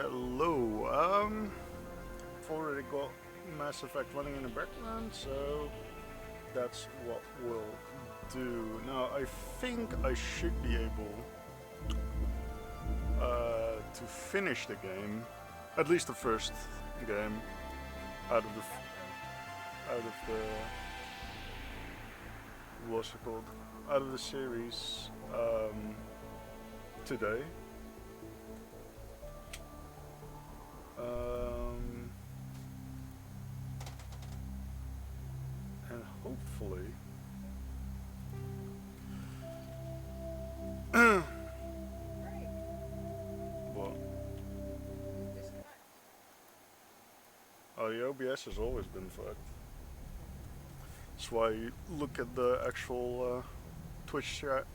hello. I've already got Mass Effect running in the background, so that's what we'll do. Now, I think I should be able to finish the game, at least the first game, out of the what's it called? Out of the series today. And hopefully what? Oh, the OBS has always been fucked. That's why you look at the actual Twitch chat.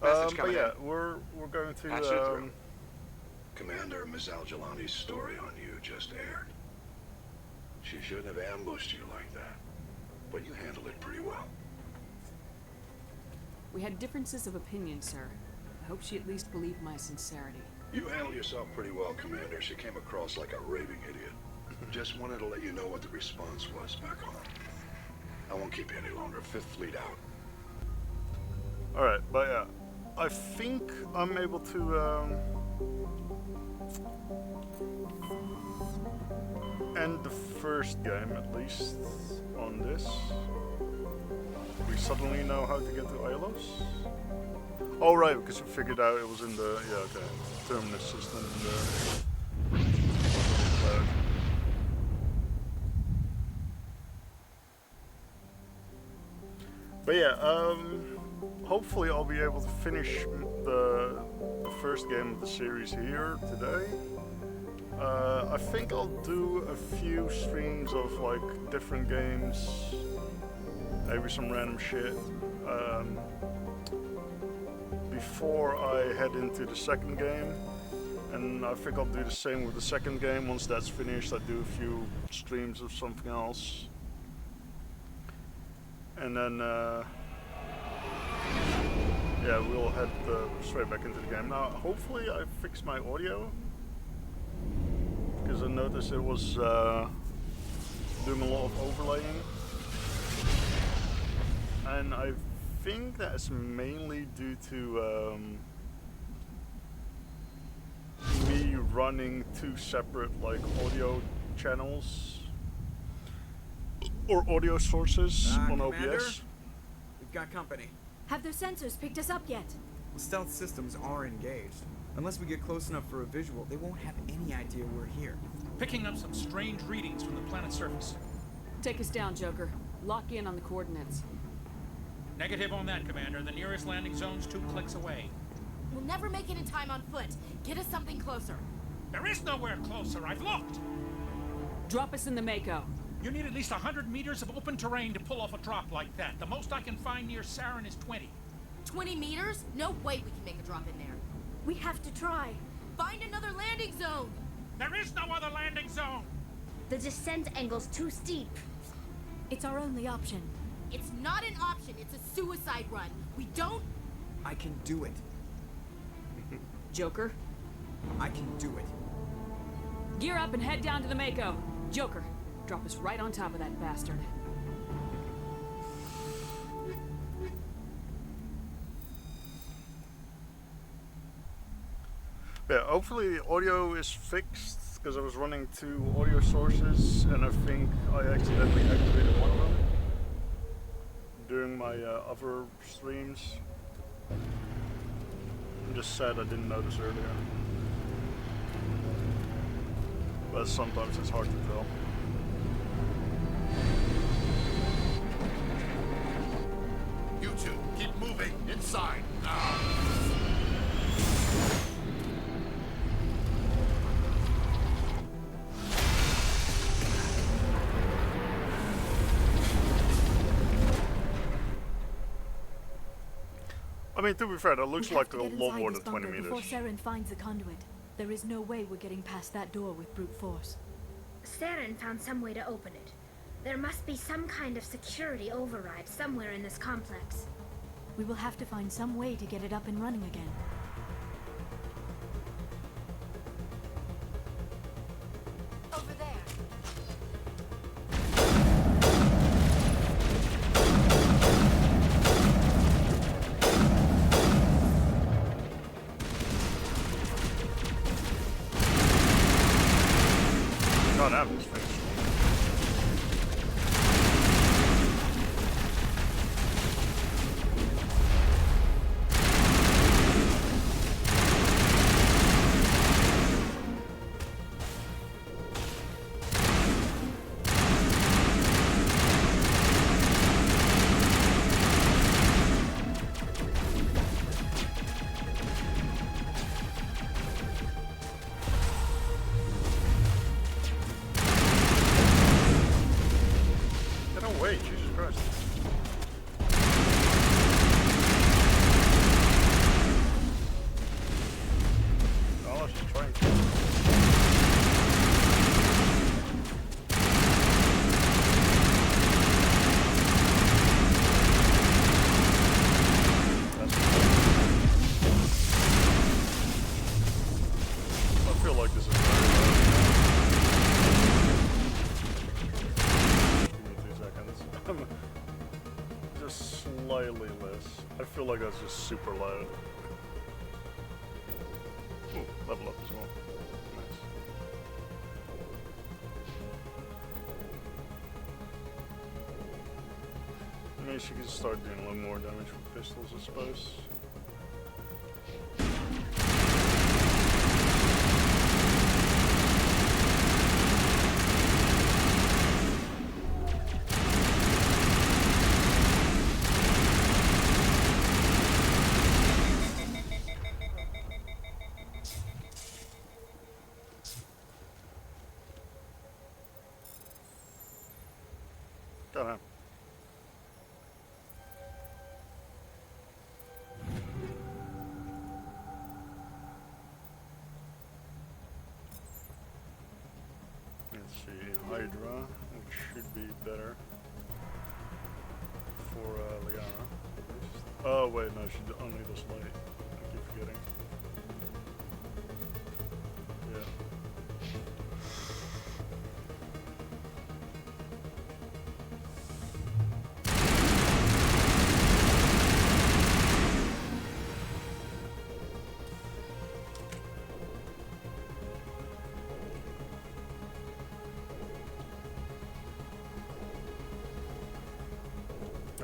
But yeah, we're going to Commander Ms. Al-Jalani's story on you just aired. She shouldn't have ambushed you like that, but you handled it pretty well. We had differences of opinion, sir. I hope she at least believed my sincerity. You handled yourself pretty well, Commander. She came across like a raving idiot. Just wanted to let you know what the response was back home. I won't keep you any longer. Fifth Fleet out. Alright, but yeah, I think I'm able to end the first game, at least, on this. We suddenly know how to get to Ilos. Oh right, because we figured out it was in the, yeah, okay, terminus system in the cloud. But yeah, hopefully I'll be able to finish the first game of the series here today. I think I'll do a few streams of like different games, maybe some random shit, before I head into the second game. And I think I'll do the same with the second game. Once that's finished, I do a few streams of something else. And then, yeah, we'll head straight back into the game. Now, hopefully I fixed my audio, because I noticed it was doing a lot of overlaying. And I think that's mainly due to me running two separate like audio channels or audio sources on Commander, OBS. We've got company. Have their sensors picked us up yet? Stealth systems are engaged. Unless we get close enough for a visual, they won't have any idea we're here. Picking up some strange readings from the planet's surface. Take us down, Joker. Lock in on the coordinates. Negative on that, Commander. The nearest landing zone's 2 clicks away. We'll never make it in time on foot. Get us something closer. There is nowhere closer. I've looked. Drop us in the Mako. You need at least 100 meters of open terrain to pull off a drop like that. The most I can find near Saren is 20. 20 meters? No way we can make a drop in there. We have to try. Find another landing zone! There is no other landing zone! The descent angle's too steep. It's our only option. It's not an option, it's a suicide run. We don't... I can do it. Joker, I can do it. gear up and head down to the Mako. Joker, drop us right on top of that bastard. Yeah, hopefully the audio is fixed, because I was running two audio sources and I think I accidentally activated one of them during my other streams. I'm just sad I didn't notice earlier. But sometimes it's hard to tell. You two, keep moving inside now. I mean, to be fair, that looks like a get lot inside more this than 20 bunker meters. Before Saren finds the conduit. There is no way we're getting past that door with brute force. Saren found some way to open it. There must be some kind of security override somewhere in this complex. We will have to find some way to get it up and running again. God damn, this thing's strong. I feel like that's just super loud. Ooh, level up as well. Nice. Maybe she can start doing a little more damage with pistols, I suppose. Don't know. Let's see, Hydra, which should be better for Liana. Oh wait, no, she only does light. I keep forgetting. Yeah.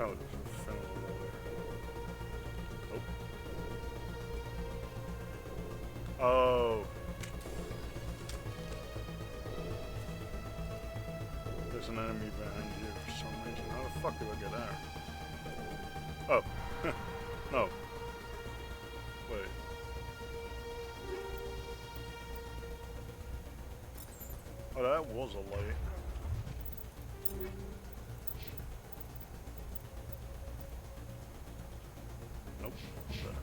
Oh, there's a funnel over there. Oh. Oh. There's an enemy behind you for some reason. How the fuck do I get out? Oh. No. Wait. Oh, that was a light. Nope. Okay.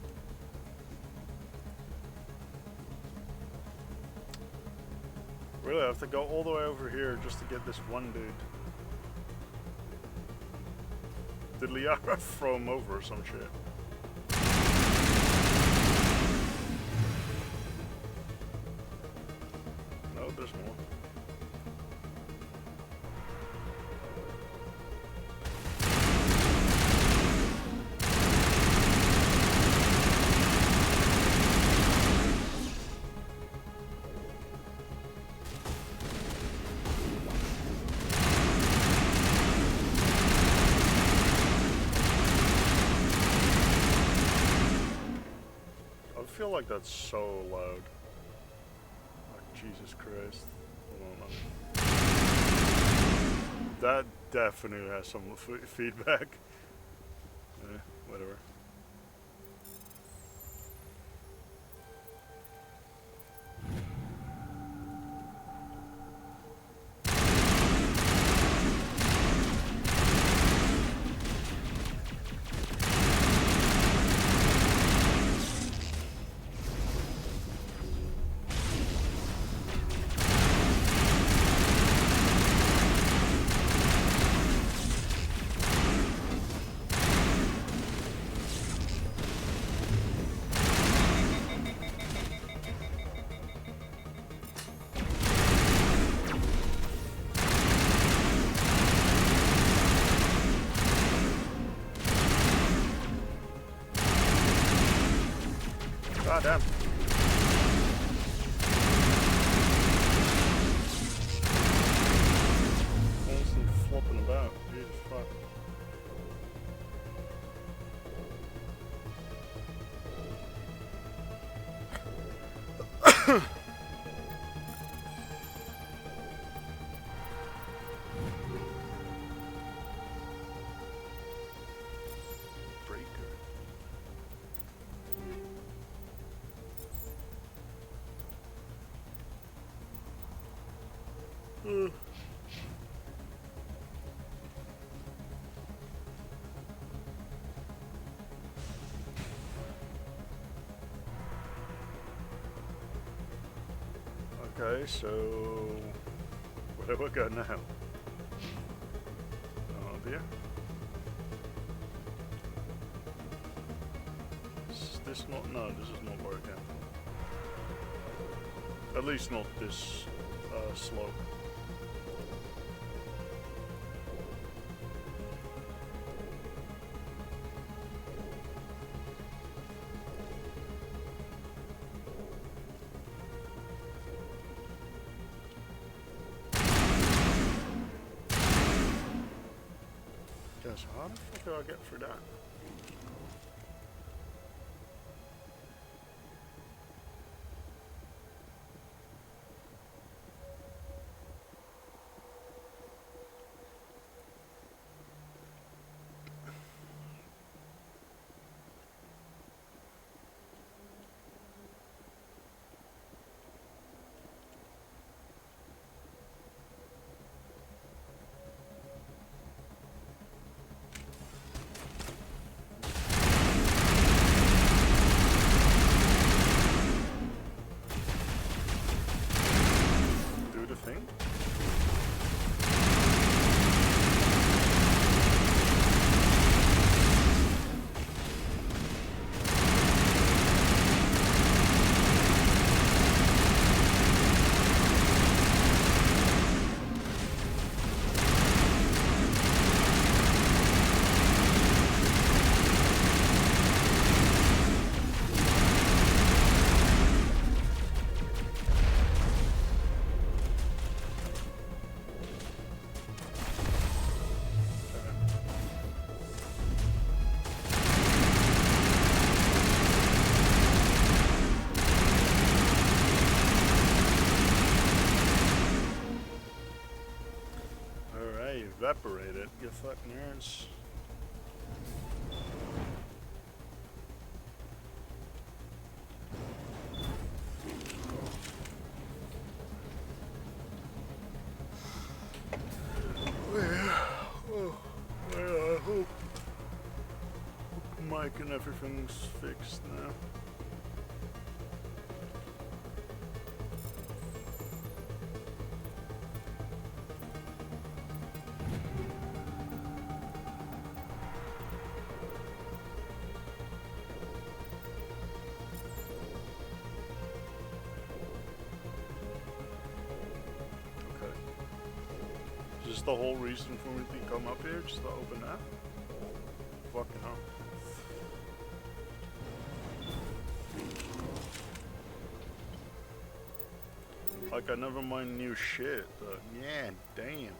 Really, I have to go all the way over here just to get this one dude. Did Liara throw him over or some shit? No, there's more. I feel like that's so loud. Like, Jesus Christ. Hold on. That definitely has some feedback. Whatever. Okay, so where do I go now? Oh dear. Is this not? No, this is not working. At least not this slope. So how the fuck do I get through that? Evaporate it, you fucking nerds. I hope mic and everything's fixed now. Is the whole reason for me to come up here, just to open that? Fucking hell. Like, I never mind new shit, but yeah, damn.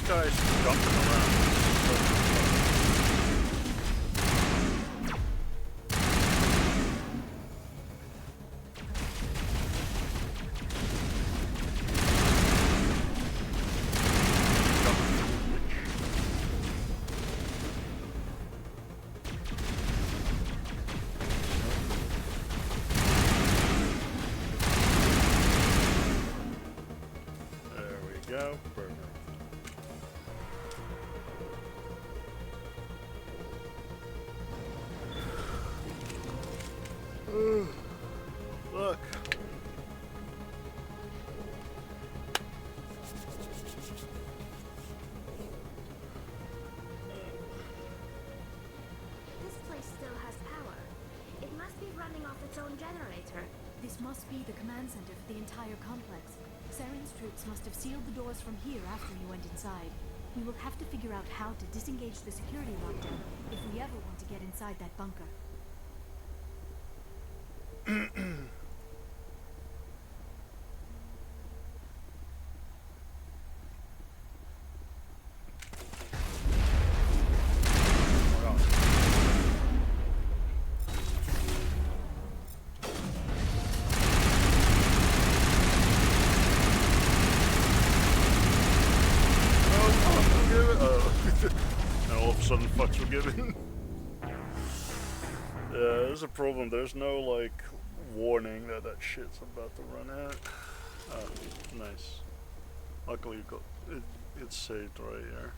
This guy's jumping around. Go. Perfect. Look. This place still has power. It must be running off its own generator. This must be the command center for the entire complex. Saren's troops must have sealed the doors from here after he went inside. We will have to figure out how to disengage the security lockdown if we ever want to get inside that bunker. Fucks were given. Yeah, there's a problem. There's no like warning that that shit's about to run out. Oh, nice. Luckily, you got it. It's saved right here.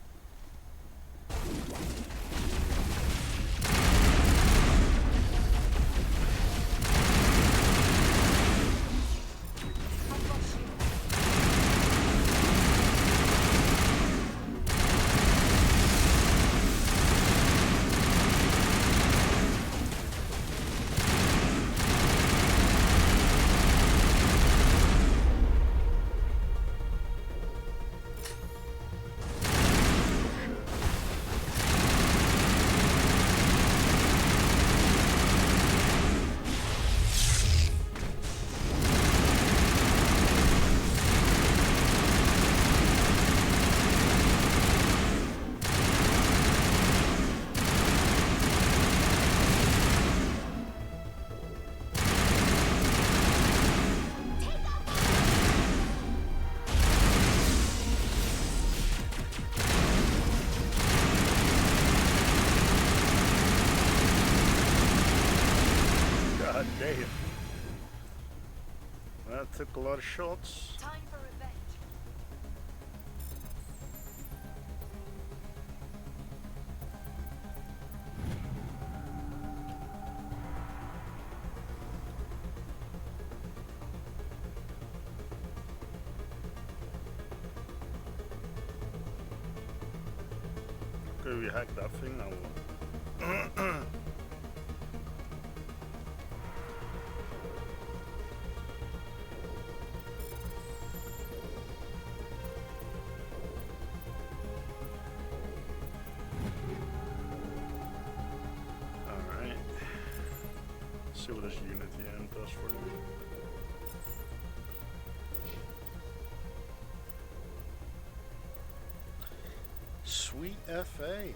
Damn. That took a lot of shots. Time for revenge. Okay, we hacked that thing now. See what this Unity end does for me. Sweet FA.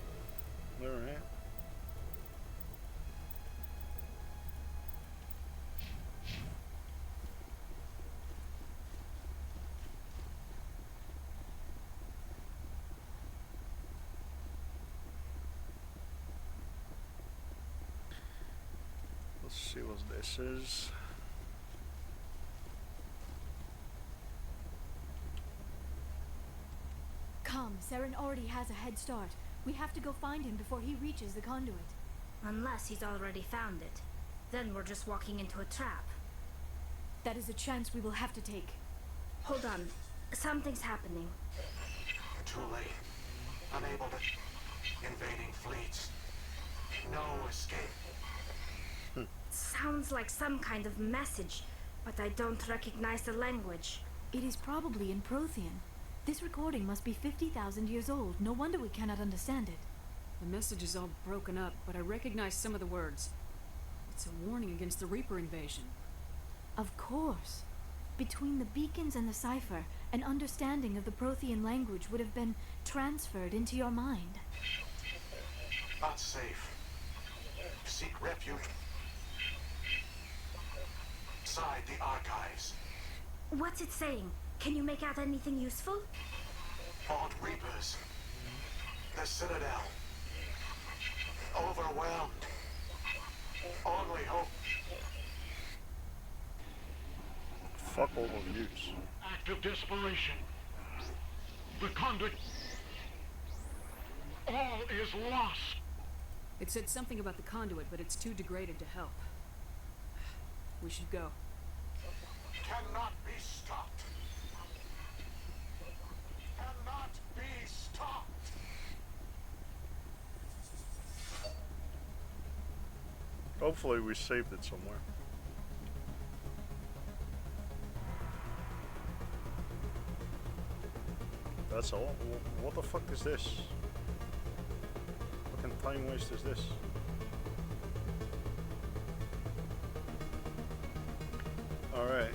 Alright. Let's see what this is. Come, Saren already has a head start. We have to go find him before he reaches the conduit. Unless he's already found it. Then we're just walking into a trap. That is a chance we will have to take. Hold on. Something's happening. Too late. Unable to... Invading fleets. No escape. Sounds like some kind of message, but I don't recognize the language. It is probably in Prothean. This recording must be 50,000 years old. No wonder we cannot understand it. The message is all broken up, but I recognize some of the words. It's a warning against the Reaper invasion. Of course. Between the beacons and the cipher, an understanding of the Prothean language would have been transferred into your mind. Unsafe. Seek refuge inside the archives. What's it saying? Can you make out anything useful? Vault Reapers. The Citadel. Overwhelmed. Only hope. Fuck all of yous. Act of desperation. The conduit. All is lost. It said something about the conduit, but it's too degraded to help. We should go. Cannot be stopped. Cannot be stopped. Hopefully we saved it somewhere. That's all? What the fuck is this? What kind of time waste is this? Alright.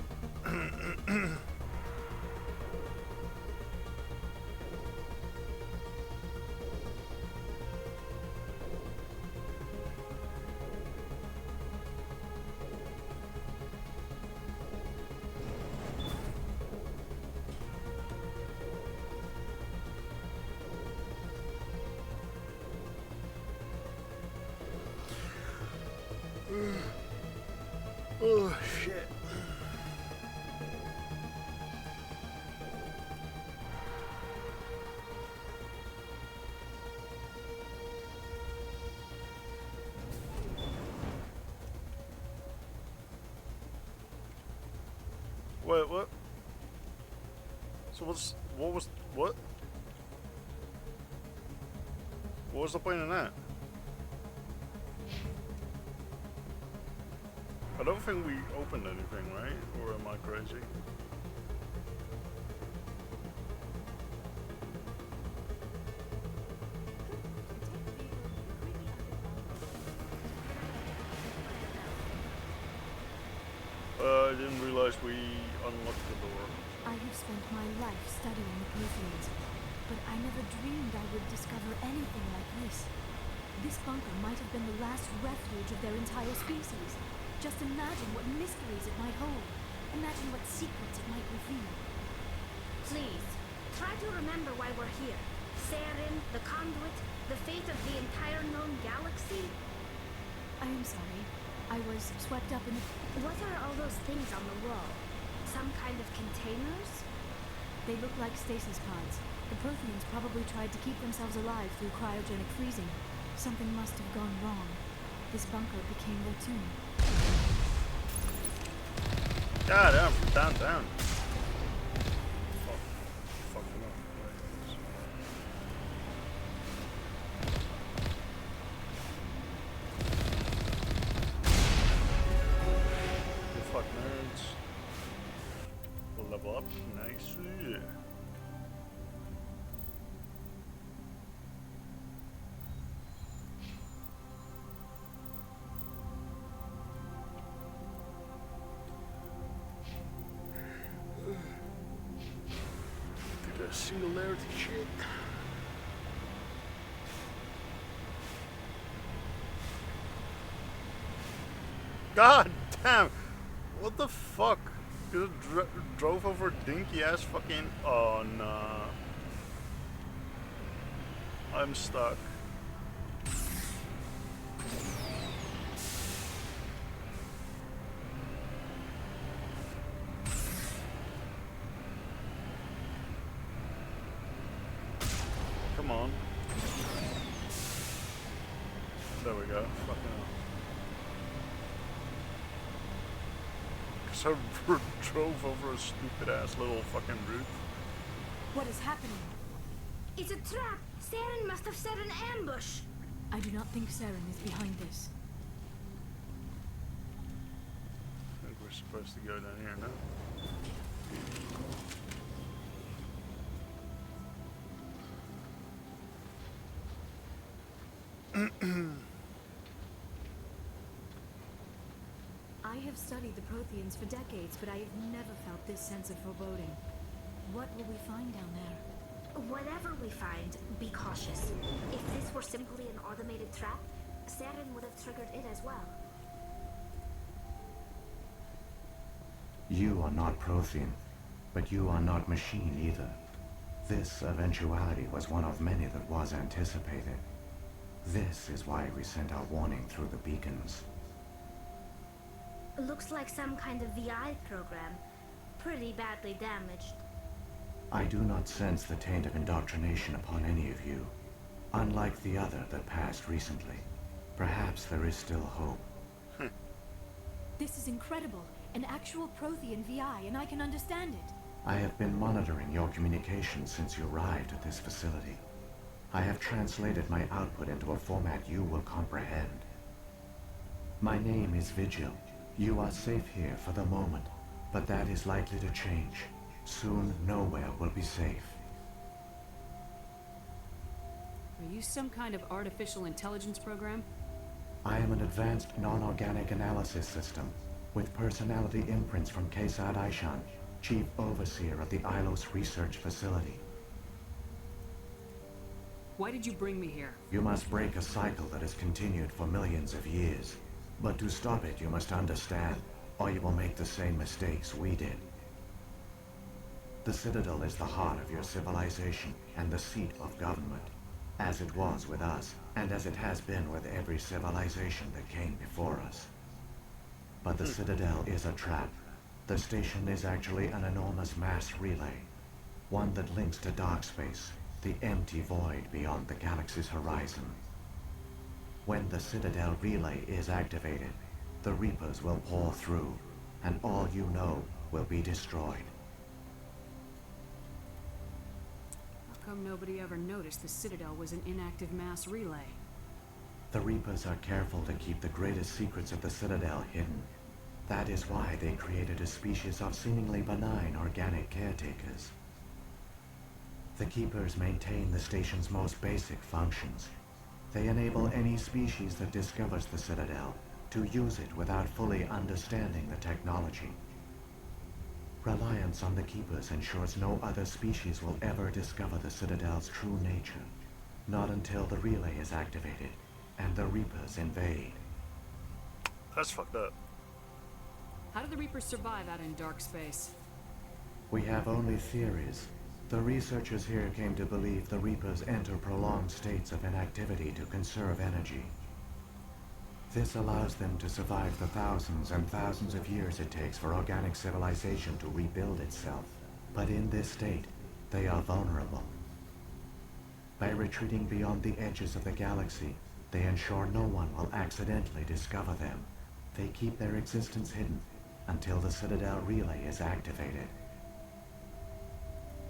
Oh shit. Wait, what? So what was the point in that? I don't think we opened anything, right? Or am I crazy? I didn't realize we unlocked the door. I have spent my life studying the Protheans, but I never dreamed I would discover anything like this. This bunker might have been the last refuge of their entire species. Just imagine what mysteries it might hold. Imagine what secrets it might reveal. Please, try to remember why we're here. Saren, the conduit, the fate of the entire known galaxy. I am sorry. I was swept up in the... What are all those things on the wall? Some kind of containers? They look like stasis pods. The Protheans probably tried to keep themselves alive through cryogenic freezing. Something must have gone wrong. This bunker became their tomb. God damn, from downtown. Oh, fuck no. You fuck nerds. We'll level up. Nice. Yeah. Singularity shit. God damn! What the fuck? Just drove over dinky ass fucking. Oh nah. I'm stuck. Come on. There we go. Fucking hell. Cause I drove over a stupid ass little fucking route. What is happening? It's a trap! Saren must have set an ambush! I do not think Saren is behind this. I think we're supposed to go down here now. I have studied the Protheans for decades, but I have never felt this sense of foreboding. What will we find down there? Whatever we find, be cautious. If this were simply an automated trap, Saren would have triggered it as well. You are not Prothean, but you are not machine either. This eventuality was one of many that was anticipated. This is why we sent our warning through the beacons. Looks like some kind of VI program. Pretty badly damaged. I do not sense the taint of indoctrination upon any of you, unlike the other that passed recently. Perhaps there is still hope. This is incredible. An actual Prothean VI, and I can understand it. I have been monitoring your communications since you arrived at this facility. I have translated my output into a format you will comprehend. My name is Vigil. You are safe here for the moment, but that is likely to change. Soon, nowhere will be safe. Are you some kind of artificial intelligence program? I am an advanced non-organic analysis system, with personality imprints from Kesad Aishan, Chief Overseer of the Ilos Research Facility. Why did you bring me here? You must break a cycle that has continued for millions of years. But to stop it, you must understand, or you will make the same mistakes we did. The Citadel is the heart of your civilization and the seat of government, as it was with us, and as it has been with every civilization that came before us. But the Citadel is a trap. The station is actually an enormous mass relay, one that links to dark space, the empty void beyond the galaxy's horizon. When the Citadel relay is activated, the Reapers will pour through, and all you know will be destroyed. How come nobody ever noticed the Citadel was an inactive mass relay? The Reapers are careful to keep the greatest secrets of the Citadel hidden. That is why they created a species of seemingly benign organic caretakers. The Keepers maintain the station's most basic functions. They enable any species that discovers the Citadel to use it without fully understanding the technology. Reliance on the Keepers ensures no other species will ever discover the Citadel's true nature, not until the relay is activated and the Reapers invade. That's fucked up. How do the Reapers survive out in dark space? We have only theories. The researchers here came to believe the Reapers enter prolonged states of inactivity to conserve energy. This allows them to survive the thousands and thousands of years it takes for organic civilization to rebuild itself. But in this state, they are vulnerable. By retreating beyond the edges of the galaxy, they ensure no one will accidentally discover them. They keep their existence hidden until the Citadel relay is activated.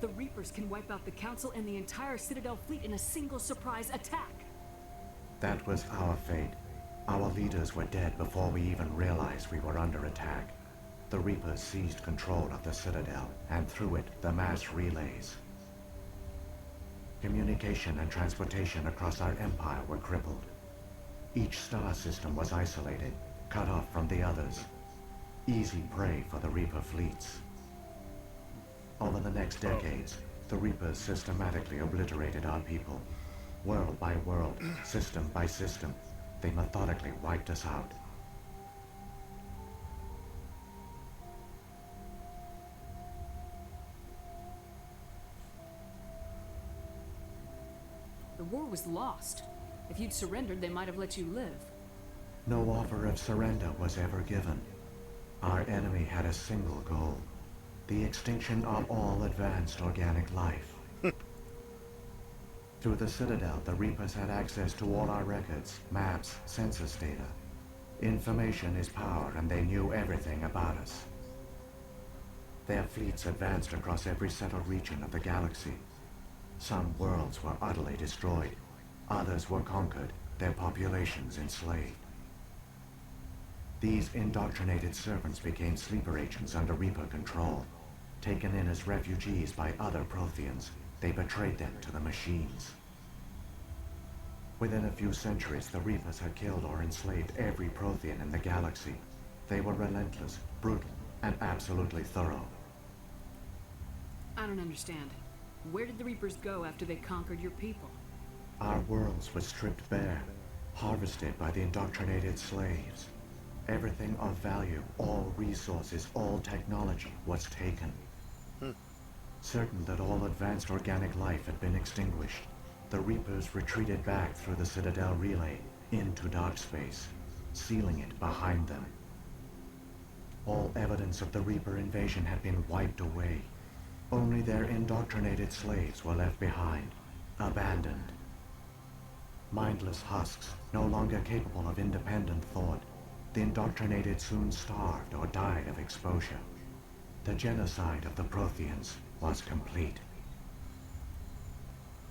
The Reapers can wipe out the Council and the entire Citadel fleet in a single surprise attack. That was our fate. Our leaders were dead before we even realized we were under attack. The Reapers seized control of the Citadel, and through it, the mass relays. Communication and transportation across our empire were crippled. Each star system was isolated, cut off from the others. Easy prey for the Reaper fleets. Over the next decades, the Reapers systematically obliterated our people. World by world, system by system, they methodically wiped us out. The war was lost. If you'd surrendered, they might have let you live. No offer of surrender was ever given. Our enemy had a single goal: the extinction of all advanced organic life. Through the Citadel, the Reapers had access to all our records, maps, census data. Information is power, and they knew everything about us. Their fleets advanced across every settled region of the galaxy. Some worlds were utterly destroyed. Others were conquered, their populations enslaved. These indoctrinated servants became sleeper agents under Reaper control. Taken in as refugees by other Protheans, they betrayed them to the machines. Within a few centuries, the Reapers had killed or enslaved every Prothean in the galaxy. They were relentless, brutal, and absolutely thorough. I don't understand. Where did the Reapers go after they conquered your people? Our worlds were stripped bare, harvested by the indoctrinated slaves. Everything of value, all resources, all technology was taken. Certain that all advanced organic life had been extinguished, the Reapers retreated back through the Citadel relay into dark space, sealing it behind them. All evidence of the Reaper invasion had been wiped away. Only their indoctrinated slaves were left behind, abandoned. Mindless husks, no longer capable of independent thought, the indoctrinated soon starved or died of exposure. The genocide of the Protheans was complete.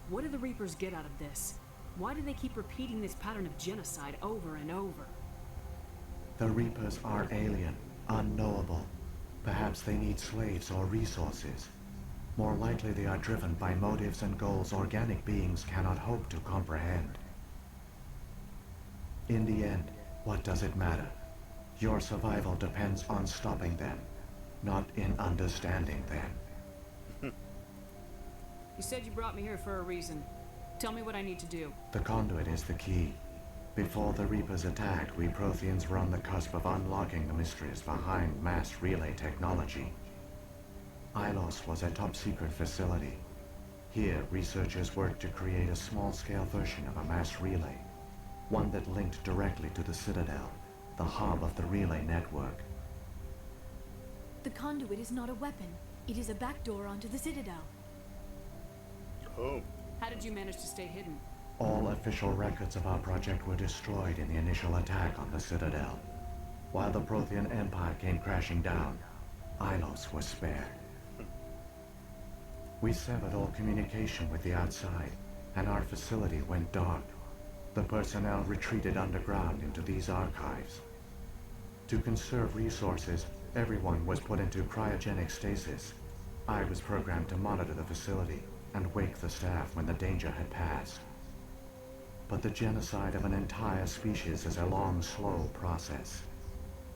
What do the Reapers get out of this? Why do they keep repeating this pattern of genocide over and over? The Reapers are alien, unknowable. Perhaps they need slaves or resources. More likely they are driven by motives and goals organic beings cannot hope to comprehend. In the end, what does it matter? Your survival depends on stopping them, not in understanding them. You said you brought me here for a reason. Tell me what I need to do. The conduit is the key. Before the Reapers attacked, we Protheans were on the cusp of unlocking the mysteries behind mass relay technology. Ilos was a top-secret facility. Here, researchers worked to create a small-scale version of a mass relay, one that linked directly to the Citadel, the hub of the relay network. The conduit is not a weapon. It is a backdoor onto the Citadel. Oh. How did you manage to stay hidden? All official records of our project were destroyed in the initial attack on the Citadel. While the Prothean Empire came crashing down, Ilos was spared. We severed all communication with the outside, and our facility went dark. The personnel retreated underground into these archives. To conserve resources, everyone was put into cryogenic stasis. I was programmed to monitor the facility and wake the staff when the danger had passed. But the genocide of an entire species is a long, slow process.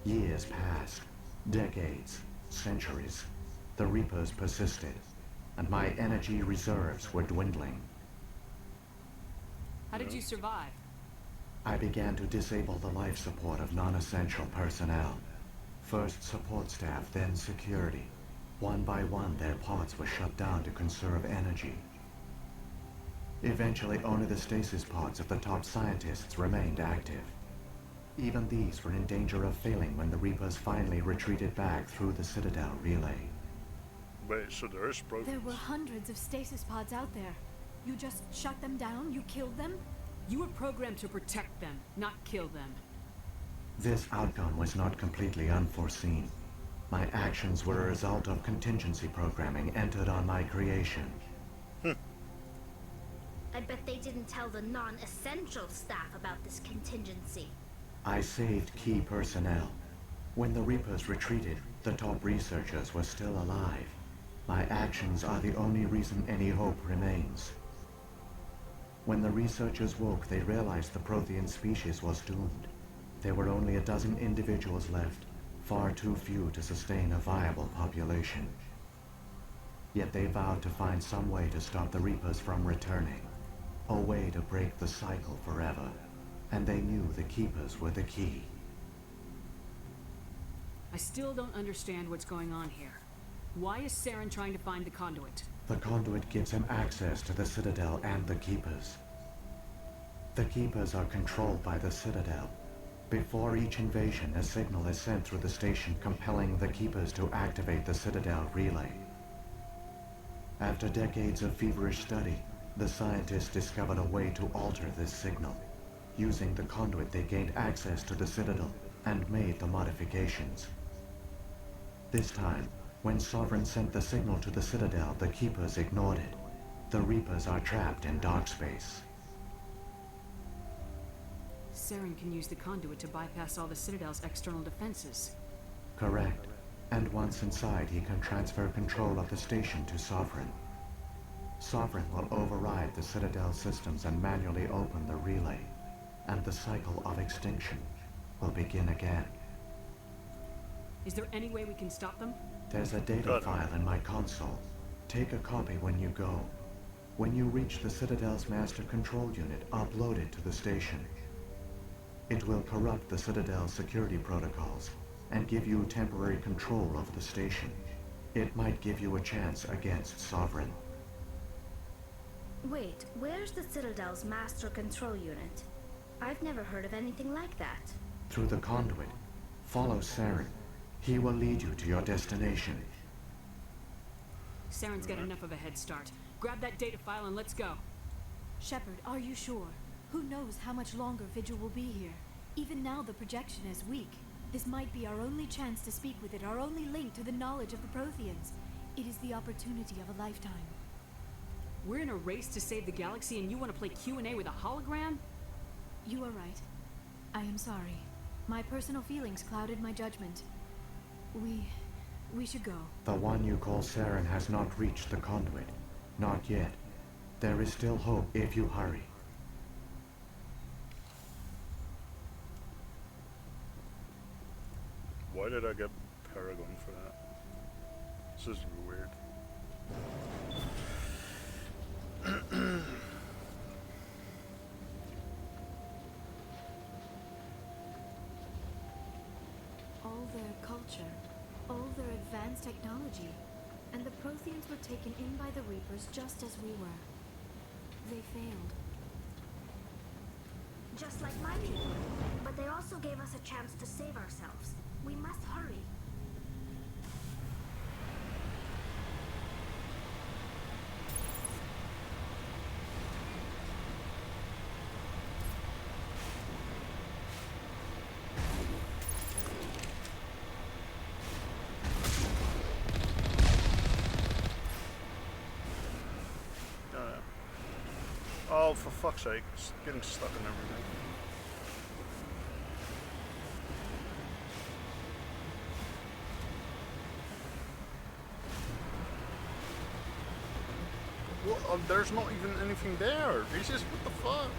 Years passed, decades, centuries. The Reapers persisted, and my energy reserves were dwindling. How did you survive? I began to disable the life support of non-essential personnel. First support staff, then security. One by one, their pods were shut down to conserve energy. Eventually, only the stasis pods of the top scientists remained active. Even these were in danger of failing when the Reapers finally retreated back through the Citadel relay. Wait, so there is There were hundreds of stasis pods out there. You just shut them down? You killed them? You were programmed to protect them, not kill them. This outcome was not completely unforeseen. My actions were a result of contingency programming entered on my creation. I bet they didn't tell the non-essential staff about this contingency. I saved key personnel. When the Reapers retreated, the top researchers were still alive. My actions are the only reason any hope remains. When the researchers woke, they realized the Prothean species was doomed. There were only a dozen individuals left, far too few to sustain a viable population. Yet they vowed to find some way to stop the Reapers from returning, a way to break the cycle forever, and they knew the Keepers were the key. I still don't understand what's going on here. Why is Saren trying to find the conduit? The conduit gives him access to the Citadel and the Keepers. The Keepers are controlled by the Citadel. Before each invasion, a signal is sent through the station compelling the Keepers to activate the Citadel relay. After decades of feverish study, the scientists discovered a way to alter this signal. Using the conduit, they gained access to the Citadel and made the modifications. This time, when Sovereign sent the signal to the Citadel, the Keepers ignored it. The Reapers are trapped in dark space. Saren can use the conduit to bypass all the Citadel's external defenses. Correct. And once inside, he can transfer control of the station to Sovereign. Sovereign will override the Citadel systems and manually open the relay, and the cycle of extinction will begin again. Is there any way we can stop them? There's a data file in my console. Take a copy when you go. When you reach the Citadel's master control unit, upload it to the station. It will corrupt the Citadel's security protocols and give you temporary control of the station. It might give you a chance against Sovereign. Wait, where's the Citadel's master control unit? I've never heard of anything like that. Through the conduit, follow Saren. He will lead you to your destination. Saren's got enough of a head start. Grab that data file and let's go. Shepard, are you sure? Who knows how much longer Vigil will be here? Even now the projection is weak. This might be our only chance to speak with it, our only link to the knowledge of the Protheans. It is the opportunity of a lifetime. We're in a race to save the galaxy and you want to play Q&A with a hologram? You are right. I am sorry. My personal feelings clouded my judgment. We should go. The one you call Saren has not reached the conduit. Not yet. There is still hope if you hurry. Why did I get Paragon for that? This is weird. All their culture, all their advanced technology, and the Protheans were taken in by the Reapers just as we were. They failed. Just like my people. But they also gave us a chance to save ourselves. We must hurry. Oh, for fuck's sake, it's getting stuck in everything. What? Oh, there's not even anything there. Jesus, what the fuck?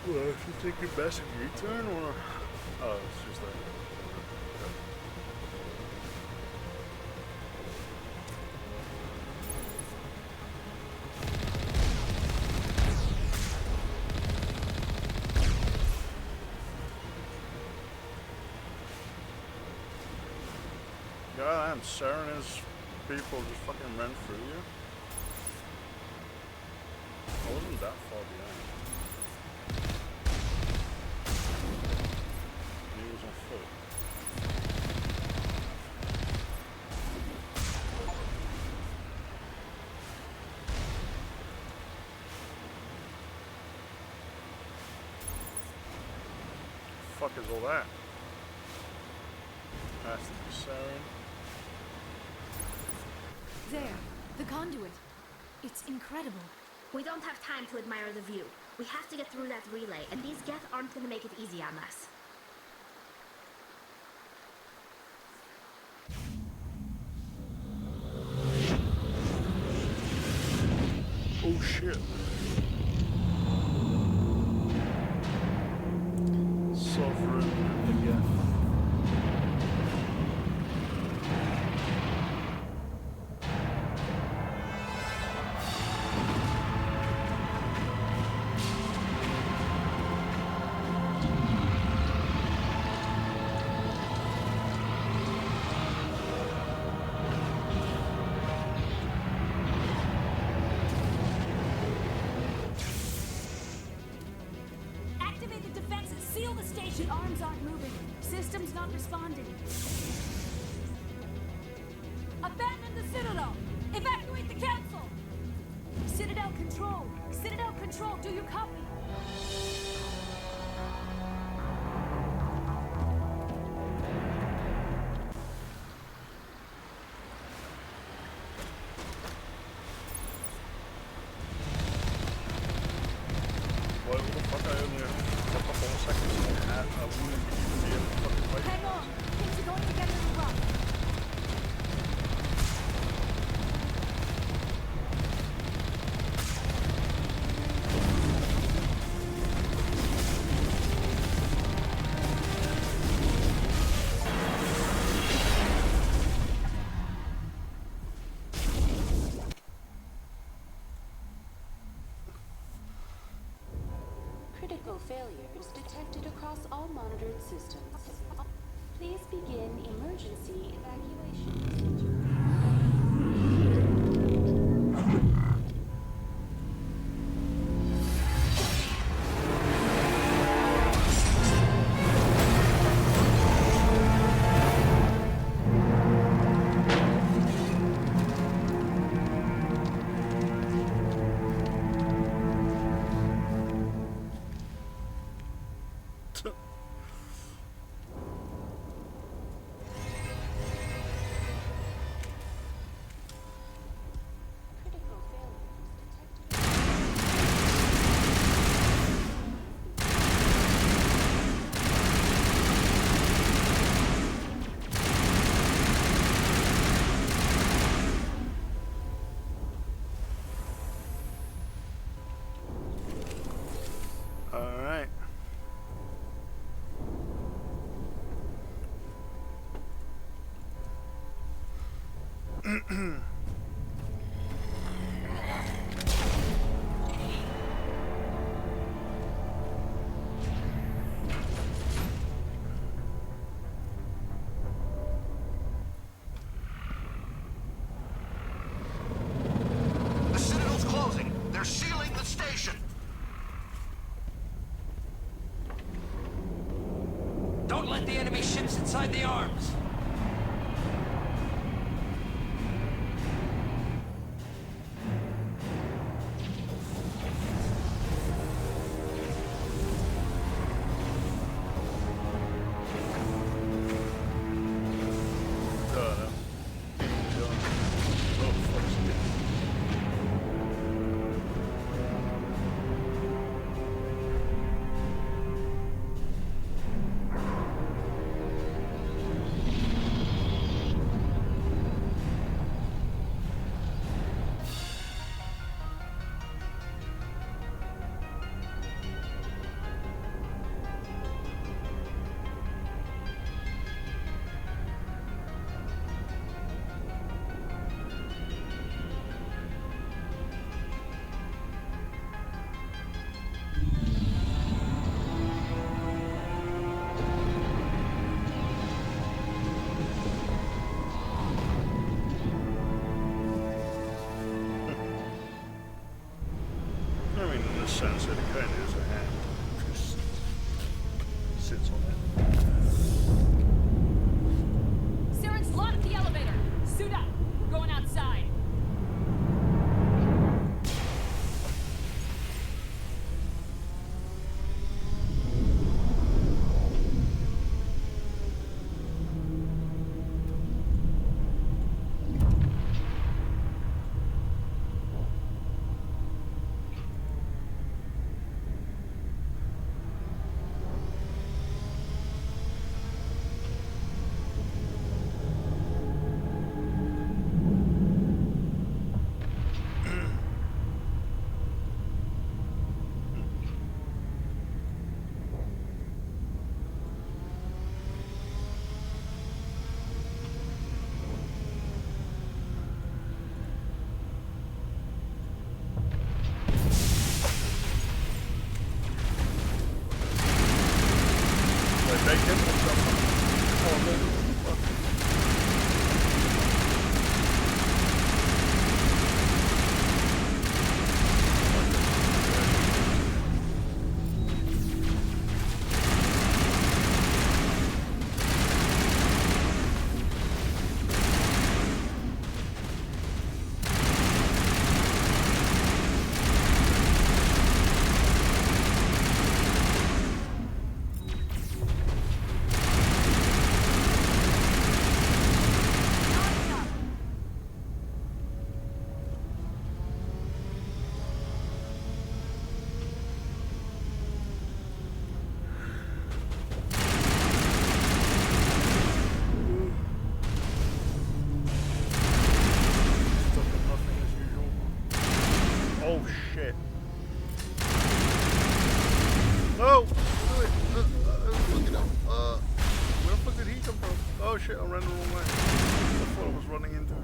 Well, if you take your best U-turn or... Oh, it's just like... God damn, Saren's people just fucking ran through you. I wasn't that far behind. He was on foot. Fuck is all that? Has to be Saren. There, the conduit. It's incredible. We don't have time to admire the view. We have to get through that relay, and these Geth aren't gonna make it easy on us. Oh shit. Sovereign again. System's not responding. Abandon the Citadel! Evacuate the Council! Citadel Control! Citadel Control, do you copy? What the fuck? I only have a couple of seconds and a half. I wouldn't even be able to fucking fight. Hang on! Things are going to get a little rough. Critical failures detected across all monitored systems. Please begin emergency evacuation. Critical failures detected. Alright. The Citadel's closing. They're sealing the station. Don't let the enemy ships inside the arms. I mean, in the sense that it kind of is a hand. Just sits on it. Saren's locked at the elevator. Suit up. We're going outside.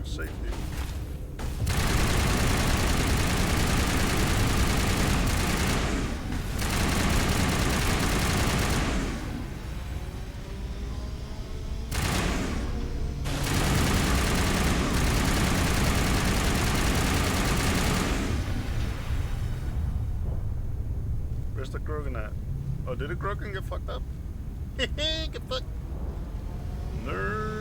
for safety. Where's the Grogan at? Oh, did the Grogan get fucked up? Hehe, get fucked. Nerd.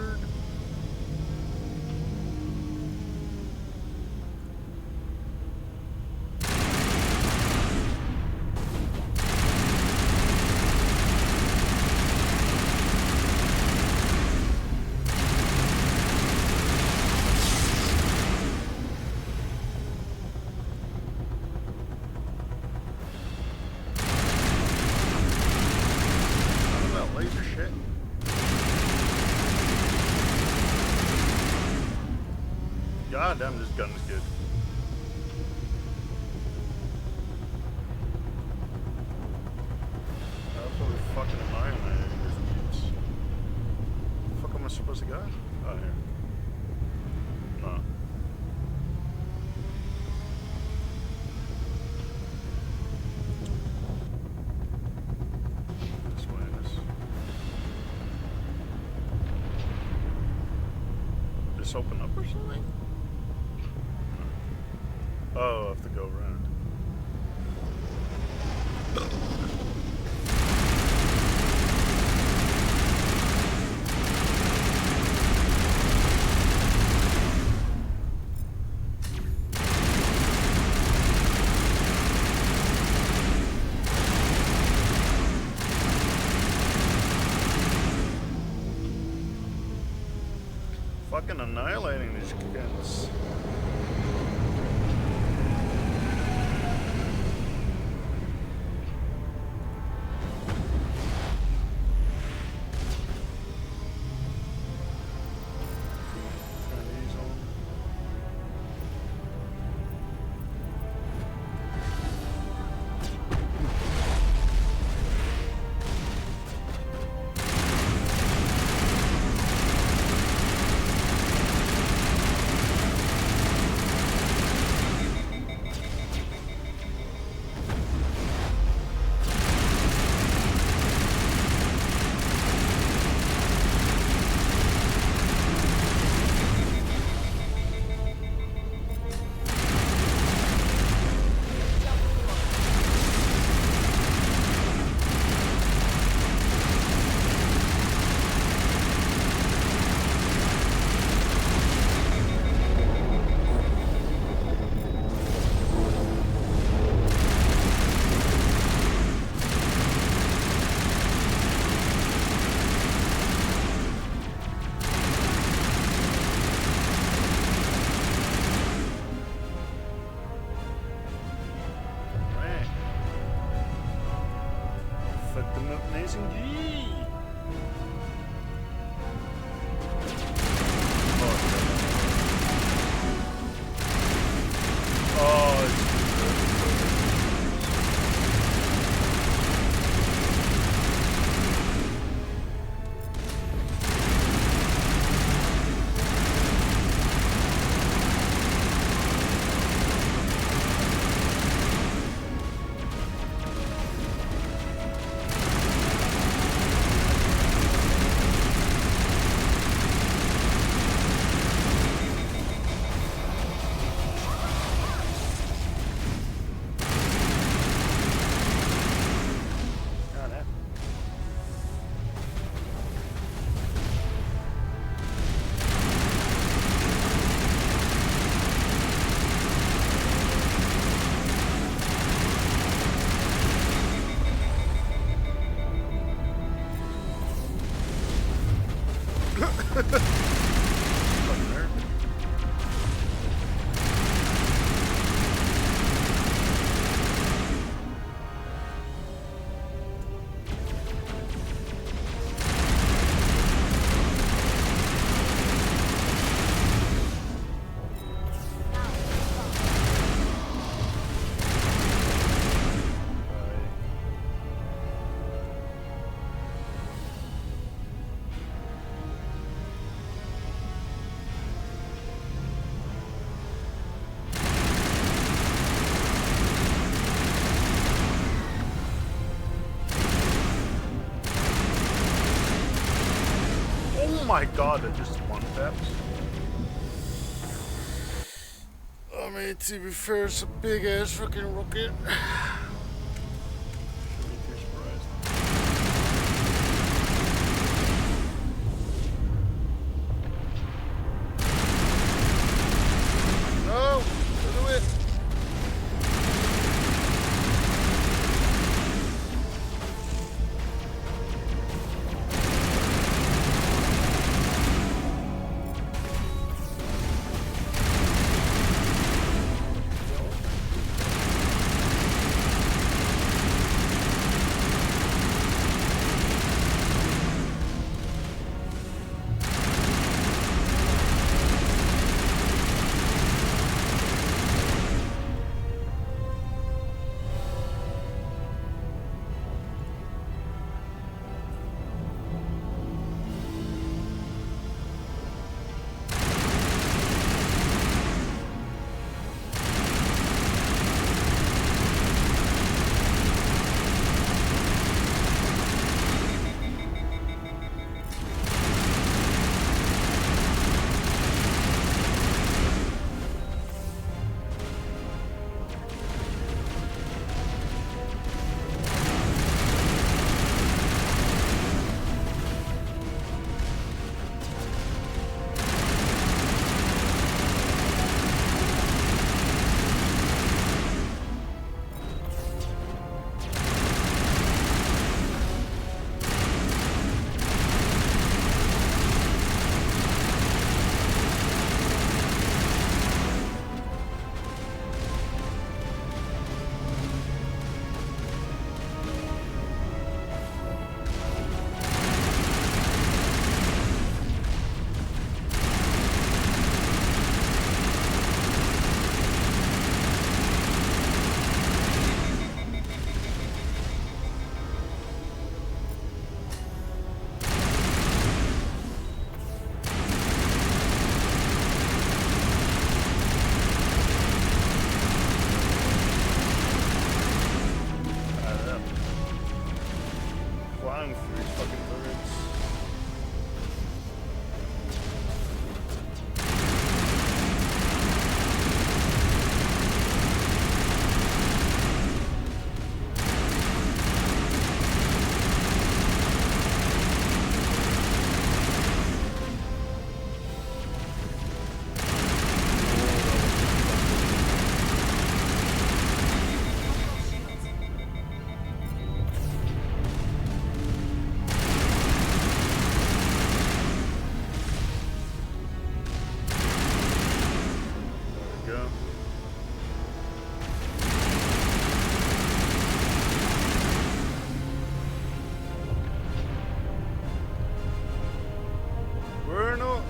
God damn, this gun is good. Absolutely fucking annihilating these dudes. The fuck am I supposed to go? Oh, here. No. This way it is. This open up or something? Oh, I have to go around. Fucking annihilating these kids. my god, that just one taps. I mean, to be fair, it's a big ass fucking rocket. Shouldn't be too surprised. No! Don't do it!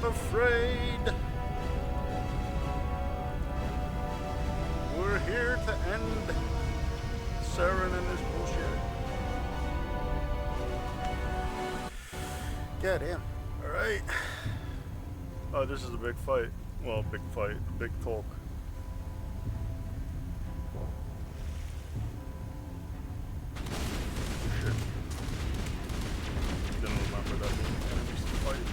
Afraid. We're here to end Saren and his bullshit. Goddamn. Alright. Oh, this is a big fight. Well, big fight. Big talk. Shit. Didn't remember that enemies to fight.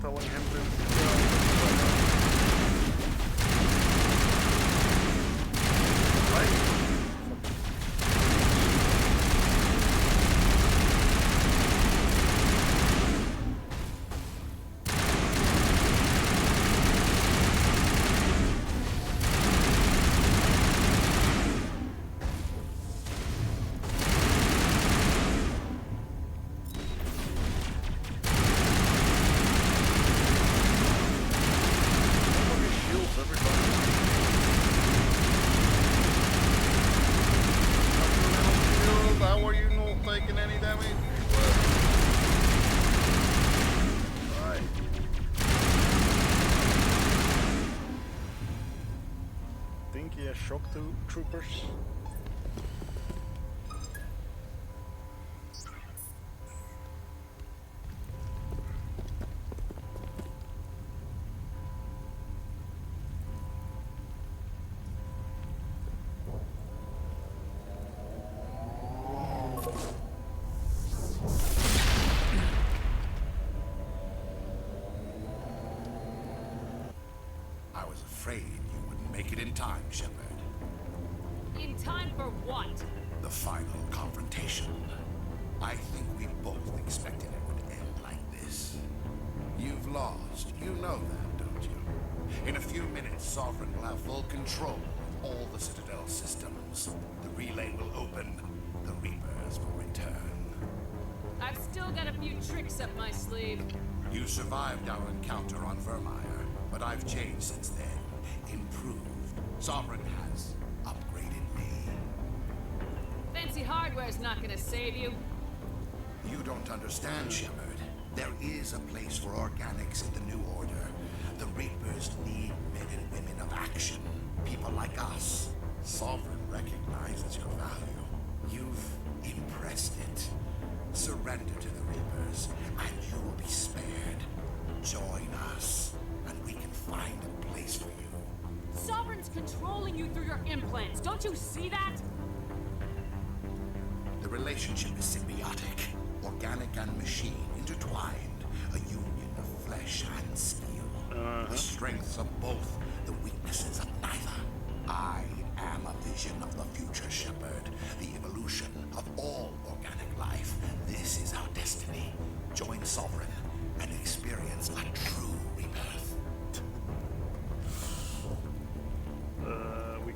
Telling him to right. Shock troopers. Make it in time, Shepard. In time for what? The final confrontation. I think we both expected it would end like this. You've lost. You know that, don't you? In a few minutes, Sovereign will have full control of all the Citadel systems. The relay will open. The Reapers will return. I've still got a few tricks up my sleeve. You survived our encounter on Vermeer, but I've changed since then. Improved. Sovereign has upgraded me. Fancy hardware's not gonna save you. You don't understand, Shepard. There is a place for organics in the New Order. The Reapers need men and women of action. People like us. Sovereign recognizes your value. You've impressed it. Surrender to the Reapers, and you will be spared. Join us, and we can find a place for you. Sovereign's controlling you through your implants. Don't you see that? The relationship is symbiotic. Organic and machine intertwined. A union of flesh and steel. The strengths of both, the weaknesses of neither. I am a vision of the future, Shepard. The evolution of all organic life. This is our destiny. Join Sovereign and experience a true rebirth.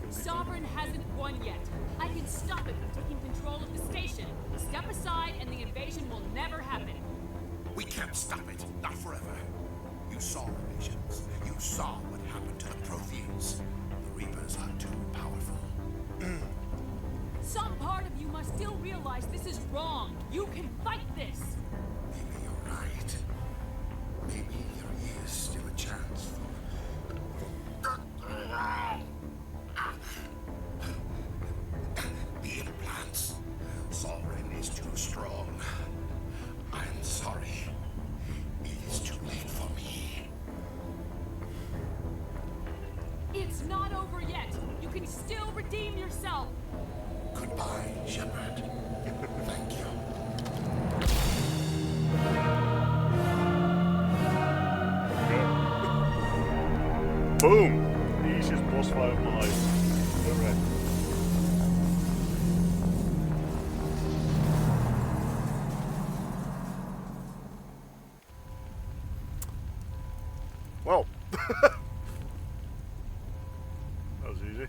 Sovereign hasn't won yet. I can stop it from taking control of the station. Step aside and the invasion will never happen. We can't stop it. Not forever. You saw the visions. You saw what happened to the Protheans. The Reapers are too powerful. Some part of you must still realize this is wrong. You can fight this. Maybe you're right. Maybe there is still a chance for... The implants. Sovereign is too strong. I'm sorry. It is too late for me. It's not over yet. You can still redeem yourself. Goodbye, Shepard. Thank you. Boom! The easiest boss fight of my life. Alright. Well, that was easy.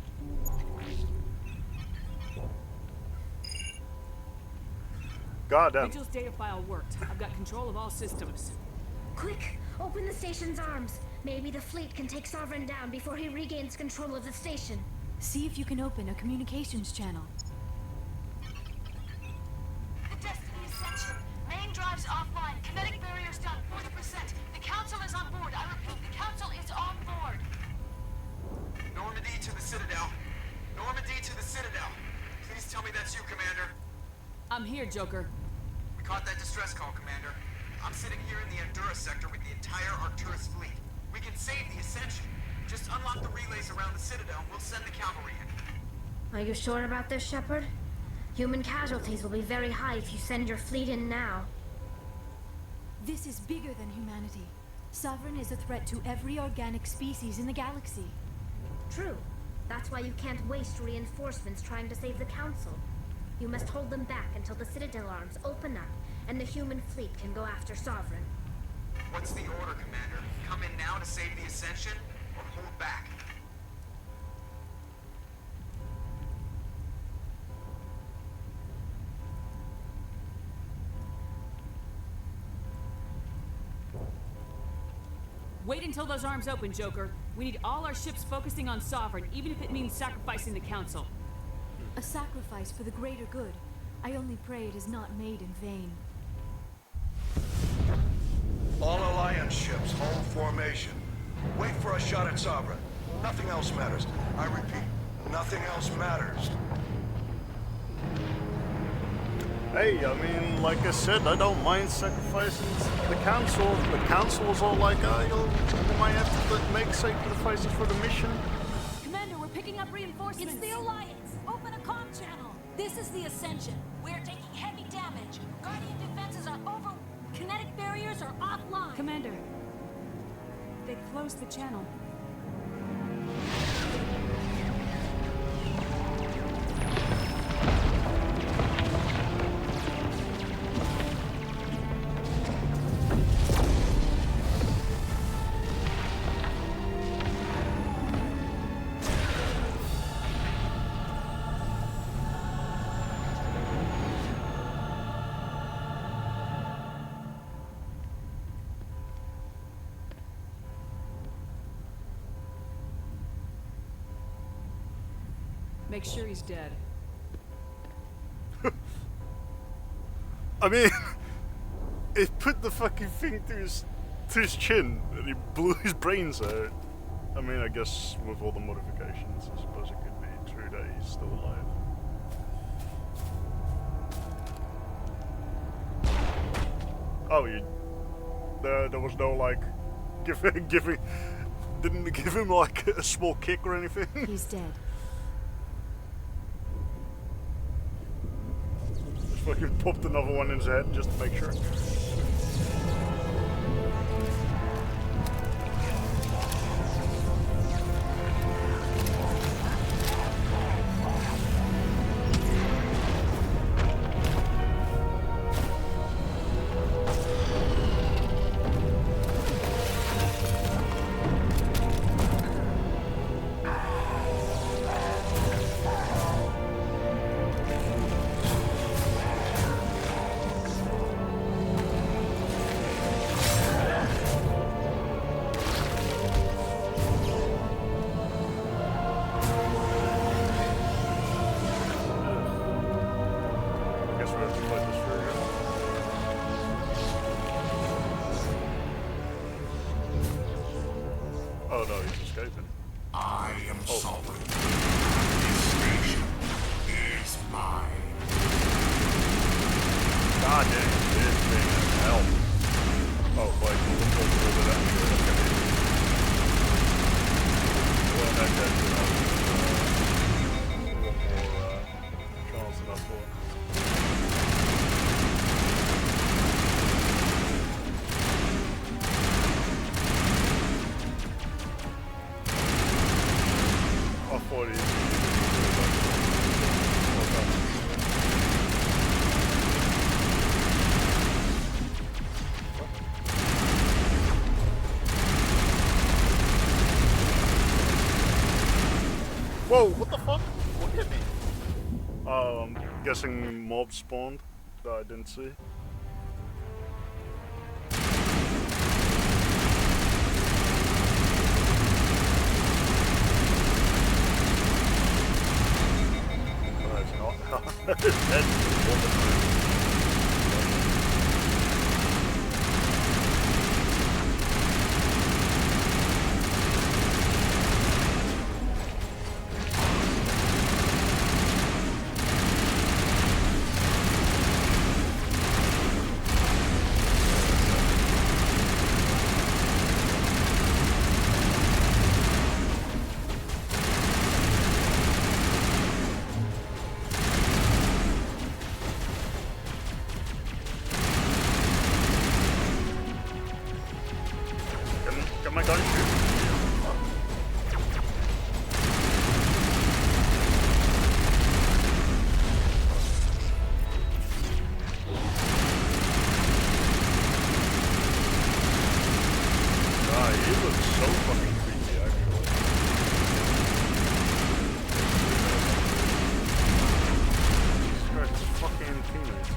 Goddamn. Vigil's data file worked. I've got control of all systems. Quick! Open the station's arms. Maybe the fleet can take Sovereign down before he regains control of the station. See if you can open a communications channel. The Destiny Ascension. Main drives offline. Kinetic barriers down 40%. The Council is on board. I repeat, the Council is on board. Normandy to the Citadel. Normandy to the Citadel. Please tell me that's you, Commander. I'm here, Joker. We caught that distress call, Commander. I'm sitting here in the Endura sector with the entire Arcturus fleet. We can save the Ascension. Just unlock the relays around the Citadel and we'll send the cavalry in. Are you sure about this, Shepard? Human casualties will be very high if you send your fleet in now. This is bigger than humanity. Sovereign is a threat to every organic species in the galaxy. True. That's why you can't waste reinforcements trying to save the Council. You must hold them back until the Citadel arms open up and the human fleet can go after Sovereign. What's the order, Commander? Come in now to save the Ascension, or hold back? Wait until those arms open, Joker. We need all our ships focusing on Sovereign, even if it means sacrificing the Council. A sacrifice for the greater good. I only pray it is not made in vain. All Alliance ships, hold formation. Wait for a shot at Sovereign. Nothing else matters. I repeat, nothing else matters. Hey, I mean, like I said, I don't mind sacrificing the Council. The Council is all like, you might have to make sacrifices for the mission. Commander, we're picking up reinforcements. It's the Alliance. Open a comm channel. This is the Ascension. We're taking heavy damage. Guardian defenses are over. Kinetic barriers are offline. Commander, they've closed the channel. Make sure he's dead. I mean, it put the fucking thing to his chin and he blew his brains out. I mean, I guess with all the modifications, I suppose it could be true that he's still alive. Oh, there was no like didn't give him like a small kick or anything. He's dead. Just fucking popped another one in his head just to make sure. Oh no, he's escaping. I am Solid. This station is mine. God dang, this thing is hell. Oh, wait, we'll go over that. Well, that guy's chance enough for it. I thought he Whoa, what the fuck? What hit me? I'm guessing mob spawned that I didn't see. No, it's not. His head is woman. Can my gun shoot? Ah, he looks so fucking creepy, actually. Jesus Christ, it's fucking teammate.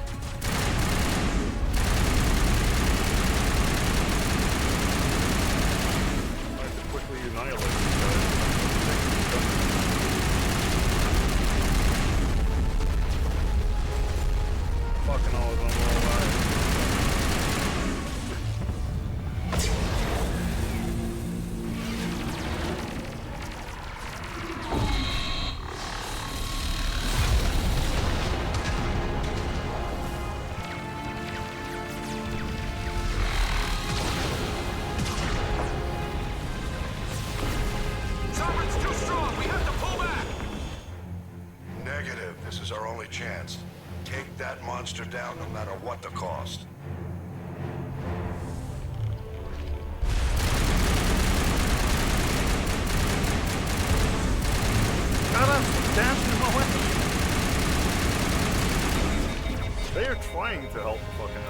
Annihilate these guys. Fucking all of them are alive. This is our only chance. Take that monster down no matter what the cost. God, I'm dancing in my way. They are trying to help the fucking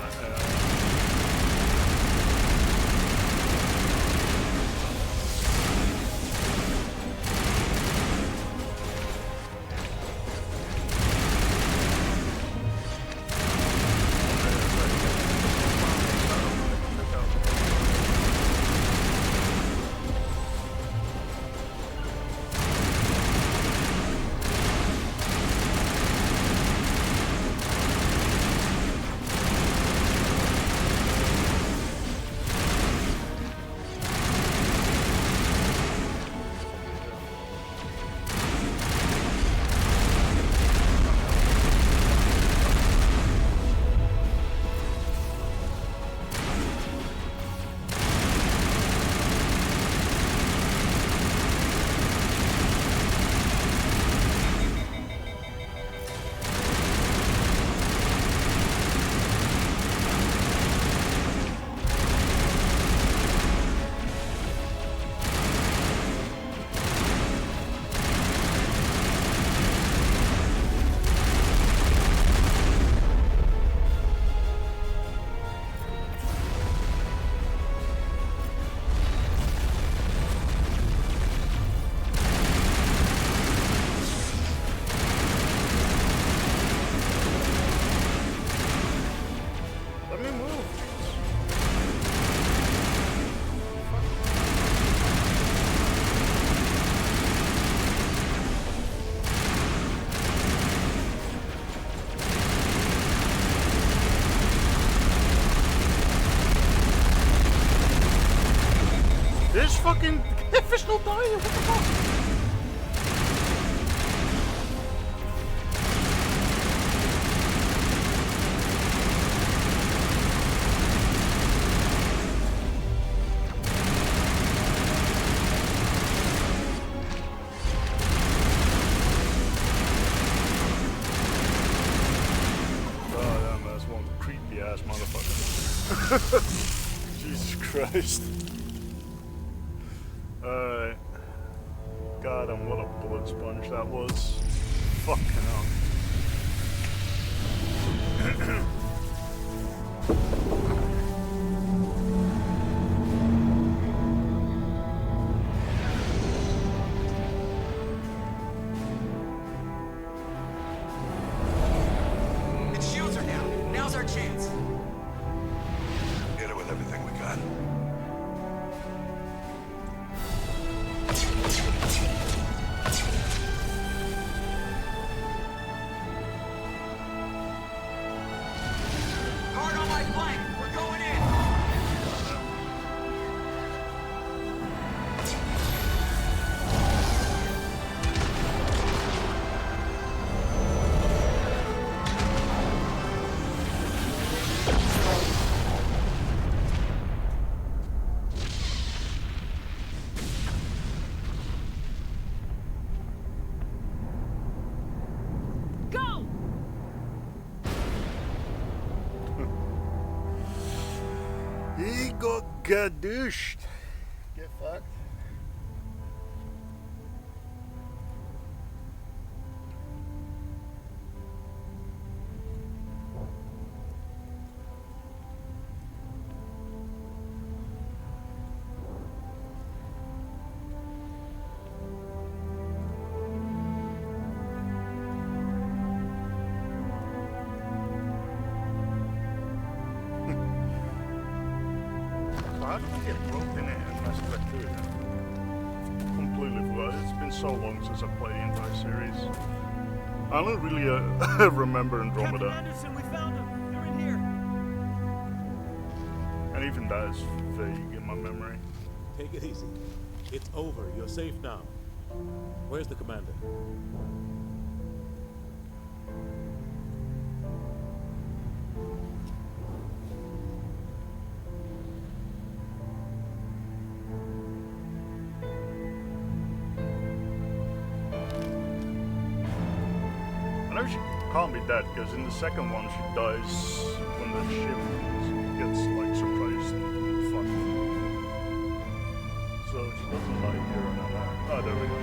there's fucking fish not dying. What the fuck? Jesus Christ. Alright. God, and what a blood sponge that was. Fucking hell. Its shields are down. Now's our chance. Hit it with everything we got. Hard on my flank. We're going in. Go! He got gadooshed. Get fucked. How did he get roped in it and messed back to it? Completely forgot. It's been so long since I played the entire series. I only really remember Andromeda. Captain Anderson, we found them. They're in here. And even that is vague in my memory. Take it easy. It's over. You're safe now. Where's the commander? I know she can't be dead because in the second one she dies when the ship gets like surprised and fucked. So she doesn't die here or nowhere. Oh, there we go.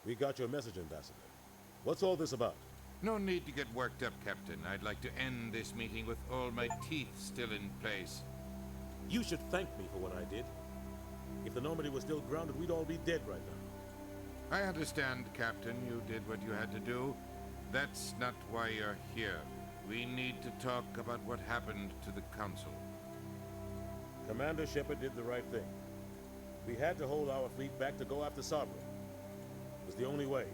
We got your message, Ambassador. What's all this about? No need to get worked up, Captain. I'd like to end this meeting with all my teeth still in place. You should thank me for what I did. If the Normandy was still grounded, we'd all be dead right now. I understand, Captain. You did what you had to do. That's not why you're here. We need to talk about what happened to the Council. Commander Shepard did the right thing. We had to hold our fleet back to go after Cerberus. It was the only way.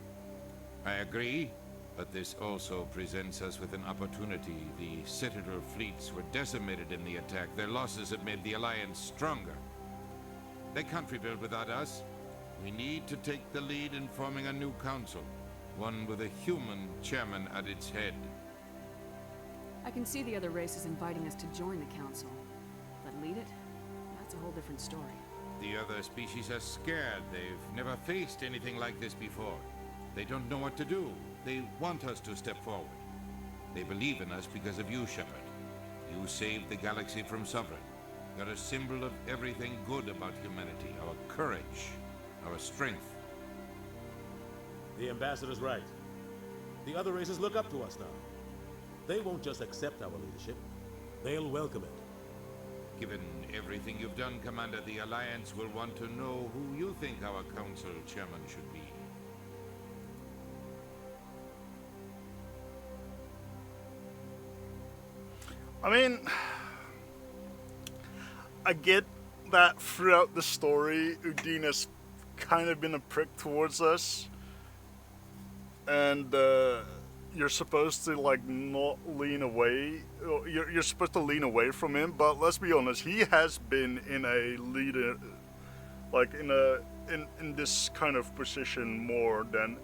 I agree, but this also presents us with an opportunity. The Citadel fleets were decimated in the attack. Their losses have made the Alliance stronger. They can't rebuild without us. We need to take the lead in forming a new council, one with a human chairman at its head. I can see the other races inviting us to join the council, but lead it? That's a whole different story. The other species are scared. They've never faced anything like this before. They don't know what to do. They want us to step forward. They believe in us because of you, Shepard. You saved the galaxy from Sovereign. You're a symbol of everything good about humanity. Our courage, our strength. The Ambassador's right. The other races look up to us now. They won't just accept our leadership. They'll welcome it. Given everything you've done, Commander, the Alliance will want to know who you think our Council Chairman should be. I mean, I get that throughout the story, Udina's kind of been a prick towards us, and you're supposed to like not lean away. You're supposed to lean away from him, but let's be honest, he has been in a leader, like in this kind of position more than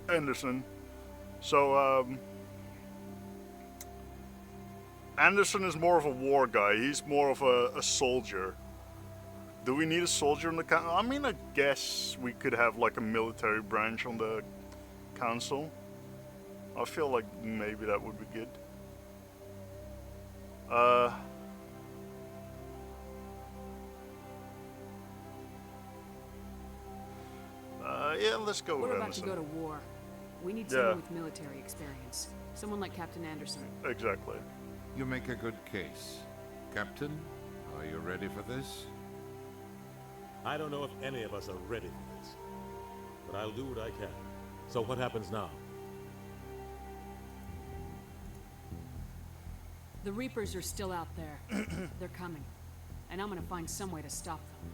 Anderson. So Anderson is more of a war guy. He's more of a soldier. Do we need a soldier in the council? I mean, I guess we could have like a military branch on the council. I feel like maybe that would be good. Yeah, let's go with We're about Anderson. to go to war. We need someone with military experience. Someone like Captain Anderson. Exactly. You make a good case. Captain, are you ready for this? I don't know if any of us are ready for this, but I'll do what I can. So what happens now? The Reapers are still out there. They're coming. And I'm gonna find some way to stop them.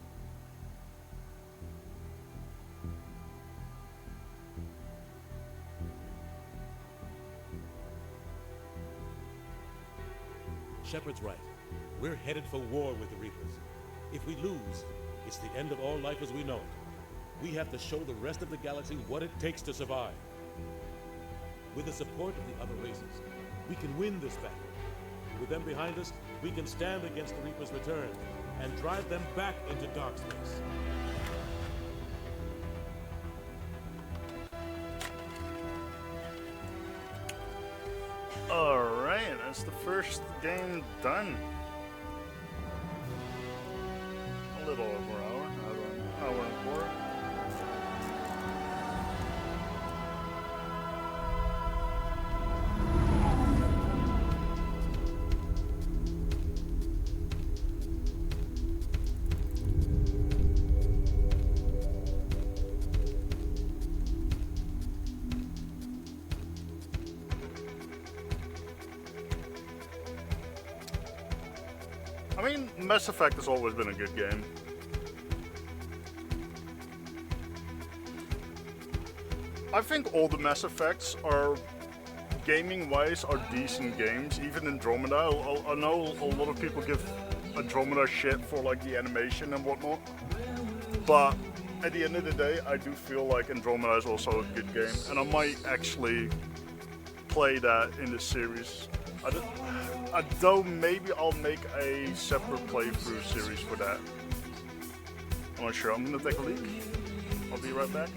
Shepard's right. We're headed for war with the Reapers. If we lose, it's the end of all life as we know it. We have to show the rest of the galaxy what it takes to survive. With the support of the other races, we can win this battle. With them behind us, we can stand against the Reapers' return and drive them back into dark space. Alright, that's the first game done. A little over an hour and 4. I mean, Mass Effect has always been a good game. I think all the Mass Effects are, gaming-wise, are decent games. Even Andromeda, I know a lot of people give Andromeda shit for like the animation and whatnot, but at the end of the day, I do feel like Andromeda is also a good game, and I might actually play that in the series. Maybe I'll make a separate playthrough series for that. I'm not sure. I'm gonna take a leak. I'll be right back.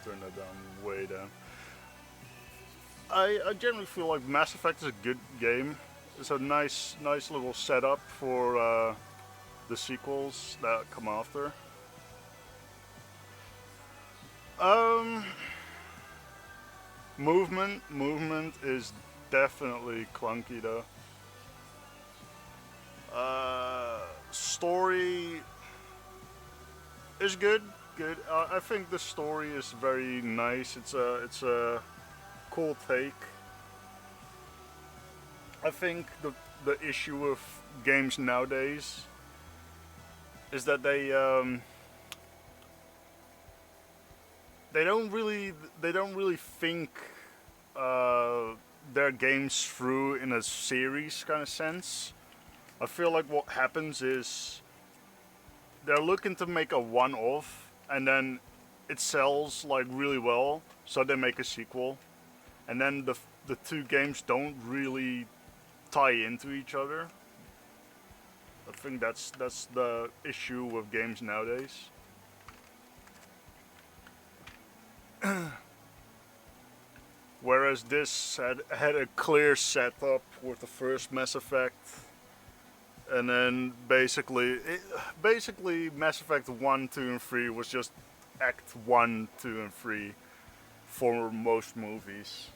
turn that down, way down. I generally feel like Mass Effect is a good game. It's a nice little setup for the sequels that come after. Movement is definitely clunky though. Story is good. I think the story is very nice. It's a cool take. I think the issue with games nowadays is that they don't really think their games through in a series kind of sense. I feel like what happens is they're looking to make a one-off, and then it sells like really well, so they make a sequel, and then the two games don't really tie into each other. I think that's the issue with games nowadays. Whereas this had a clear setup with the first Mass Effect, and then basically Mass Effect 1, 2, and 3 was just Act 1, 2, and 3 for most movies.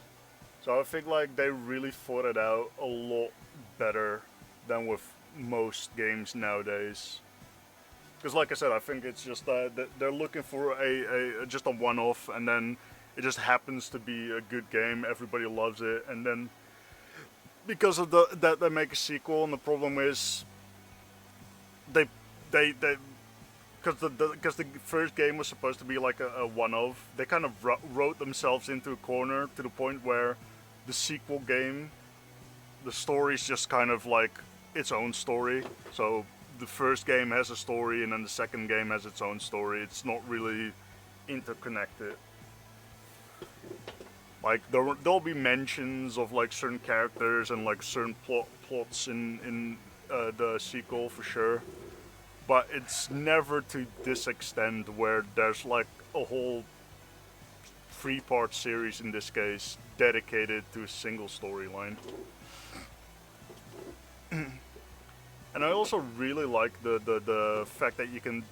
So I think like they really thought it out a lot better than with most games nowadays. Because like I said, I think it's just that they're looking for just a one-off, and then it just happens to be a good game. Everybody loves it, and then because of that they make a sequel, and the problem is they because the first game was supposed to be like a one-off. They kind of wrote themselves into a corner to the point where the sequel game, the story's just kind of like its own story. So the first game has a story, and then the second game has its own story. It's not really interconnected. Like there'll be mentions of like certain characters and like certain plots in the sequel for sure, but it's never to this extent where there's like a whole 3-part series in this case dedicated to a single storyline. And I also really like the fact that you can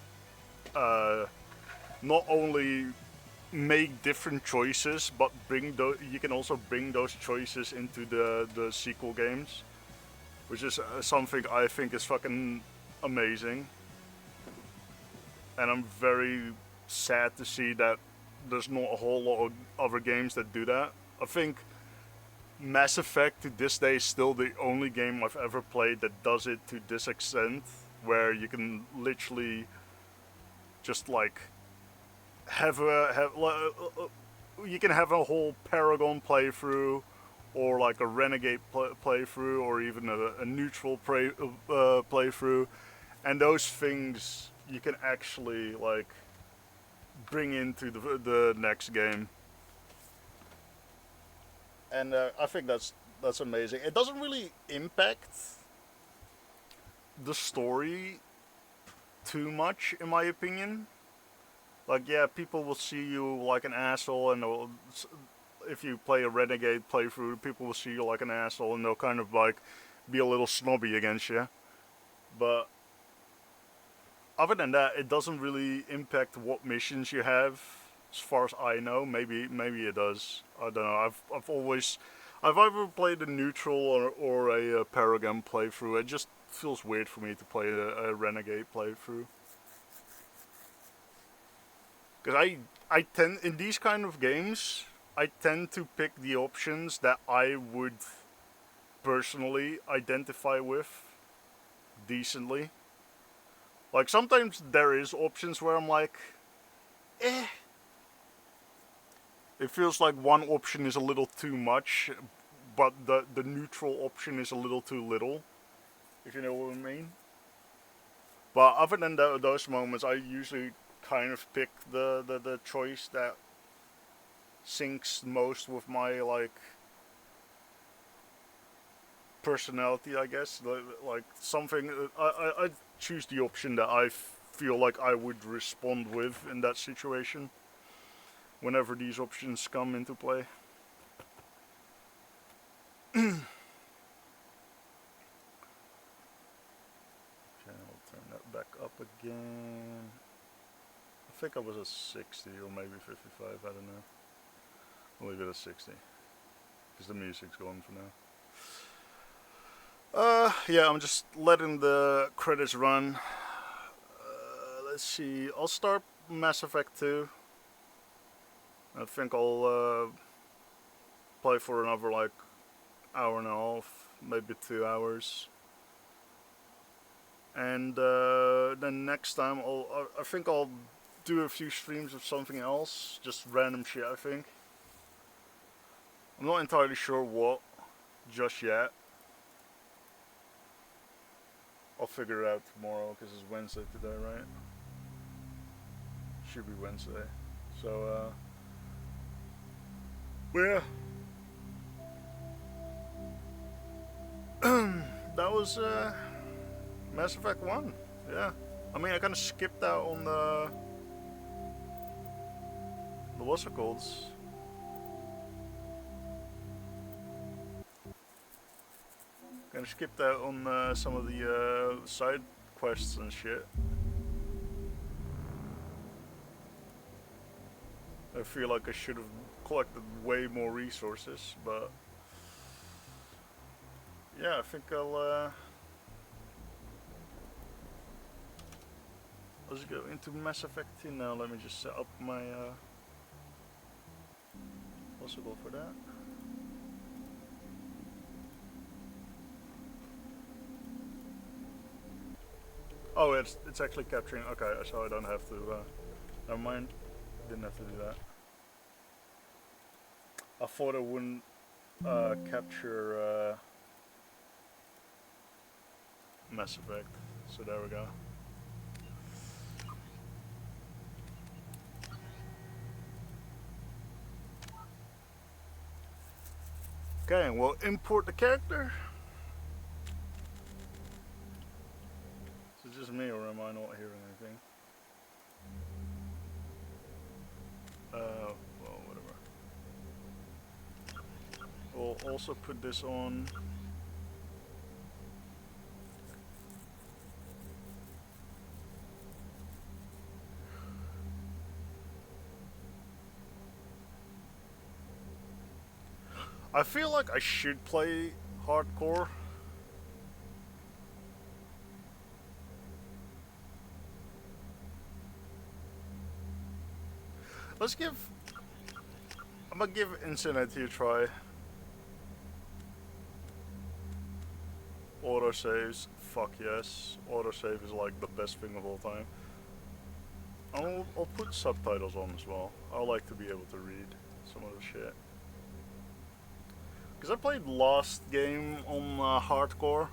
not only make different choices, but you can also bring those choices into the sequel games, which is something I think is fucking amazing. And I'm very sad to see that there's not a whole lot of other games that do that. I think Mass Effect to this day is still the only game I've ever played that does it to this extent, where you can literally just like you can have a whole Paragon playthrough, or like a Renegade playthrough, or even a neutral playthrough, and those things you can actually like bring into the next game. And I think that's amazing. It doesn't really impact the story too much, in my opinion. Like, yeah, people will see you like an asshole, and if you play a Renegade playthrough, people will see you like an asshole, and they'll kind of like be a little snobby against you. But other than that, it doesn't really impact what missions you have, as far as I know. Maybe it does. I don't know. I've either played a neutral or a Paragon playthrough. It just feels weird for me to play a Renegade playthrough. Because I tend, in these kind of games, I tend to pick the options that I would personally identify with decently. Like, sometimes there is options where I'm like, eh. It feels like one option is a little too much, but the neutral option is a little too little, if you know what I mean. But other than those moments, I usually kind of pick the choice that syncs most with my like personality, I guess. Like something, I choose the option that I feel like I would respond with in that situation. whenever these options come into play. Okay, I'll turn that back up again. I think I was at 60 or maybe 55, I don't know. I'll leave it at 60. Because the music's gone for now. Yeah, I'm just letting the credits run. Let's see, I'll start Mass Effect 2. I think I'll play for another like hour and a half, maybe 2 hours. And then next time I think I'll do a few streams of something else, just random shit I think. I'm not entirely sure what just yet. I'll figure it out tomorrow because it's Wednesday today, right? Should be Wednesday. So well, yeah. That was Mass Effect 1. Yeah. I mean, I kind of skipped out on the what's it called? Kind of skipped out on some of the side quests and shit. I feel like I should have collected way more resources, but yeah, I think I'll let's go into Mass Effect 2 now. Let me just set up my what's it called for that? Oh, it's actually capturing. Okay, so I don't have to. Never mind. Didn't have to do that. I thought I wouldn't capture Mass Effect. So there we go. Okay, we'll import the character. Is it just me or am I not hearing anything? Well, whatever. We'll also put this on. I feel like I should play hardcore. I'm gonna give Insanity a try. Autosaves, fuck yes. Autosave is like the best thing of all time. I'll put subtitles on as well. I like to be able to read some of the shit. Because I played last game on hardcore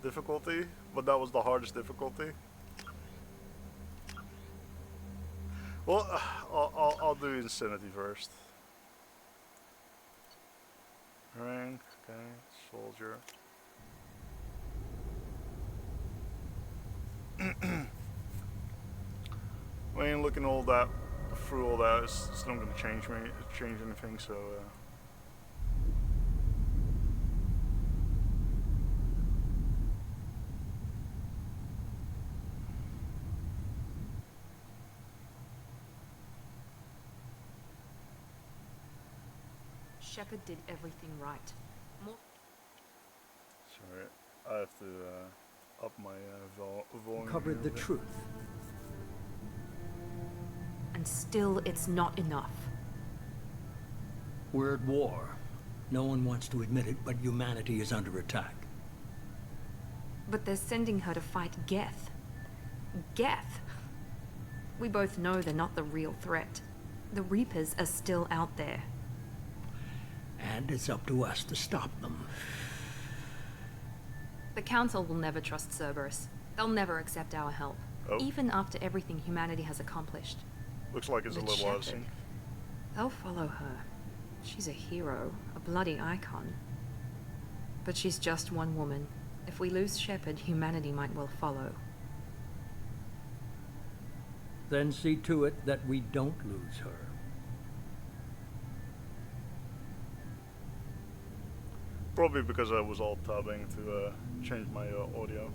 difficulty, but that was the hardest difficulty. Well, I'll do Insanity first. Rank, okay, soldier. I mean, looking all that through all that, it's not going to change anything. So. Shepard did everything right. Sorry, I have to up my volume. Covered the truth. And still, it's not enough. We're at war. No one wants to admit it, but humanity is under attack. But they're sending her to fight Geth. Geth! We both know they're not the real threat. The Reapers are still out there. And it's up to us to stop them. The Council will never trust Cerberus. They'll never accept our help. Oh. Even after everything humanity has accomplished. Looks like it's But a little out of Shepard, sync. they'll follow her. She's a hero, a bloody icon. But she's just one woman. If we lose Shepard, humanity might well follow. Then see to it that we don't lose her. Probably because I was alt-tabbing to change my audio.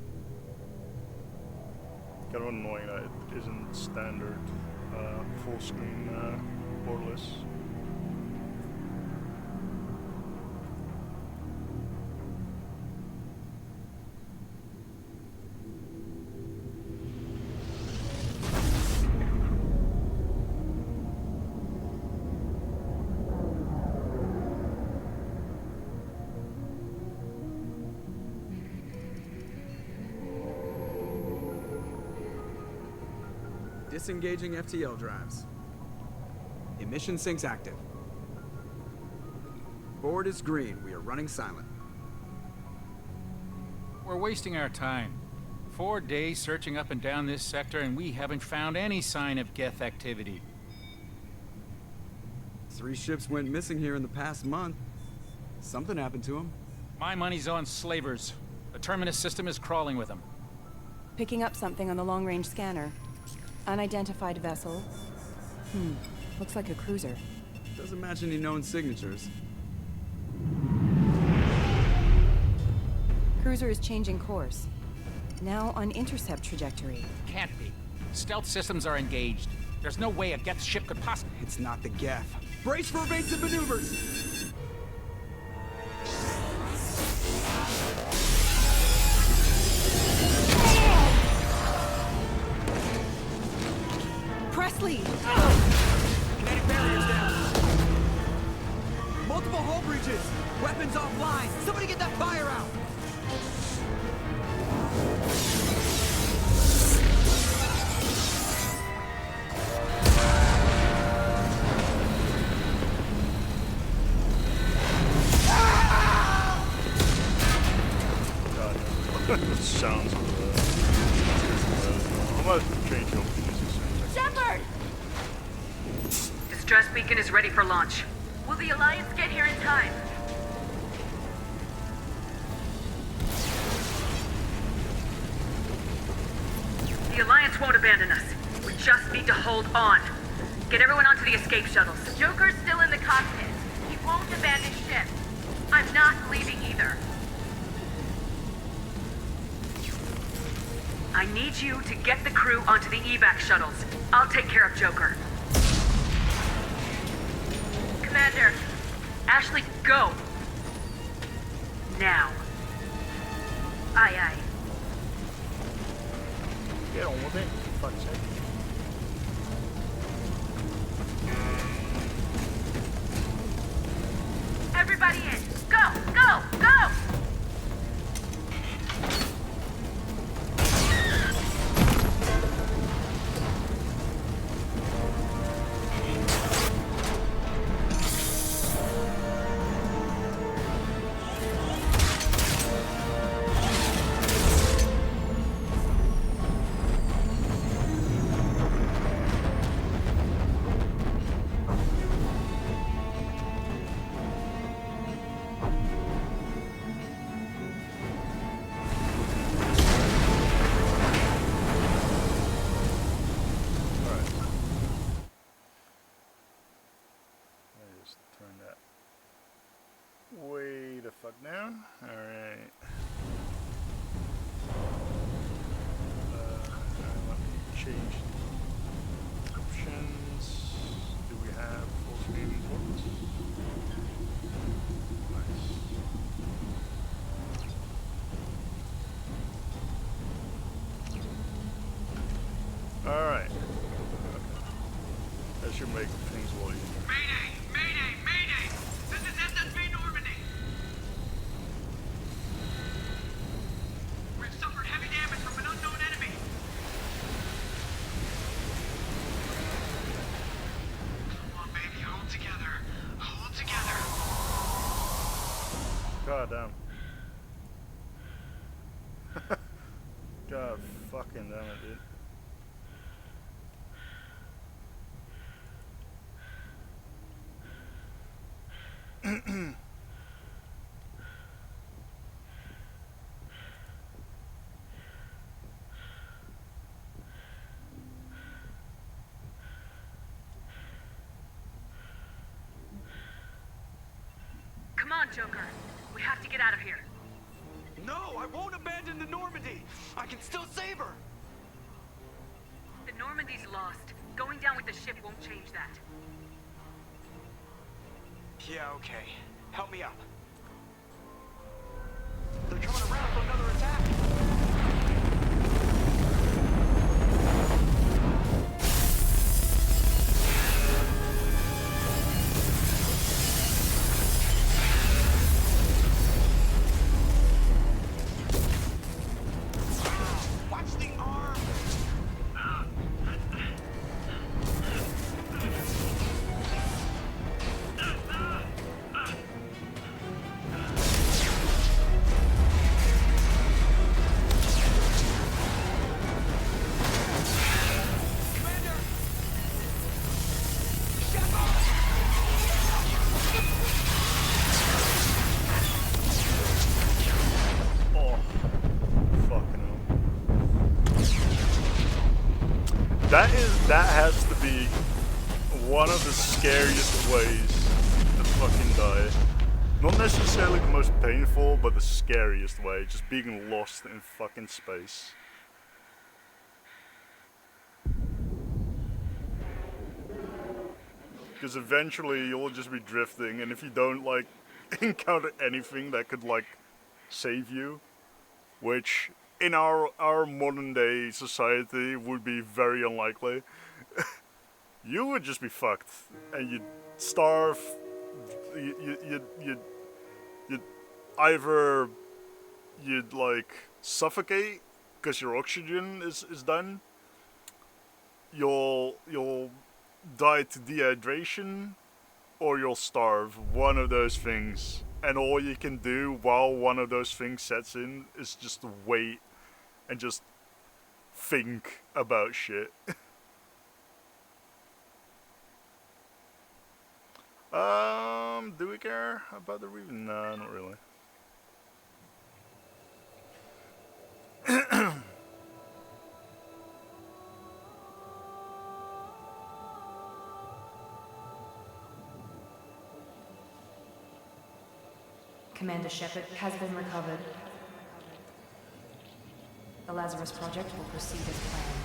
Kind of annoying that it isn't standard full screen borderless. Disengaging FTL drives. Emission sinks active. Board is green. We are running silent. We're wasting our time. 4 days searching up and down this sector, and we haven't found any sign of Geth activity. 3 ships went missing here in the past month. Something happened to them. My money's on slavers. The Terminus system is crawling with them. Picking up something on the long-range scanner. Unidentified vessel. Looks like a cruiser. Doesn't match any known signatures. Cruiser is changing course. Now on intercept trajectory. Can't be. Stealth systems are engaged. There's no way a Geth ship could possibly... It's not the Geth. Brace for evasive maneuvers! Presley! Kinetic barriers down. Multiple hull breaches. Weapons offline. Somebody get that fire out. God, the sounds of I might change your opinions. Shepard! Distress beacon is ready for launch. Will the Alliance get here in time? The Alliance won't abandon us. We just need to hold on. Get everyone onto the escape shuttles. Joker's still in the cockpit. He won't abandon ship. I'm not leaving either. I need you to get the crew onto the evac shuttles. I'll take care of Joker. Commander, Ashley, go! Now. Aye, aye. Get on with it, for fuck's sake. Everybody in! Go! Go! Go! Way the fuck down. Alright. Let me change the options. Do we have full screen ports? Nice. Alright. Okay. That should make things a little easier. Mayday! Mayday! Mayday! This is SSB Normandy! We've suffered heavy damage from an unknown enemy! Come on, baby, hold together. Hold together. God damn. God fucking damn it, dude. Come on, Joker. We We have to get out of here. No, I won't abandon the Normandy. I can still save her. The Normandy's lost. Going down with the ship won't change that. Yeah, okay. Help me up. They're coming around for another attack. Watch the arm. That has to be one of the scariest ways to fucking die. Not necessarily the most painful, but the scariest way. Just being lost in fucking space. Because eventually you'll just be drifting, and if you don't, like, encounter anything that could, like, save you, which in our modern day society would be very unlikely, you would just be fucked, and you'd starve. You'd either you'd like suffocate because your oxygen is done. You'll die to dehydration, or you'll starve. One of those things, and all you can do while one of those things sets in is just wait and just think about shit. Do we care about the Reaver? No, not really. Commander Shepard has been recovered. The Lazarus Project will proceed as planned.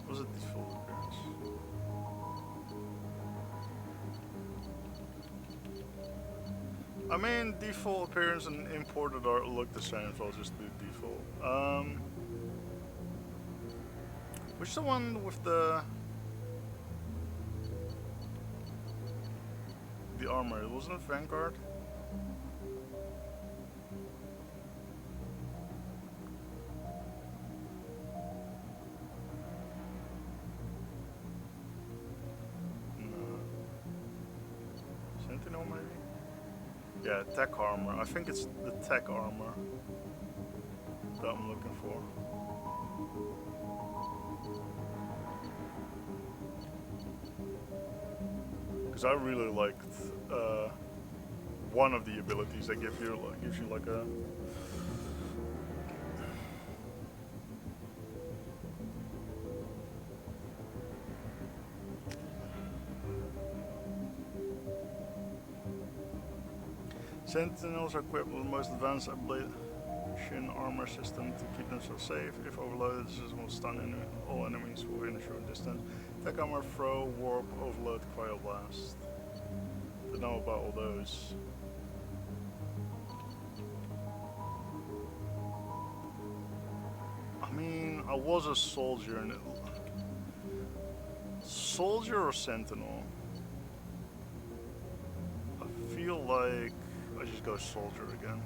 Was it default appearance? I mean, default appearance and imported art look the same, so I'll just do default. Which is the one with the armor? Wasn't it Vanguard? Sentinel, maybe? Yeah, tech armor. I think it's the tech armor that I'm looking for. Because I really liked one of the abilities that gives you like a Sentinels are equipped with the most advanced ablation armor system to keep themselves safe. If overloaded, the system will stun all enemies within a short distance. Tech armor, throw, warp, overload, cryoblast. To know about all those. I mean, I was a soldier and soldier or sentinel? I feel like I just go soldier again.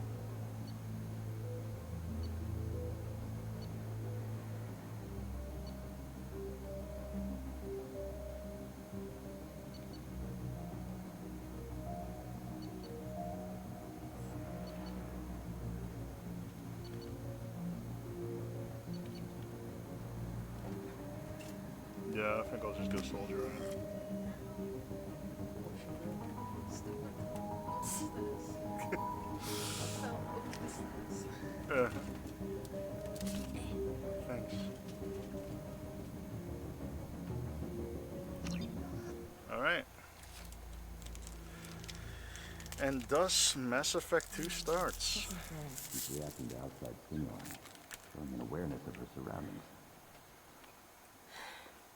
Yeah, I think I'll just go soldier. Yeah. Thanks. Alright. And thus Mass Effect 2 starts. She's reacting to outside stimuli, showing an awareness of her surroundings.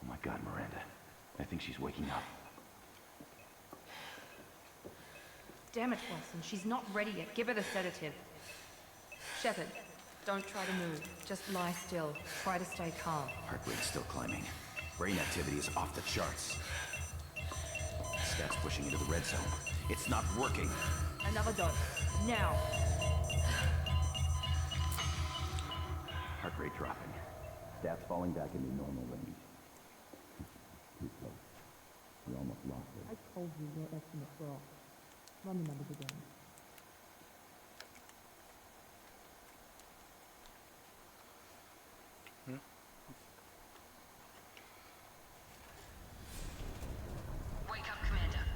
Oh my God, Miranda. I think she's waking up. Damn it, Wilson. She's not ready yet. Give her the sedative. Shepard, don't try to move. Just lie still. Try to stay calm. Heart rate's still climbing. Brain activity is off the charts. Stats pushing into the red zone. It's not working. Another dose. Now. Heart rate dropping. Stats falling back into normal range. Too close. We almost lost it. I told you your estimates were off. Run the numbers again. Wake up, Commander.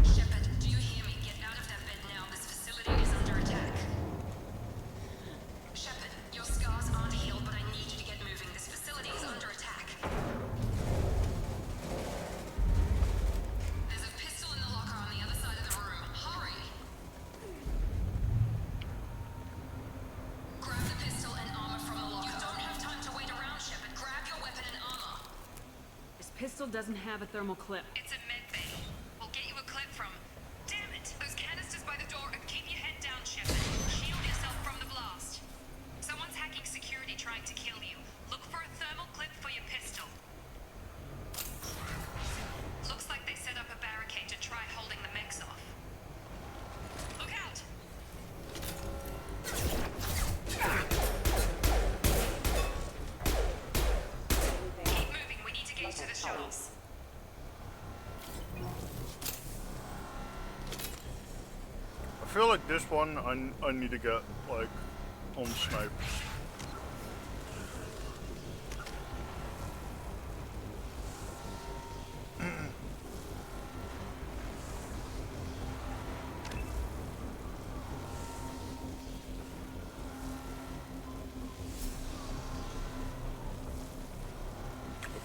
Shepard, do you hear me? Get out of that bed now. This facility is under attack. Shepard, your scars aren't healed, but I need you to get moving. This facility is under attack. There's a pistol in the locker on the other side of the room. Hurry! Grab the pistol and armor from the locker. You don't have time to wait around, Shepard. Grab your weapon and armor. This pistol doesn't have a thermal clip. It's a med bay. We'll get you a clip from... Damn it! Those canisters by the door, and keep your head down, Shepard. Shield yourself from the blast. Someone's hacking security trying to kill you. Look for a thermal clip for your pistol. Looks like they set up a barricade to try holding the mechs off. Look out! Keep moving, we need to get to the shuttles. I feel like this one I need to get like on snipers.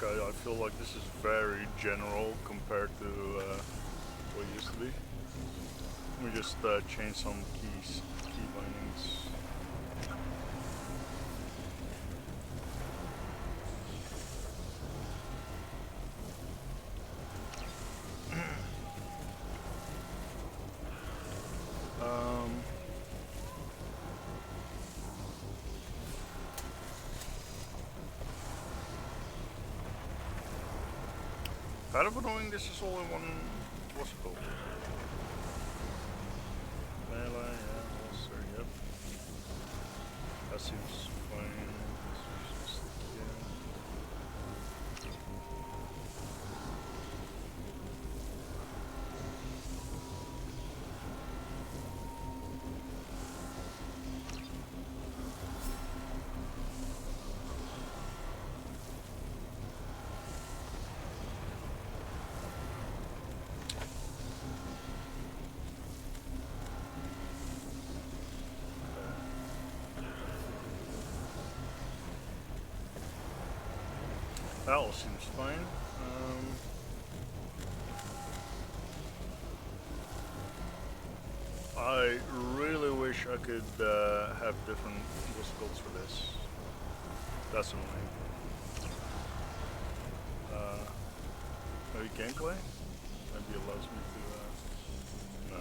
Okay, I feel like this is very general compared to what it used to be. Let me just change some key bindings. Kind of annoying this is all in one, what's it called? Melee, yeah, also, yep. That seems fine. Just, that all seems fine. I really wish I could have different whistles for this. That's annoying. Maybe gameplay? Maybe it allows me to, no.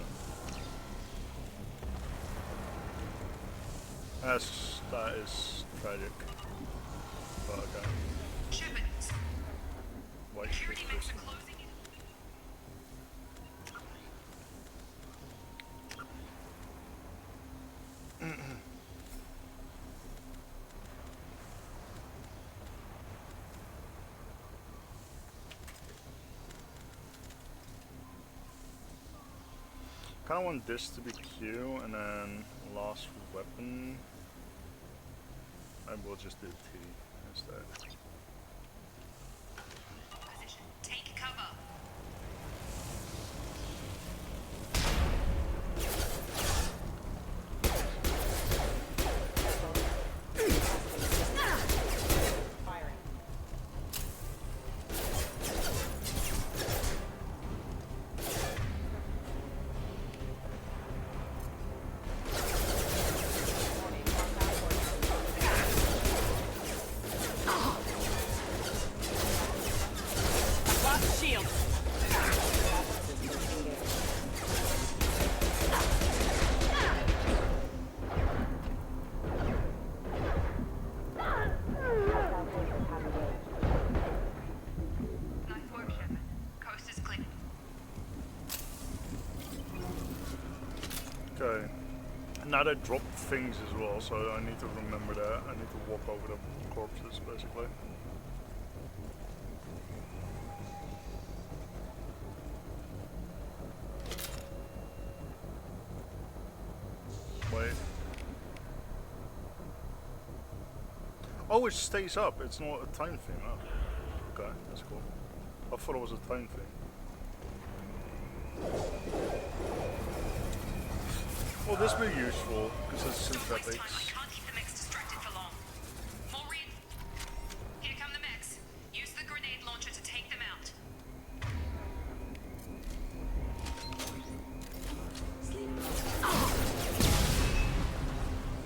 That is tragic. okay. White shift system. Kinda want this to be Q and then last weapon. I will just do T instead. Take cover. Okay. Now they drop things as well, so I need to remember that. I need to walk over the corpses, basically. Wait. Oh, it stays up. It's not a time thing. Oh. Okay, that's cool. I thought it was a time thing. Well, this will be useful because it's synthetics. Can't keep the mechs distracted for long. Maureen, here come the mechs. Use the grenade launcher to take them out.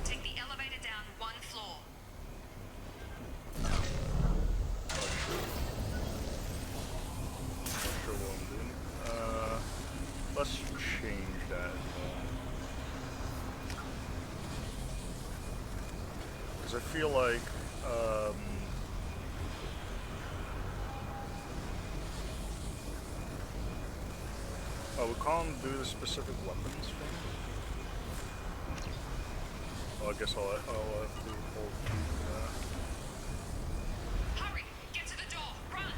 Take the elevator down one floor. Not sure what I'm doing. Let's change that. I feel like oh, we can't do the specific weapons thing. Oh, I guess I'll have to hold Q for that. Hurry! Get to the door! Run!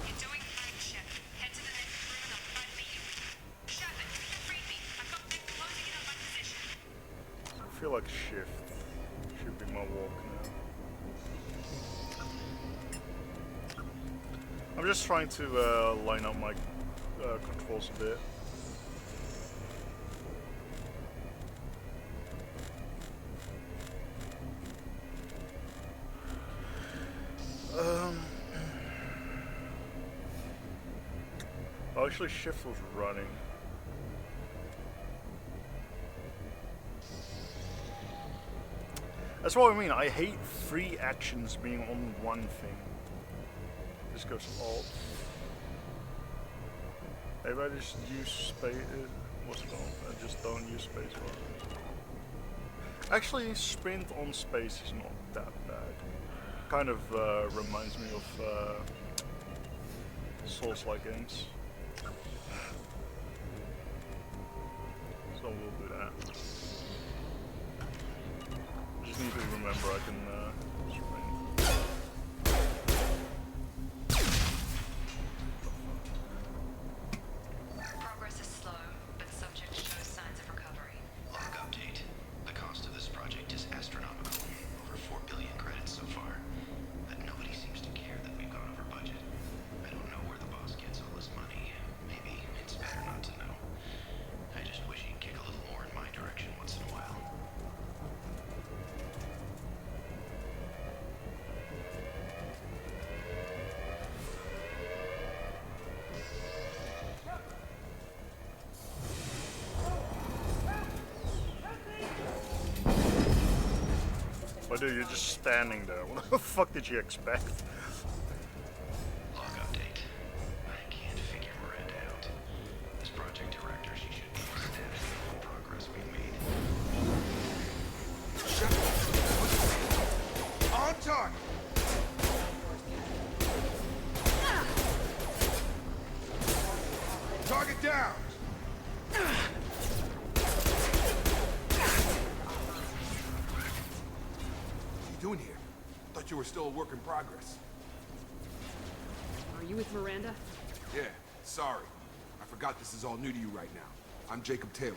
You're doing fine, Shep. Head to the next room and I'll try to meet you. Shepard, read me. I've got them closing in on my position. I feel like shift should be my walk now. I'm just trying to line up my controls a bit. Oh, actually, shift was running. That's what I mean. I hate three actions being on one thing. This goes alt. Maybe I just use space. What's it called? I just don't use space bar. Actually, sprint on space is not that bad. Kind of reminds me of Souls-like games. So we'll do that. Just need to remember I can sprint. Progress is slow, but subject shows signs of recovery. Log update. The cost of this project is astronomical. Over 4 billion credits so far. But nobody seems to care that we've gone over budget. I don't know where the boss gets all this money. Maybe it's better not to know. I just wish he'd kick a little more in my direction once in a while. But dude, you're just standing there. What the fuck did you expect? Log update. I can't figure Miranda out. As project director, she should be ecstatic with the progress we've made. down! What are you doing here? Thought you were still a work in progress. Are you with Miranda? Yeah, sorry. I forgot this is all new to you right now. I'm Jacob Taylor.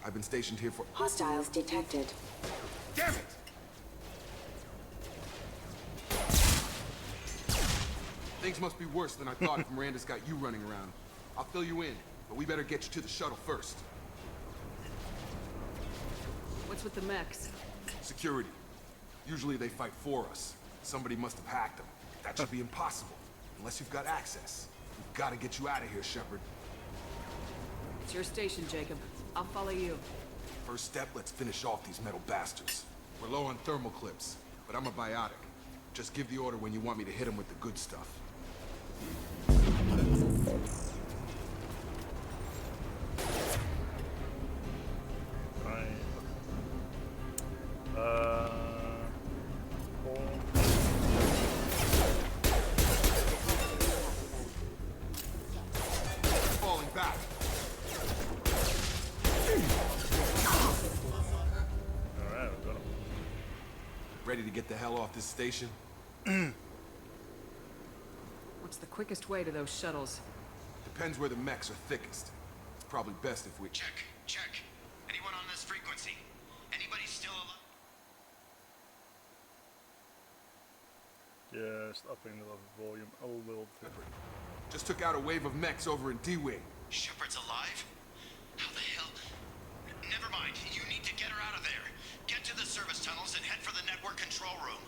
I've been stationed here for— Hostiles detected. Damn it! Things must be worse than I thought if Miranda's got you running around. I'll fill you in, but we better get you to the shuttle first. What's with the mechs? Security. Usually they fight for us. Somebody must have hacked them. That should be impossible, unless you've got access. We've got to get you out of here, Shepard. It's your station, Jacob. I'll follow you. First step, let's finish off these metal bastards. We're low on thermal clips, but I'm a biotic. Just give the order when you want me to hit them with the good stuff. Falling back. Alright, we got him. Ready to get the hell off this station? What's the quickest way to those shuttles? Depends where the mechs are thickest. It's probably best if we— Check. Anyone on this frequency? Anybody still alive? Just upping the volume a little bit. Just took out a wave of mechs over in D-Wing. Shepard's alive? How the hell? Never mind. You need to get her out of there. Get to the service tunnels and head for the network control room.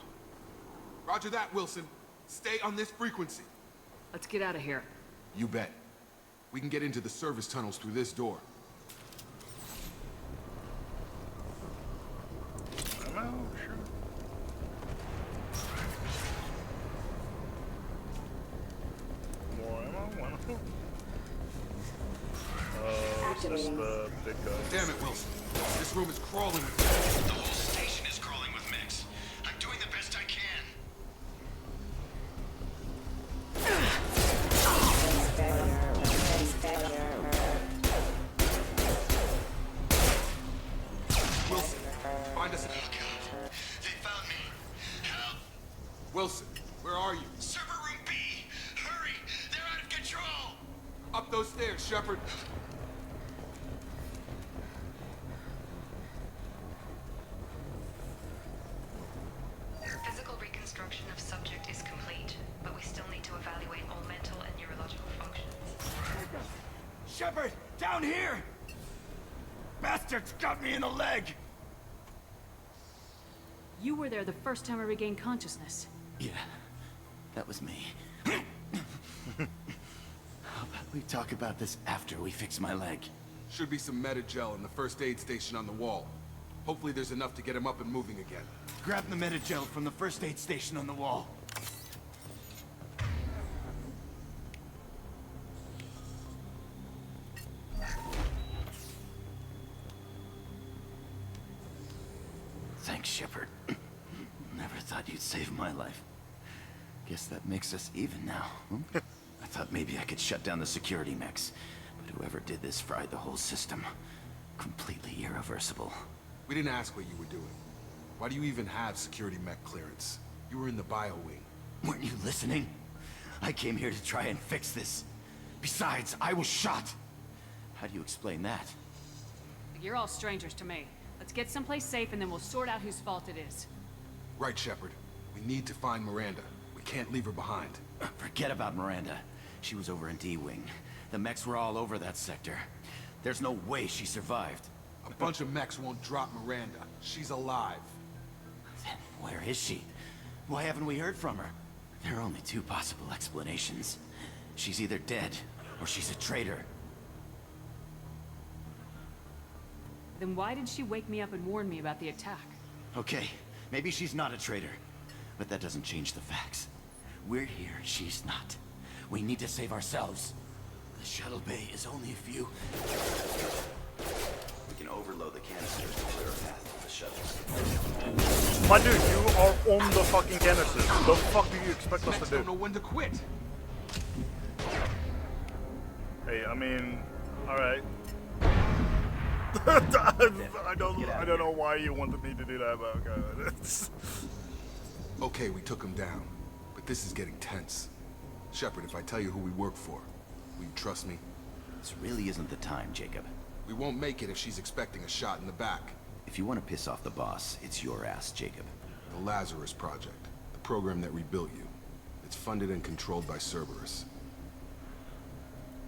Roger that, Wilson. Stay on this frequency. Let's get out of here. You bet. We can get into the service tunnels through this door. Ammo, sure. More ammo, wonderful. Oh, this is the big guy. Damn it, Wilson. This room is crawling with— The whole station is crawling with mechs. I'm doing the best I can. Wilson, find us— Oh, God. They found me. Help. Wilson, where are you? Server room B. Hurry. They're out of control. Up those stairs, Shepard. Physical reconstruction of subject is complete, but we still need to evaluate all mental and neurological functions. Shepard, down here! Bastards got me in the leg! You were there the first time I regained consciousness. Yeah, that was me. How about we talk about this after we fix my leg? Should be some meta-gel in the first aid station on the wall. Hopefully there's enough to get him up and moving again. Grab the meta-gel from the first aid station on the wall. Thanks, Shepard. Never thought you'd save my life. Guess that makes us even now. I thought maybe I could shut down the security mechs, but whoever did this fried the whole system. Completely irreversible. We didn't ask what you were doing. Why do you even have security mech clearance? You were in the bio wing. Weren't you listening? I came here to try and fix this. Besides, I was shot. How do you explain that? You're all strangers to me. Let's get someplace safe and then we'll sort out whose fault it is. Right, Shepard. We need to find Miranda. We can't leave her behind. Forget about Miranda. She was over in D-Wing. The mechs were all over that sector. There's no way she survived. A bunch of mechs won't drop Miranda. She's alive. Then where is she? Why haven't we heard from her? There are only two possible explanations. She's either dead, or she's a traitor. Then why did she wake me up and warn me about the attack? Okay, maybe she's not a traitor. But that doesn't change the facts. We're here, she's not. We need to save ourselves. The shuttle bay is only a few. We can overload the canisters to clear a path to the shuttles. My dude, you are on the fucking canisters. What the fuck do you expect us to do? Don't know when to quit. Hey, I mean, All right. I don't know why you wanted me to do that, but okay. Okay, we took him down, but this is getting tense. Shepard, if I tell you who we work for, will you trust me? This really isn't the time, Jacob. We won't make it if she's expecting a shot in the back. If you want to piss off the boss, it's your ass, Jacob. The Lazarus Project, the program that rebuilt you. It's funded and controlled by Cerberus.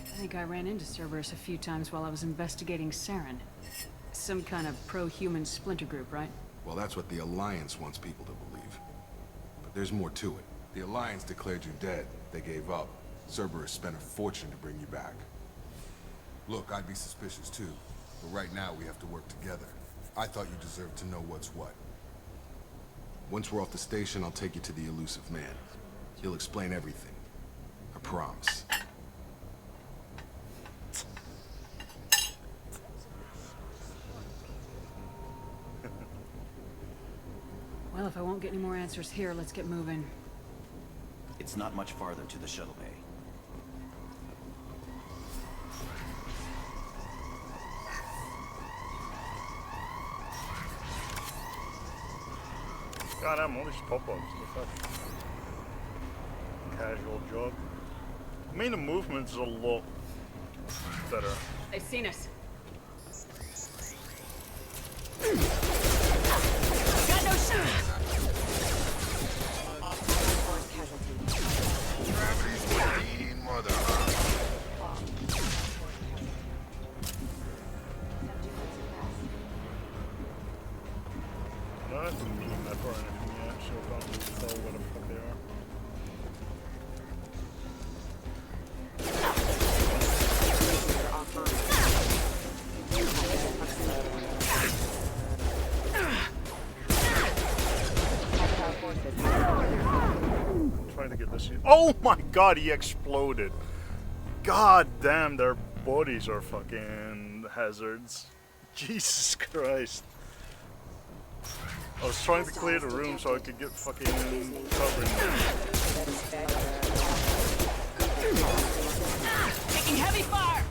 I think I ran into Cerberus a few times while I was investigating Saren. Some kind of pro-human splinter group, right? Well, that's what the Alliance wants people to believe. But there's more to it. The Alliance declared you dead. They gave up. Cerberus spent a fortune to bring you back. Look, I'd be suspicious too. But right now, we have to work together. I thought you deserved to know what's what. Once we're off the station, I'll take you to the elusive man. He'll explain everything. I promise. Well, if I won't get any more answers here, let's get moving. It's not much farther to the shuttle bay. God, I'm all these pop-ups. Casual job. I mean, the movement is a lot better. They've seen us. Got no shot. Gravity's mother. I don't have to mini map or anything yet, so I can't really tell where the fuck they are. I'm trying to get this here. Oh my god, he exploded. God damn, their bodies are fucking hazards. Jesus Christ. I was trying to clear the room so I could get fucking covered. Taking heavy fire!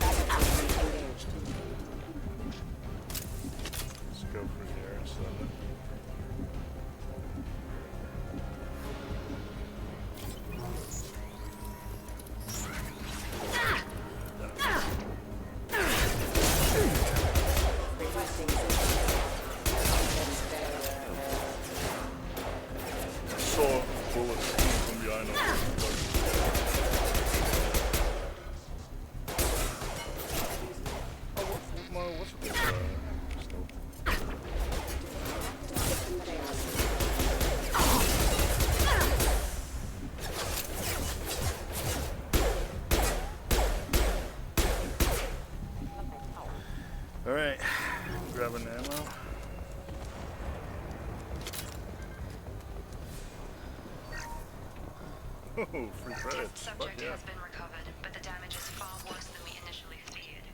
Let's go through here instead. Alright, grabbing ammo. Oh, free credits. Subject has been recovered, but the damage is far worse than we initially feared.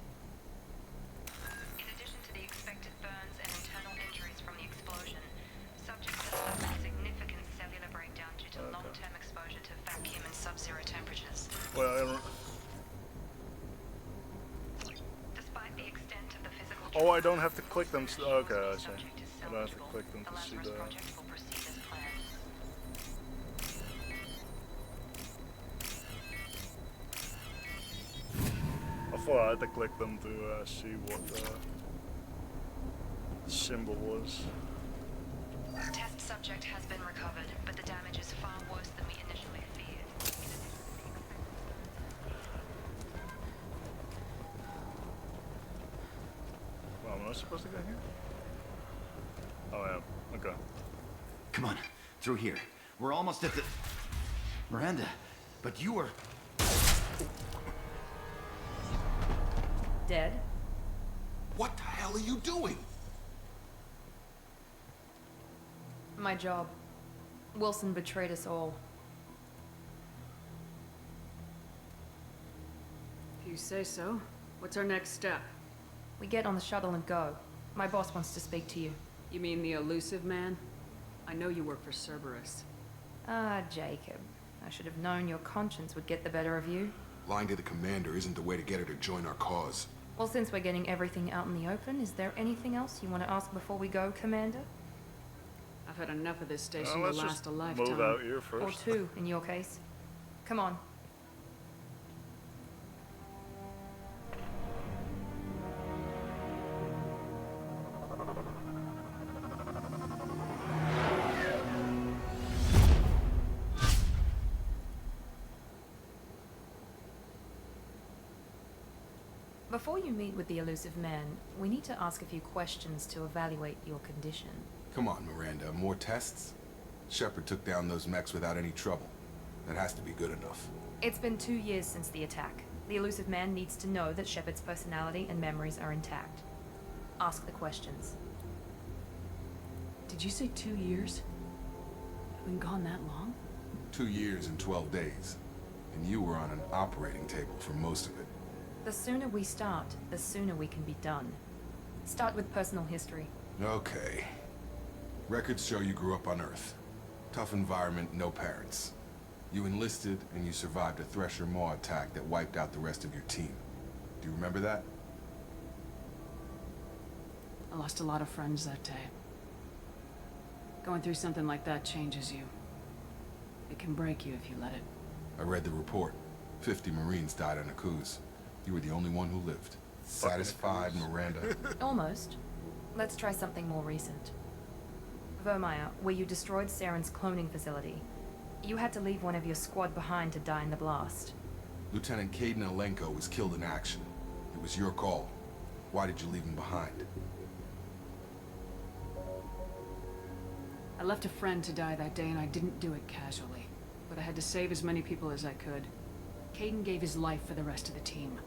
In addition to the expected burns and internal injuries from the explosion, subject has suffered significant cellular breakdown due to long-term exposure to vacuum and sub-zero temperatures. Well, I don't... Despite the extent of the physical... Oh, I don't have to click them. Okay, I see. I don't have to click them to see the... I thought I had to click them to see what the symbol was. Test subject has been recovered, but the damage is far worse than we initially feared. Well, am I supposed to go here? Oh, I am. Okay. Come on, through here. We're almost at the... Miranda, but you were... Dead? What the hell are you doing? My job. Wilson betrayed us all. If you say so. What's our next step? We get on the shuttle and go. My boss wants to speak to you. You mean the elusive man? I know you work for Cerberus. Ah, Jacob. I should have known your conscience would get the better of you. Lying to the commander isn't the way to get her to join our cause. Well, since we're getting everything out in the open, is there anything else you want to ask before we go, Commander? I've had enough of this station to Let's last just a lifetime. move out here first. Or two, in your case. Come on. Before you meet with the elusive man, we need to ask a few questions to evaluate your condition. Come on, Miranda, more tests? Shepard took down those mechs without any trouble. That has to be good enough. It's been 2 years since the attack. The elusive man needs to know that Shepard's personality and memories are intact. Ask the questions. Did you say 2 years? I've been gone that long? 2 years and 12 days. And you were on an operating table for most of it. The sooner we start, the sooner we can be done. Start with personal history. Okay. Records show you grew up on Earth. Tough environment, no parents. You enlisted and you survived a Thresher Maw attack that wiped out the rest of your team. Do you remember that? I lost a lot of friends that day. Going through something like that changes you. It can break you if you let it. I read the report. 50 Marines died on a cruise. You were the only one who lived. Satisfied, Miranda? Almost. Let's try something more recent. Vermeer, where you destroyed Saren's cloning facility. You had to leave one of your squad behind to die in the blast. Lieutenant Caden Alenko was killed in action. It was your call. Why did you leave him behind? I left a friend to die that day and I didn't do it casually. But I had to save as many people as I could. Caden gave his life for the rest of the team.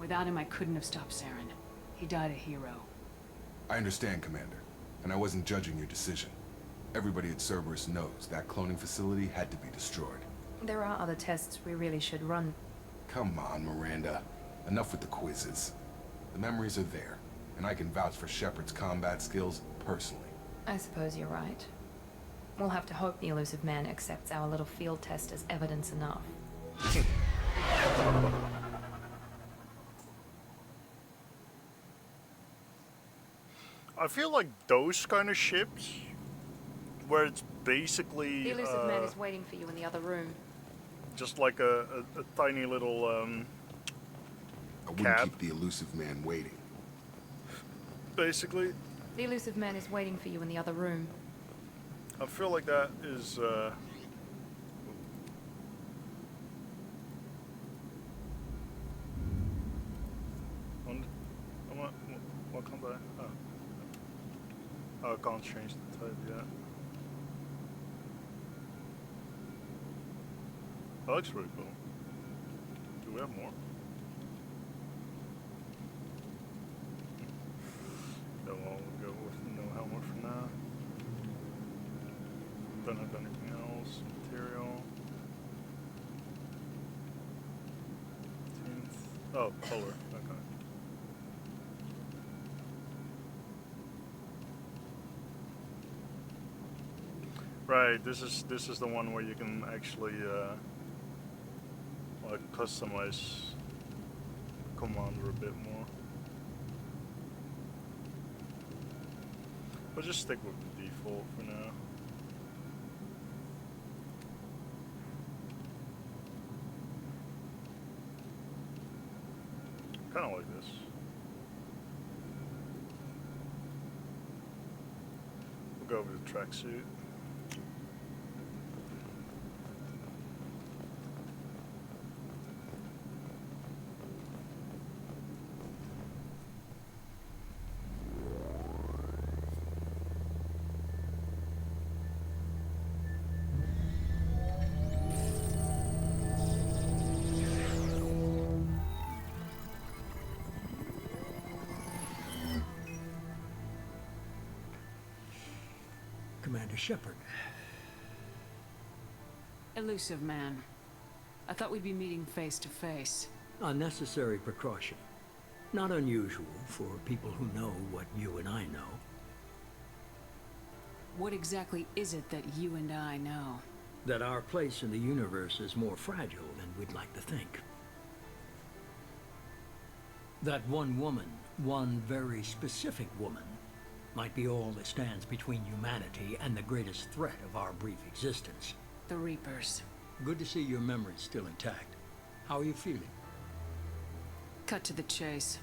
Without him, I couldn't have stopped Saren. He died a hero. I understand, Commander. And I wasn't judging your decision. Everybody at Cerberus knows that cloning facility had to be destroyed. There are other tests we really should run. Come on, Miranda. Enough with the quizzes. The memories are there, and I can vouch for Shepard's combat skills personally. I suppose you're right. We'll have to hope the elusive man accepts our little field test as evidence enough. I feel like those kind of ships, where it's basically The elusive man is waiting for you in the other room. just like a tiny little I wouldn't cab, keep the elusive man waiting. basically. The elusive man is waiting for you in the other room. I feel like that is what can't I? Oh, I can't change the type yet. That looks really cool. Do we have more? So we'll go with no helmet for now. Don't have anything else. Material. Oh, color. Okay. Right. This is the one where you can actually like customize the commander a bit more. We'll just stick with the default for now. Kind of like this. We'll go with the tracksuit. Commander Shepard. Elusive man. I thought we'd be meeting face to face. A necessary precaution. Not unusual for people who know what you and I know. What exactly is it that you and I know? That our place in the universe is more fragile than we'd like to think. That one woman, one very specific woman, might be all that stands between humanity and the greatest threat of our brief existence. The Reapers. Good to see your memory's still intact. How are you feeling? Cut to the chase.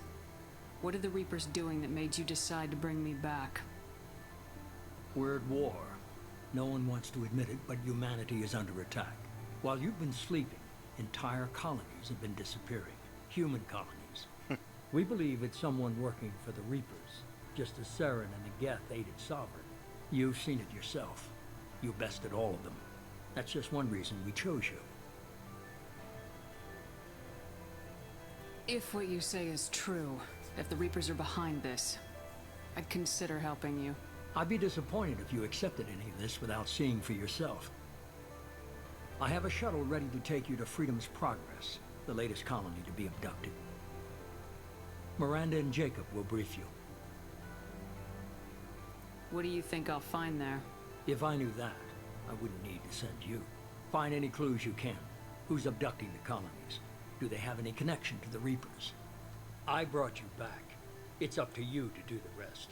What are the Reapers doing that made you decide to bring me back? We're at war. No one wants to admit it, but humanity is under attack. While you've been sleeping, entire colonies have been disappearing. Human colonies. We believe it's someone working for the Reapers, just as Saren and the Geth aided Sovereign. You've seen it yourself. You bested all of them. That's just one reason we chose you. If what you say is true, if the Reapers are behind this, I'd consider helping you. I'd be disappointed if you accepted any of this without seeing for yourself. I have a shuttle ready to take you to Freedom's Progress, the latest colony to be abducted. Miranda and Jacob will brief you. What do you think I'll find there? If I knew that, I wouldn't need to send you. Find any clues you can. Who's abducting the colonies? Do they have any connection to the Reapers? I brought you back. It's up to you to do the rest.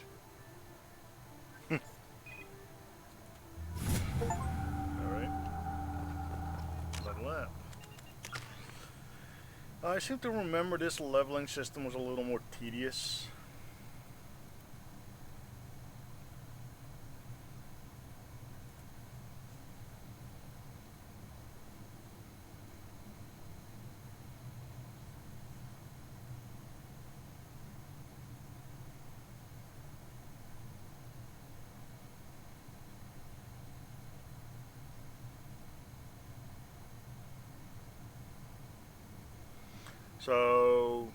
Alright. Level up. I seem to remember this leveling system was a little more tedious. So,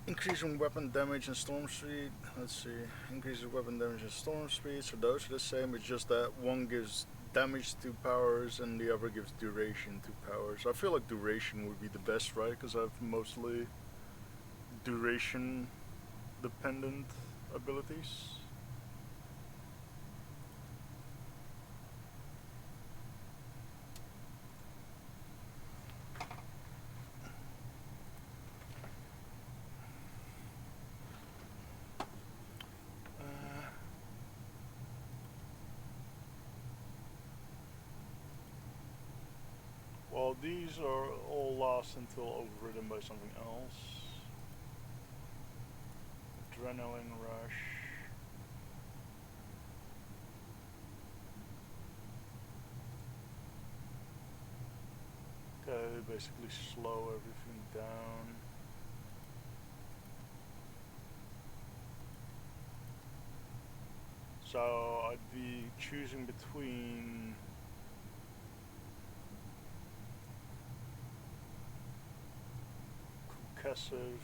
increasing weapon damage and storm speed. Let's see, increases weapon damage and storm speed. So those are the same. It's just that one gives damage to powers and the other gives duration to powers. I feel like duration would be the best, right? Because I have mostly duration dependent abilities. Well, these are all lost until overridden by something else. Adrenaline rush. Okay, basically slow everything down. So I'd be choosing between concussive.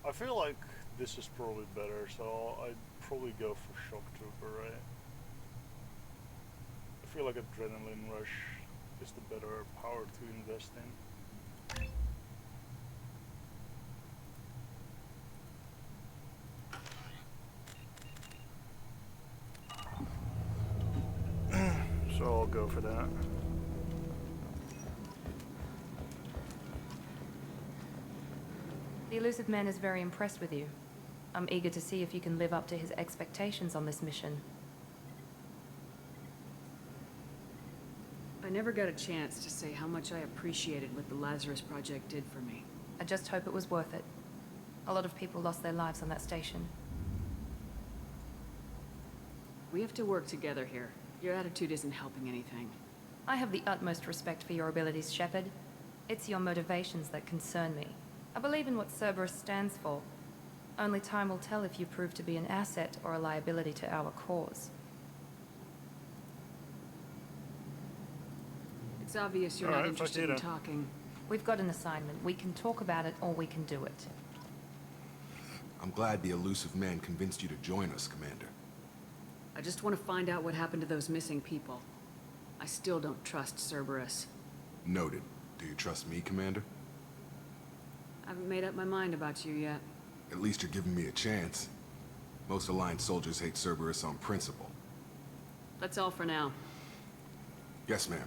I feel like this is probably better, so I'd probably go for shock trooper, right? I feel like adrenaline rush is the better power to invest in. So I'll go for that. The elusive man is very impressed with you. I'm eager to see if you can live up to his expectations on this mission. I never got a chance to say how much I appreciated what the Lazarus Project did for me. I just hope it was worth it. A lot of people lost their lives on that station. We have to work together here. Your attitude isn't helping anything. I have the utmost respect for your abilities, Shepard. It's your motivations that concern me. I believe in what Cerberus stands for. Only time will tell if you prove to be an asset or a liability to our cause. It's obvious you're not interested in talking. We've got an assignment. We can talk about it or we can do it. I'm glad the elusive man convinced you to join us, Commander. I just want to find out what happened to those missing people. I still don't trust Cerberus. Noted. Do you trust me, Commander? I haven't made up my mind about you yet. At least you're giving me a chance. Most Alliance soldiers hate Cerberus on principle. That's all for now. Yes, ma'am.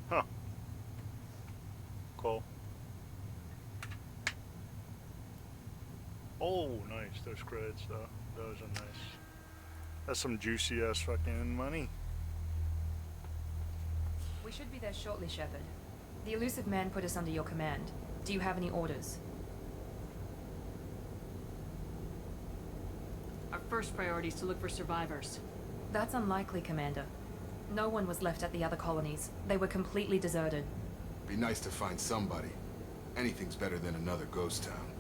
Huh. Cool. Oh, nice. Those credits, though. Those are nice. That's some juicy ass fucking money. We should be there shortly, Shepard. The elusive man put us under your command. Do you have any orders? Our first priority is to look for survivors. That's unlikely, Commander. No one was left at the other colonies. They were completely deserted. Be nice to find somebody. Anything's better than another ghost town.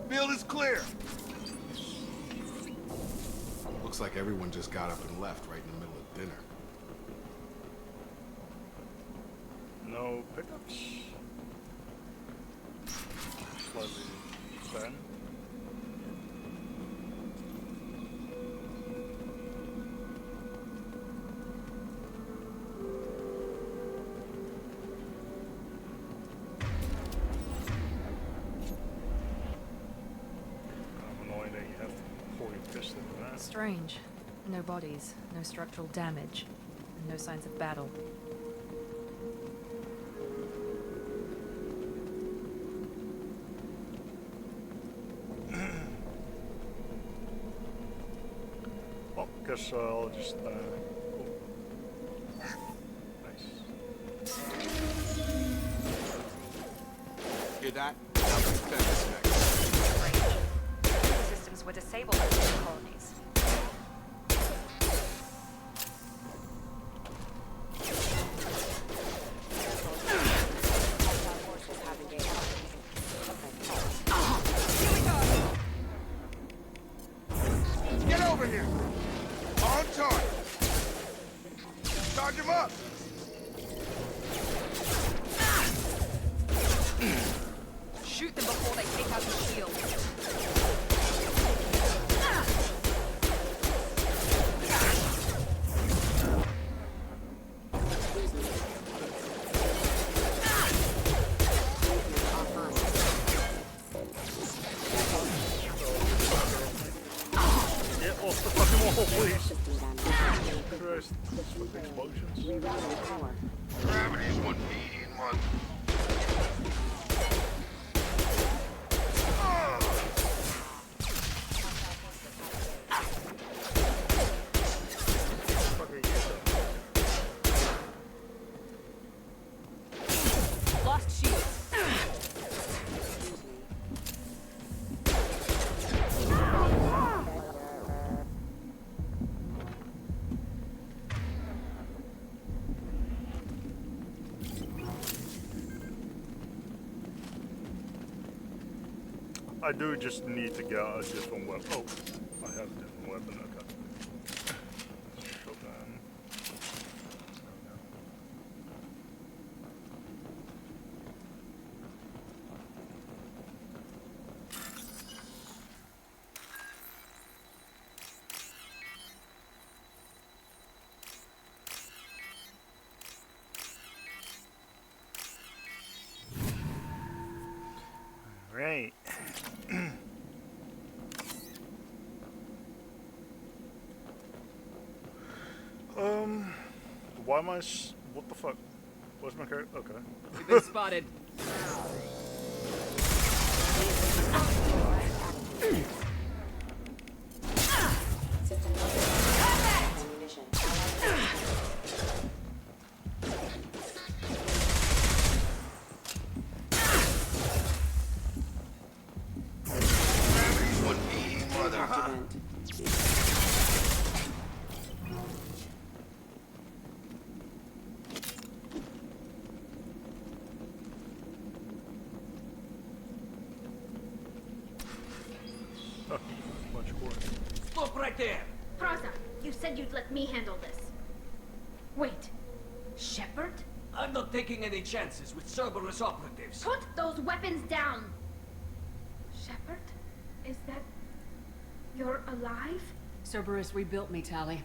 Field is clear. Looks like everyone just got up and left right in the middle of dinner. No pickups. Slightly Ben. Strange. No bodies, no structural damage, and no signs of battle. Well, guess I'll just nice. Hear that? Now defend this next. Systems were disabled in the colonies. Get over here. On target. Charge him up. Shoot them before they take out the shield. Gravity's one mean one. Lost shield. I do just need to get a different weapon. Oh, I have a different weapon, okay. Shotgun. Right. Why am I what the fuck? Where's my character? Okay. You've been spotted. Look right there. Praza, you said you'd let me handle this. Wait, Shepard? I'm not taking any chances with Cerberus operatives. Put those weapons down! Shepard? Is that... you're alive? Cerberus rebuilt me, Tali.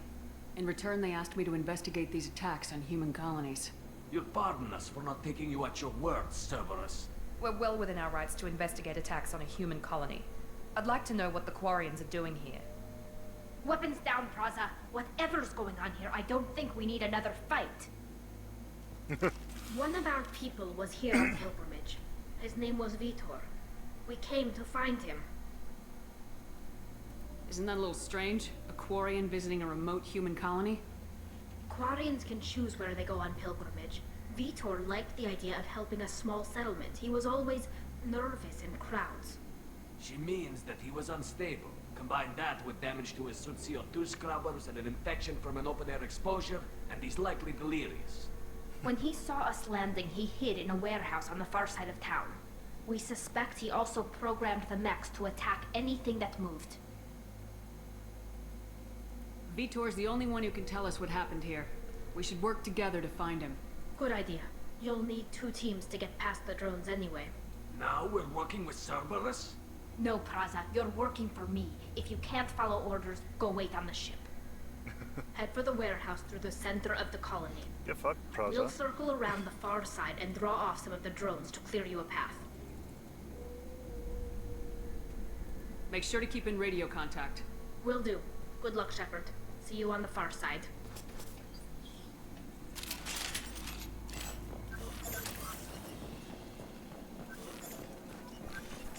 In return, they asked me to investigate these attacks on human colonies. You'll pardon us for not taking you at your word, Cerberus. We're well within our rights to investigate attacks on a human colony. I'd like to know what the Quarians are doing here. Weapons down, Praza. Whatever's going on here, I don't think we need another fight. One of our people was here on pilgrimage. His name was Vitor. We came to find him. Isn't that a little strange? A Quarian visiting a remote human colony? Quarians can choose where they go on pilgrimage. Vitor liked the idea of helping a small settlement. He was always nervous in crowds. She means that he was unstable. Combine that with damage to his suit CO2 scrubbers and an infection from an open-air exposure, and he's likely delirious. When he saw us landing, he hid in a warehouse on the far side of town. We suspect he also programmed the mechs to attack anything that moved. Vitor's the only one who can tell us what happened here. We should work together to find him. Good idea. You'll need 2 teams to get past the drones anyway. Now we're working with Cerberus? No, Praza. You're working for me. If you can't follow orders, go wait on the ship. Head for the warehouse through the center of the colony. Get fucked, Praza. We'll circle around the far side and draw off some of the drones to clear you a path. Make sure to keep in radio contact. Will do. Good luck, Shepard. See you on the far side.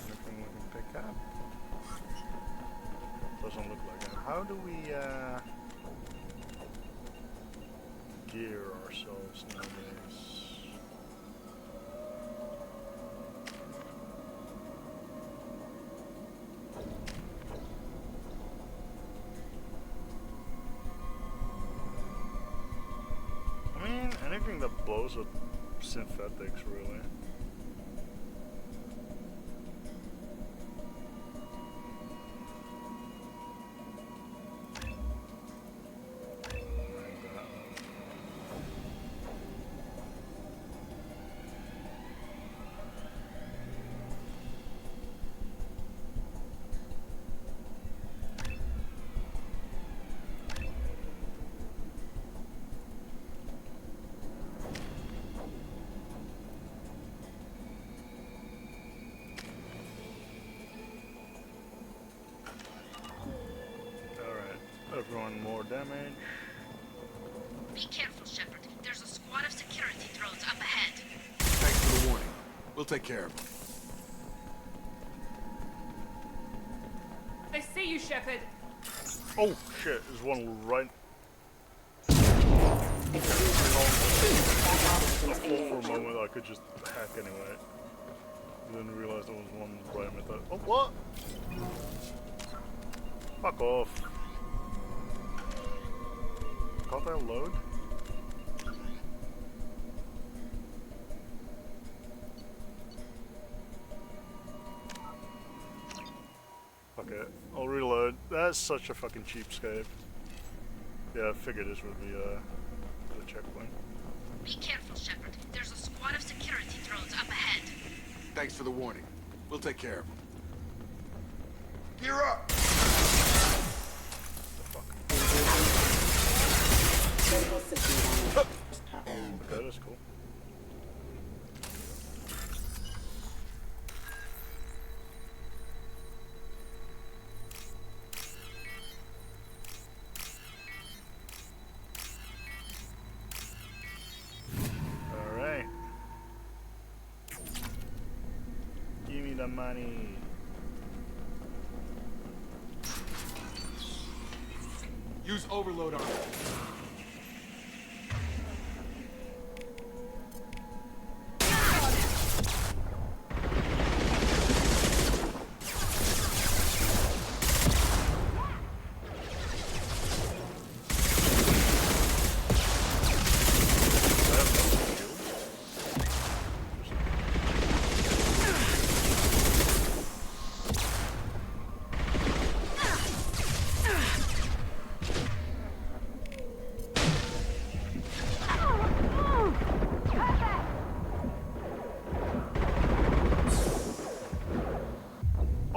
Anything we can pick up? Doesn't look like it. How do we gear ourselves nowadays? I mean, anything that blows up synthetics, really. Everyone more damage. Be careful, Shepard. There's a squad of security drones up ahead. Thanks for the warning. We'll take care of them. I see you, Shepard. Oh shit, there's one right. I thought for a moment I could just hack anyway. Didn't realize there was one right at that. Oh, what? Fuck off. Can't I load? Fuck it. I'll reload. That's such a fucking cheapskate. Yeah, I figured this would be the checkpoint. Be careful, Shepard. There's a squad of security drones up ahead. Thanks for the warning. We'll take care of them. Gear up! Okay, that's cool. Alright. Give me the money. Use overload on it.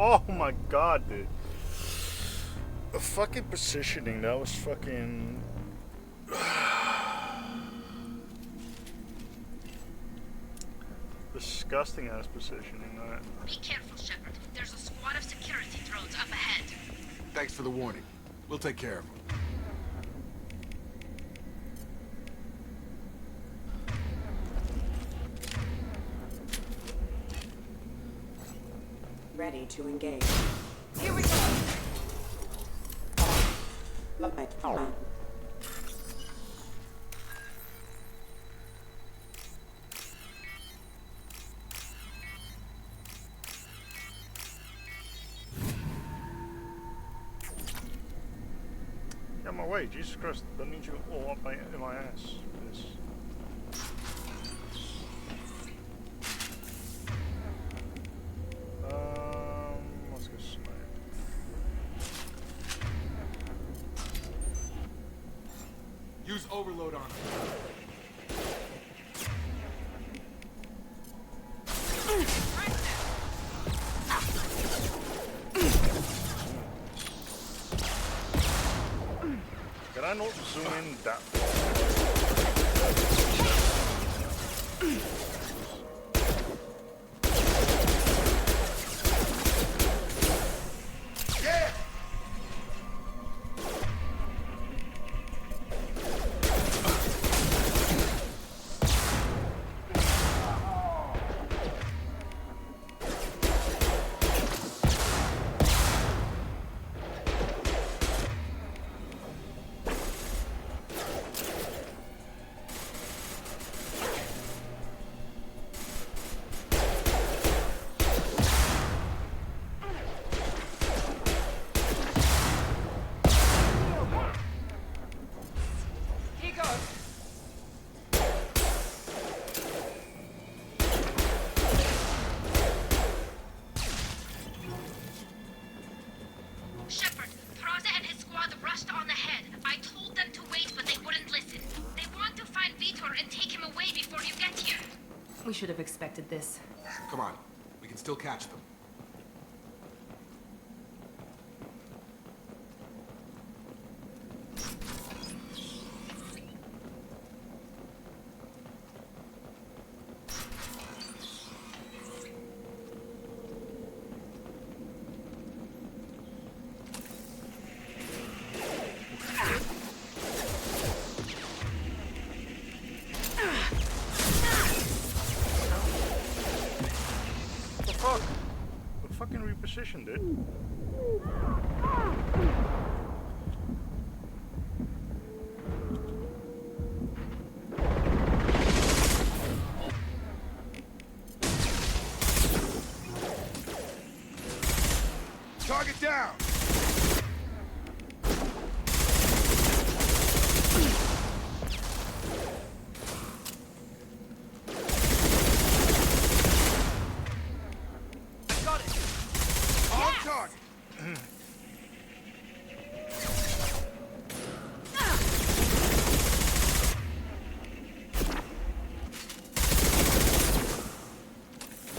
Oh my god, dude. The fucking positioning, that was fucking... disgusting ass positioning, that. Be careful, Shepard. There's a squad of security drones up ahead. Thanks for the warning. We'll take care of them. Ready to engage. Here we go! Get my way, Jesus Christ, don't need you all up in my ass. This. Let's go snipe. Use overload on him. Can I not zoom in that far? We should have expected this. Come on. We can still catch them. Repositioned it. Target down!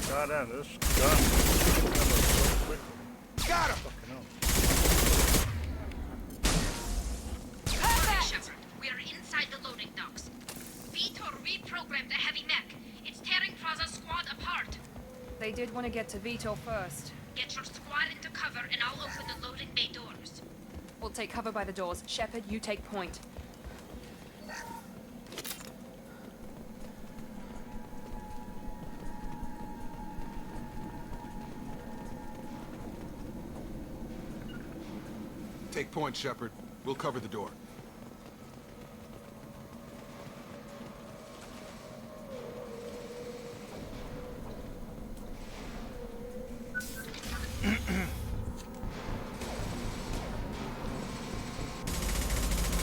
Goddamn, this gun so quick. Got him! Shepard, we are inside the loading docks. Vitor reprogrammed the heavy mech. It's tearing Praza's squad apart. They did want to get to Vitor first. Get your squad into cover and I'll open the loading bay doors. We'll take cover by the doors. Shepard, you take point. Take point, Shepard. We'll cover the door.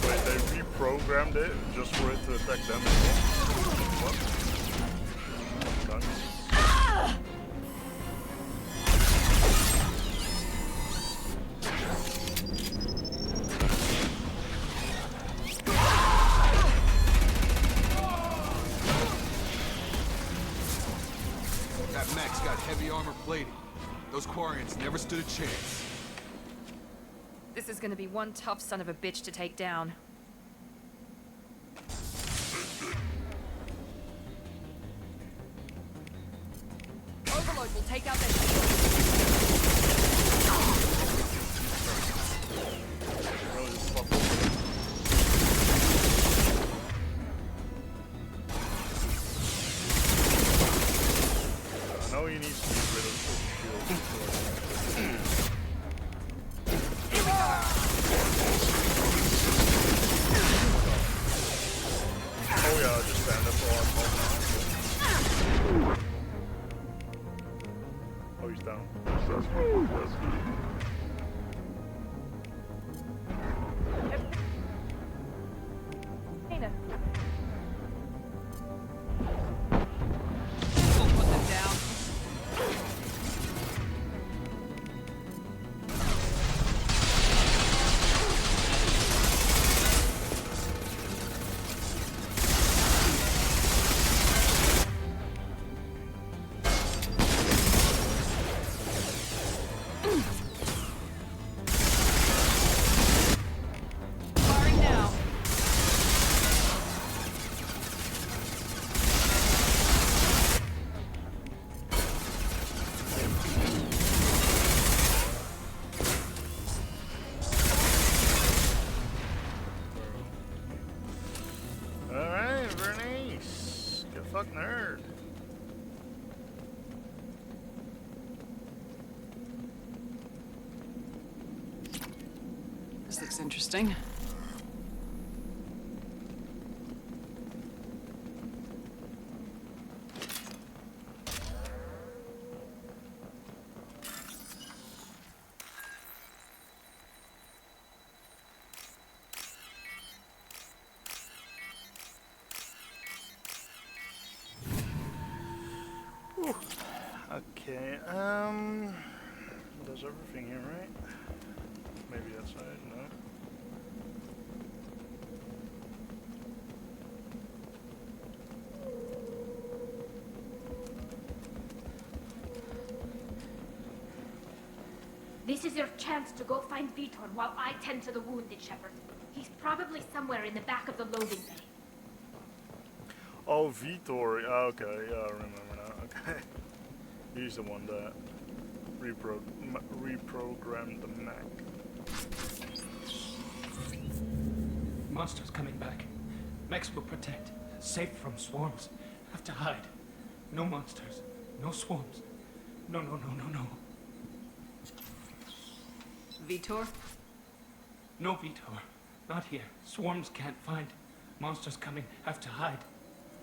Wait, they reprogrammed it just for it to attack them? What? Done. That mech's got heavy armor plating. Those Quarians never stood a chance. This is gonna be one tough son of a bitch to take down. Overload will take out their shield. I know he needs to get rid of the shield. Oh yeah, just stand up for one. Oh, he's down. We'll put them down. Firing now. Alright, Bernice. Get fuck nerd. This looks interesting. Whew. Okay, does everything here, right? Maybe that's right, no? This is your chance to go find Vitor while I tend to the wounded, Shepard. He's probably somewhere in the back of the loading bay. Oh, Vitor. Okay, yeah, I remember now. Okay. He's the one that reprogrammed the Mac. Monsters coming back. Mechs will protect. Safe from swarms. Have to hide. No monsters. No swarms. No, no, no, no, no. Vitor? No, Vitor. Not here. Swarms can't find. Monsters coming. Have to hide.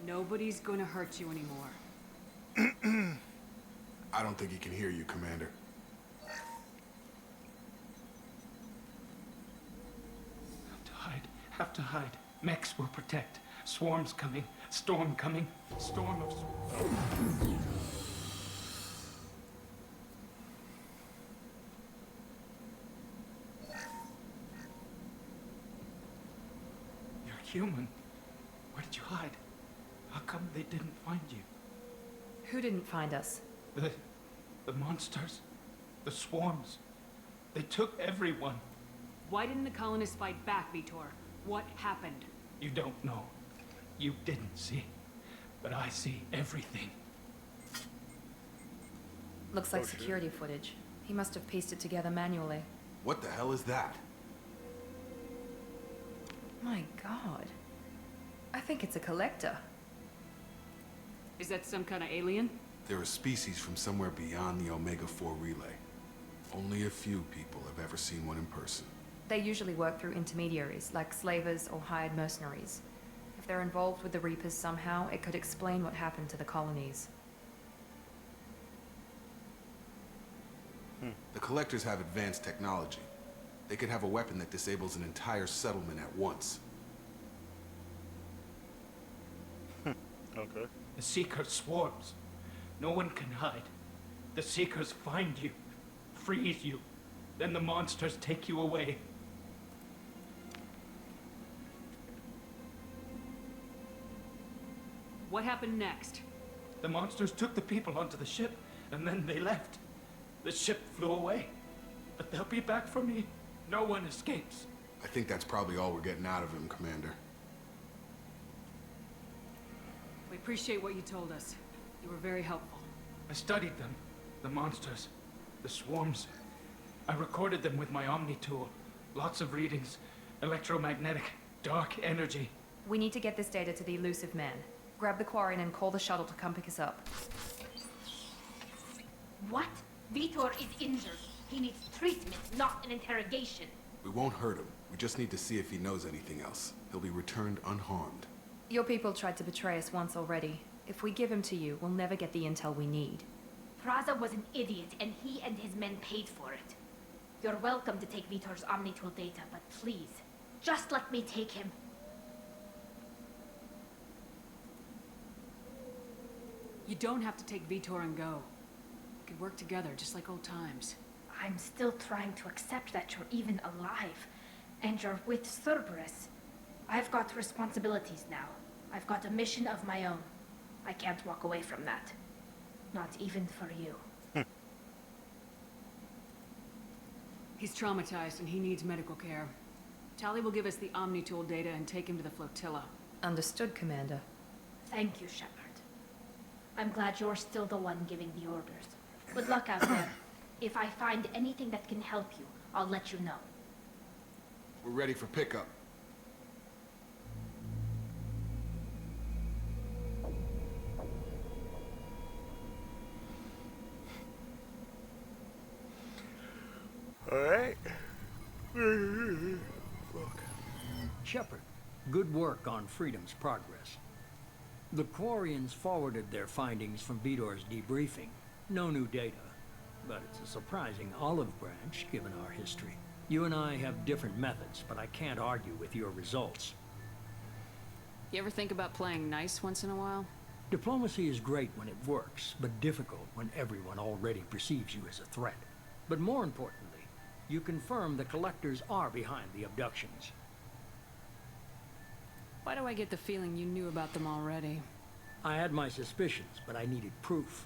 Nobody's gonna hurt you anymore. I don't think he can hear you, Commander. Have to hide. Have to hide. Mechs will protect. Swarms coming. Storm coming. Storm of... You're human. Where did you hide? How come they didn't find you? Who didn't find us? The monsters. The swarms. They took everyone. Why didn't the colonists fight back, Vitor? What happened? You don't know. You didn't see. But I see everything. Looks like security footage. He must have pieced it together manually. What the hell is that? My god. I think it's a collector. Is that some kind of alien? They're a species from somewhere beyond the Omega-4 relay. Only a few people have ever seen one in person. They usually work through intermediaries, like slavers or hired mercenaries. If they're involved with the Reapers somehow, it could explain what happened to the colonies. The collectors have advanced technology. They could have a weapon that disables an entire settlement at once. Okay. The Seekers swarms. No one can hide. The Seekers find you, freeze you, then the monsters take you away. What happened next? The monsters took the people onto the ship, and then they left. The ship flew away. But they'll be back for me. No one escapes. I think that's probably all we're getting out of him, Commander. We appreciate what you told us. You were very helpful. I studied them. The monsters. The swarms. I recorded them with my Omni tool. Lots of readings. Electromagnetic. Dark energy. We need to get this data to the elusive man. Grab the Quarian and call the shuttle to come pick us up. What? Vitor is injured. He needs treatment, not an interrogation. We won't hurt him. We just need to see if he knows anything else. He'll be returned unharmed. Your people tried to betray us once already. If we give him to you, we'll never get the intel we need. Praza was an idiot, and he and his men paid for it. You're welcome to take Vitor's Omnitool data, but please, just let me take him. You don't have to take Vitor and go. We could work together, just like old times. I'm still trying to accept that you're even alive, and you're with Cerberus. I've got responsibilities now. I've got a mission of my own. I can't walk away from that. Not even for you. He's traumatized and he needs medical care. Tali will give us the Omnitool data and take him to the flotilla. Understood, Commander. Thank you, Shepard. I'm glad you're still the one giving the orders. Good luck out there. If I find anything that can help you, I'll let you know. We're ready for pickup. Alright. Shepard, good work on Freedom's progress. The Quarians forwarded their findings from Vitor's debriefing. No new data, but it's a surprising olive branch given our history. You and I have different methods, but I can't argue with your results. You ever think about playing nice once in a while? Diplomacy is great when it works, but difficult when everyone already perceives you as a threat. But more importantly, you confirm the Collectors are behind the abductions. Why do I get the feeling you knew about them already? I had my suspicions, but I needed proof.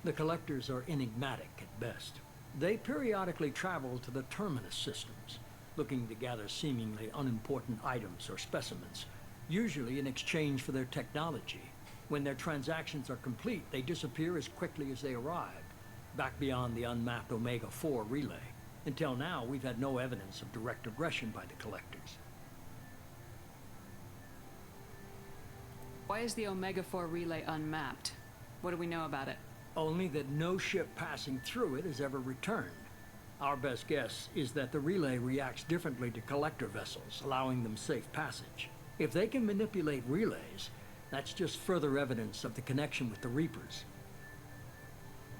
The Collectors are enigmatic at best. They periodically travel to the Terminus systems, looking to gather seemingly unimportant items or specimens, usually in exchange for their technology. When their transactions are complete, they disappear as quickly as they arrived, back beyond the unmapped Omega-4 relay. Until now, we've had no evidence of direct aggression by the Collectors. Why is the Omega-4 relay unmapped? What do we know about it? Only that no ship passing through it has ever returned. Our best guess is that the relay reacts differently to Collector vessels, allowing them safe passage. If they can manipulate relays, that's just further evidence of the connection with the Reapers.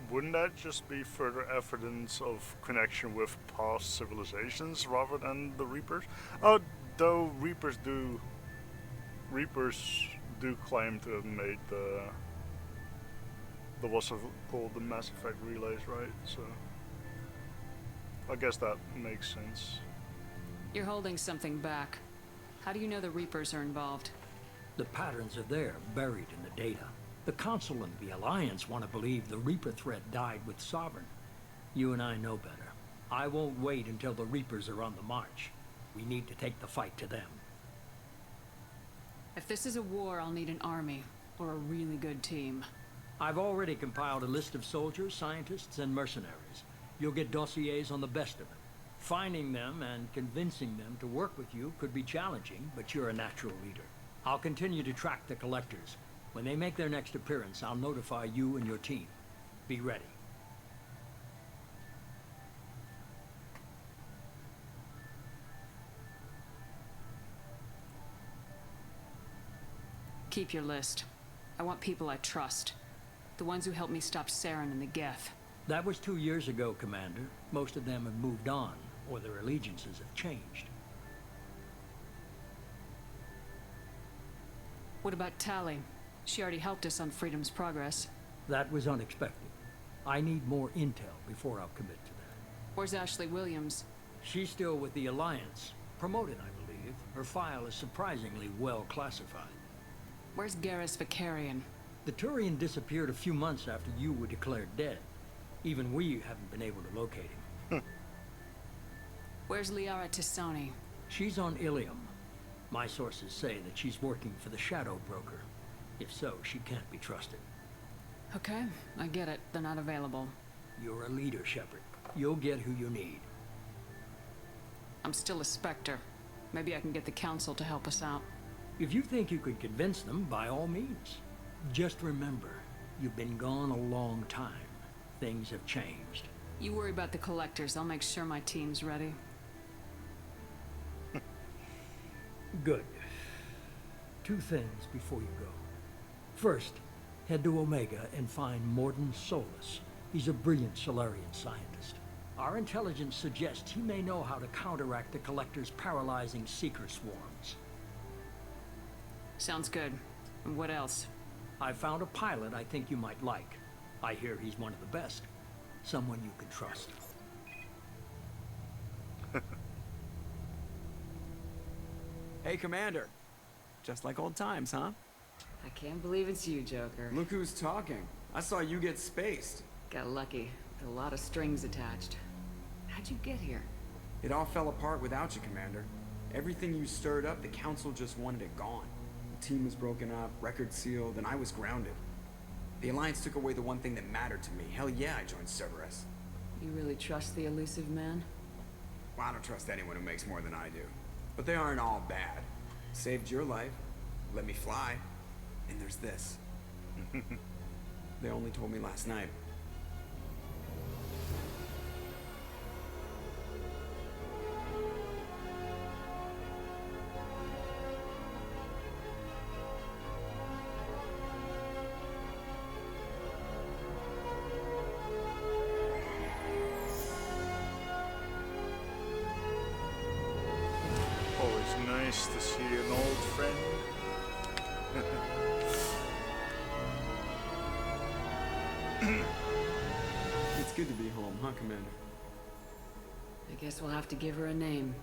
Wouldn't that just be further evidence of connection with past civilizations rather than the Reapers? Though Reapers do claim to have made the what's it called, the Mass Effect relays, right? So I guess that makes sense. You're holding something back. How do you know the Reapers are involved? The patterns are there, buried in the data. The Council and the Alliance want to believe the Reaper threat died with Sovereign. You and I know better. I won't wait until the Reapers are on the march. We need to take the fight to them. If this is a war, I'll need an army, or a really good team. I've already compiled a list of soldiers, scientists, and mercenaries. You'll get dossiers on the best of them. Finding them and convincing them to work with you could be challenging, but you're a natural leader. I'll continue to track the Collectors. When they make their next appearance, I'll notify you and your team. Be ready. Keep your list. I want people I trust. The ones who helped me stop Saren and the Geth. That was 2 years ago, Commander. Most of them have moved on, or their allegiances have changed. What about Tali? She already helped us on Freedom's progress. That was unexpected. I need more intel before I'll commit to that. Where's Ashley Williams? She's still with the Alliance. Promoted, I believe. Her file is surprisingly well classified. Where's Garrus Vicarian? The Turian disappeared a few months after you were declared dead. Even we haven't been able to locate him. Where's Liara Tassoni? She's on Ilium. My sources say that she's working for the Shadow Broker. If so, she can't be trusted. Okay, I get it. They're not available. You're a leader, Shepard. You'll get who you need. I'm still a Spectre. Maybe I can get the Council to help us out. If you think you could convince them, by all means. Just remember, you've been gone a long time. Things have changed. You worry about the Collectors. I'll make sure my team's ready. Good. 2 things before you go. First, head to Omega and find Morden Solus. He's a brilliant Solarian scientist. Our intelligence suggests he may know how to counteract the Collector's paralyzing seeker swarms. Sounds good. And what else? I found a pilot I think you might like. I hear he's one of the best. Someone you can trust. Hey, Commander. Just like old times, huh? I can't believe it's you, Joker. Look who's talking. I saw you get spaced. Got lucky. With a lot of strings attached. How'd you get here? It all fell apart without you, Commander. Everything you stirred up, the Council just wanted it gone. The team was broken up, record sealed, and I was grounded. The Alliance took away the one thing that mattered to me. Hell yeah, I joined Cerberus. You really trust the elusive man? Well, I don't trust anyone who makes more than I do. But they aren't all bad. Saved your life, let me fly, and there's this. They only told me last night. Always nice to see an old friend. It's good to be home, huh, Commander? I guess we'll have to give her a name.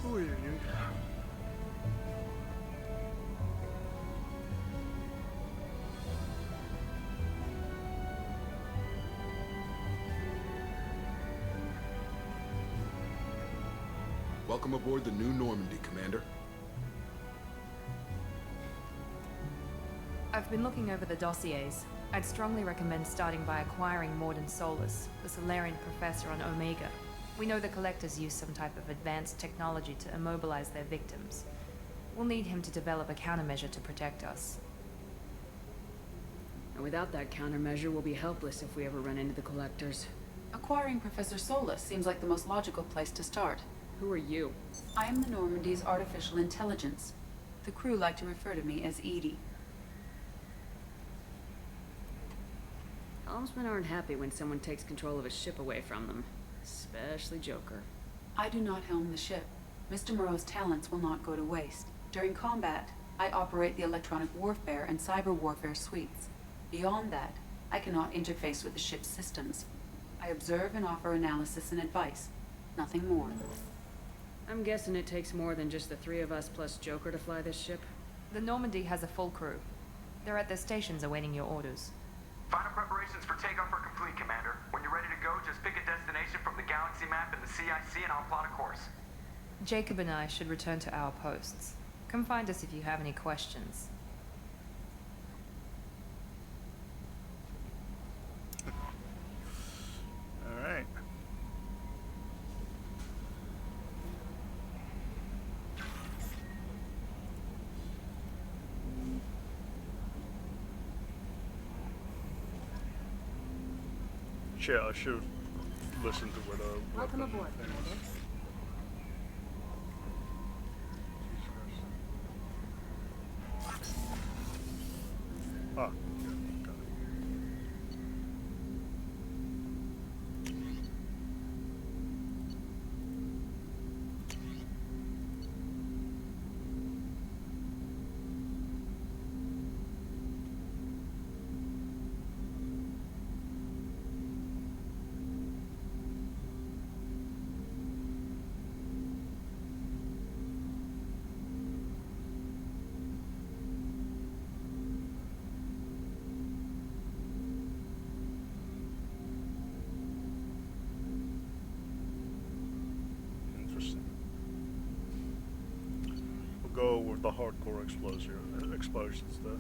Who are you? Welcome aboard the New Normandy, Commander. I've been looking over the dossiers. I'd strongly recommend starting by acquiring Morden Solus, the Solarian professor on Omega. We know the Collectors use some type of advanced technology to immobilize their victims. We'll need him to develop a countermeasure to protect us. And without that countermeasure, we'll be helpless if we ever run into the Collectors. Acquiring Professor Solus seems like the most logical place to start. Who are you? I am the Normandy's artificial intelligence. The crew like to refer to me as Edie. Helmsmen aren't happy when someone takes control of a ship away from them. Especially Joker. I do not helm the ship. Mr. Moreau's talents will not go to waste. During combat, I operate the electronic warfare and cyber warfare suites. Beyond that, I cannot interface with the ship's systems. I observe and offer analysis and advice. Nothing more. I'm guessing it takes more than just the 3 of us plus Joker to fly this ship? The Normandy has a full crew. They're at their stations awaiting your orders. Final preparations for takeoff are complete, Commander. When you're ready to go, just pick a destination from the galaxy map and the CIC and I'll plot a course. Jacob and I should return to our posts. Come find us if you have any questions. Alright. Yeah, I should listen to what Welcome aboard, Commander. Ah. Go with the hardcore explosions though.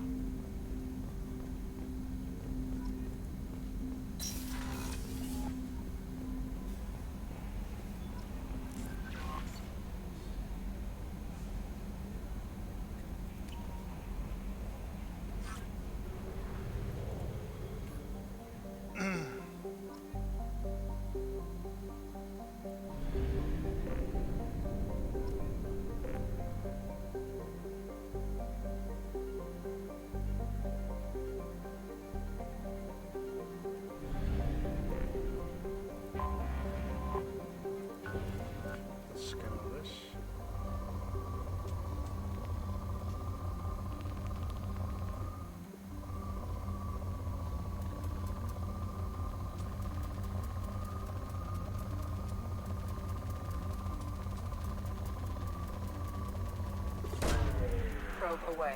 Probe away.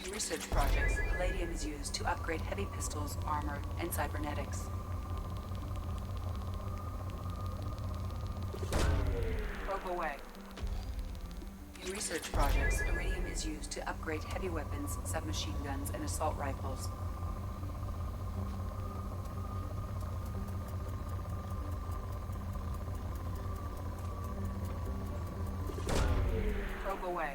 In research projects, palladium is used to upgrade heavy pistols, armor, and cybernetics. Probe away. In research projects, iridium is used to upgrade heavy weapons, submachine guns, and assault rifles. Probe away.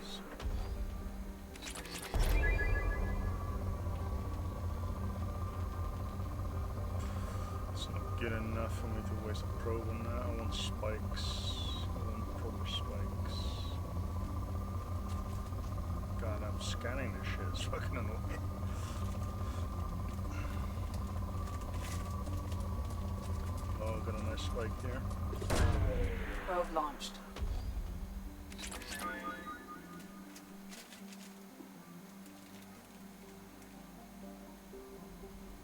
It's not good enough for me to waste a probe on that. I want spikes. I want proper spikes. God, I'm scanning this shit. It's fucking annoying. Oh, got a nice spike here. Probe launched.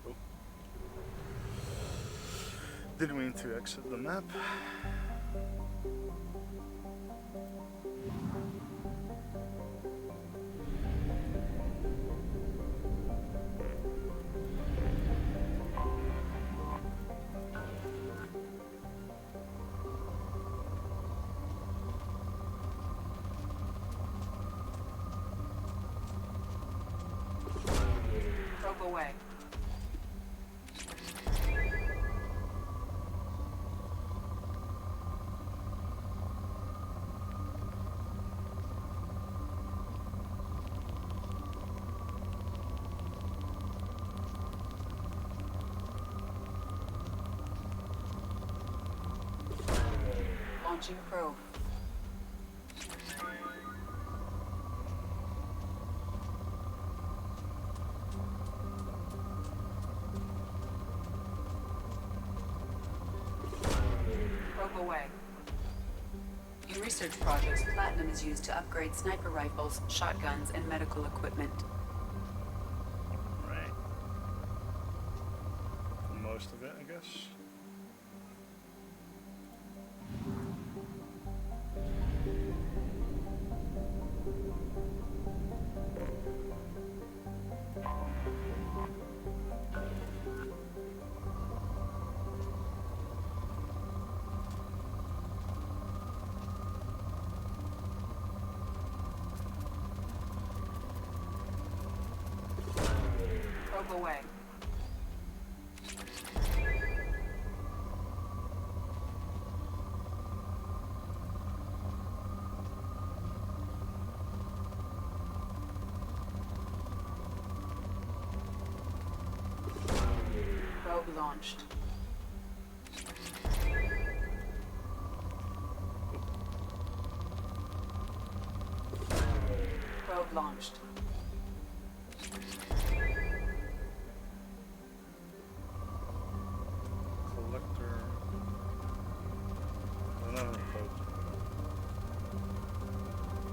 Oh. Didn't mean to exit the map. Probe away. Launching probe. Probe away. In research projects, platinum is used to upgrade sniper rifles, shotguns, and medical equipment. Right. Most of it, I guess. Probe away. Probe launched. Probe launched. Collector. No, probe.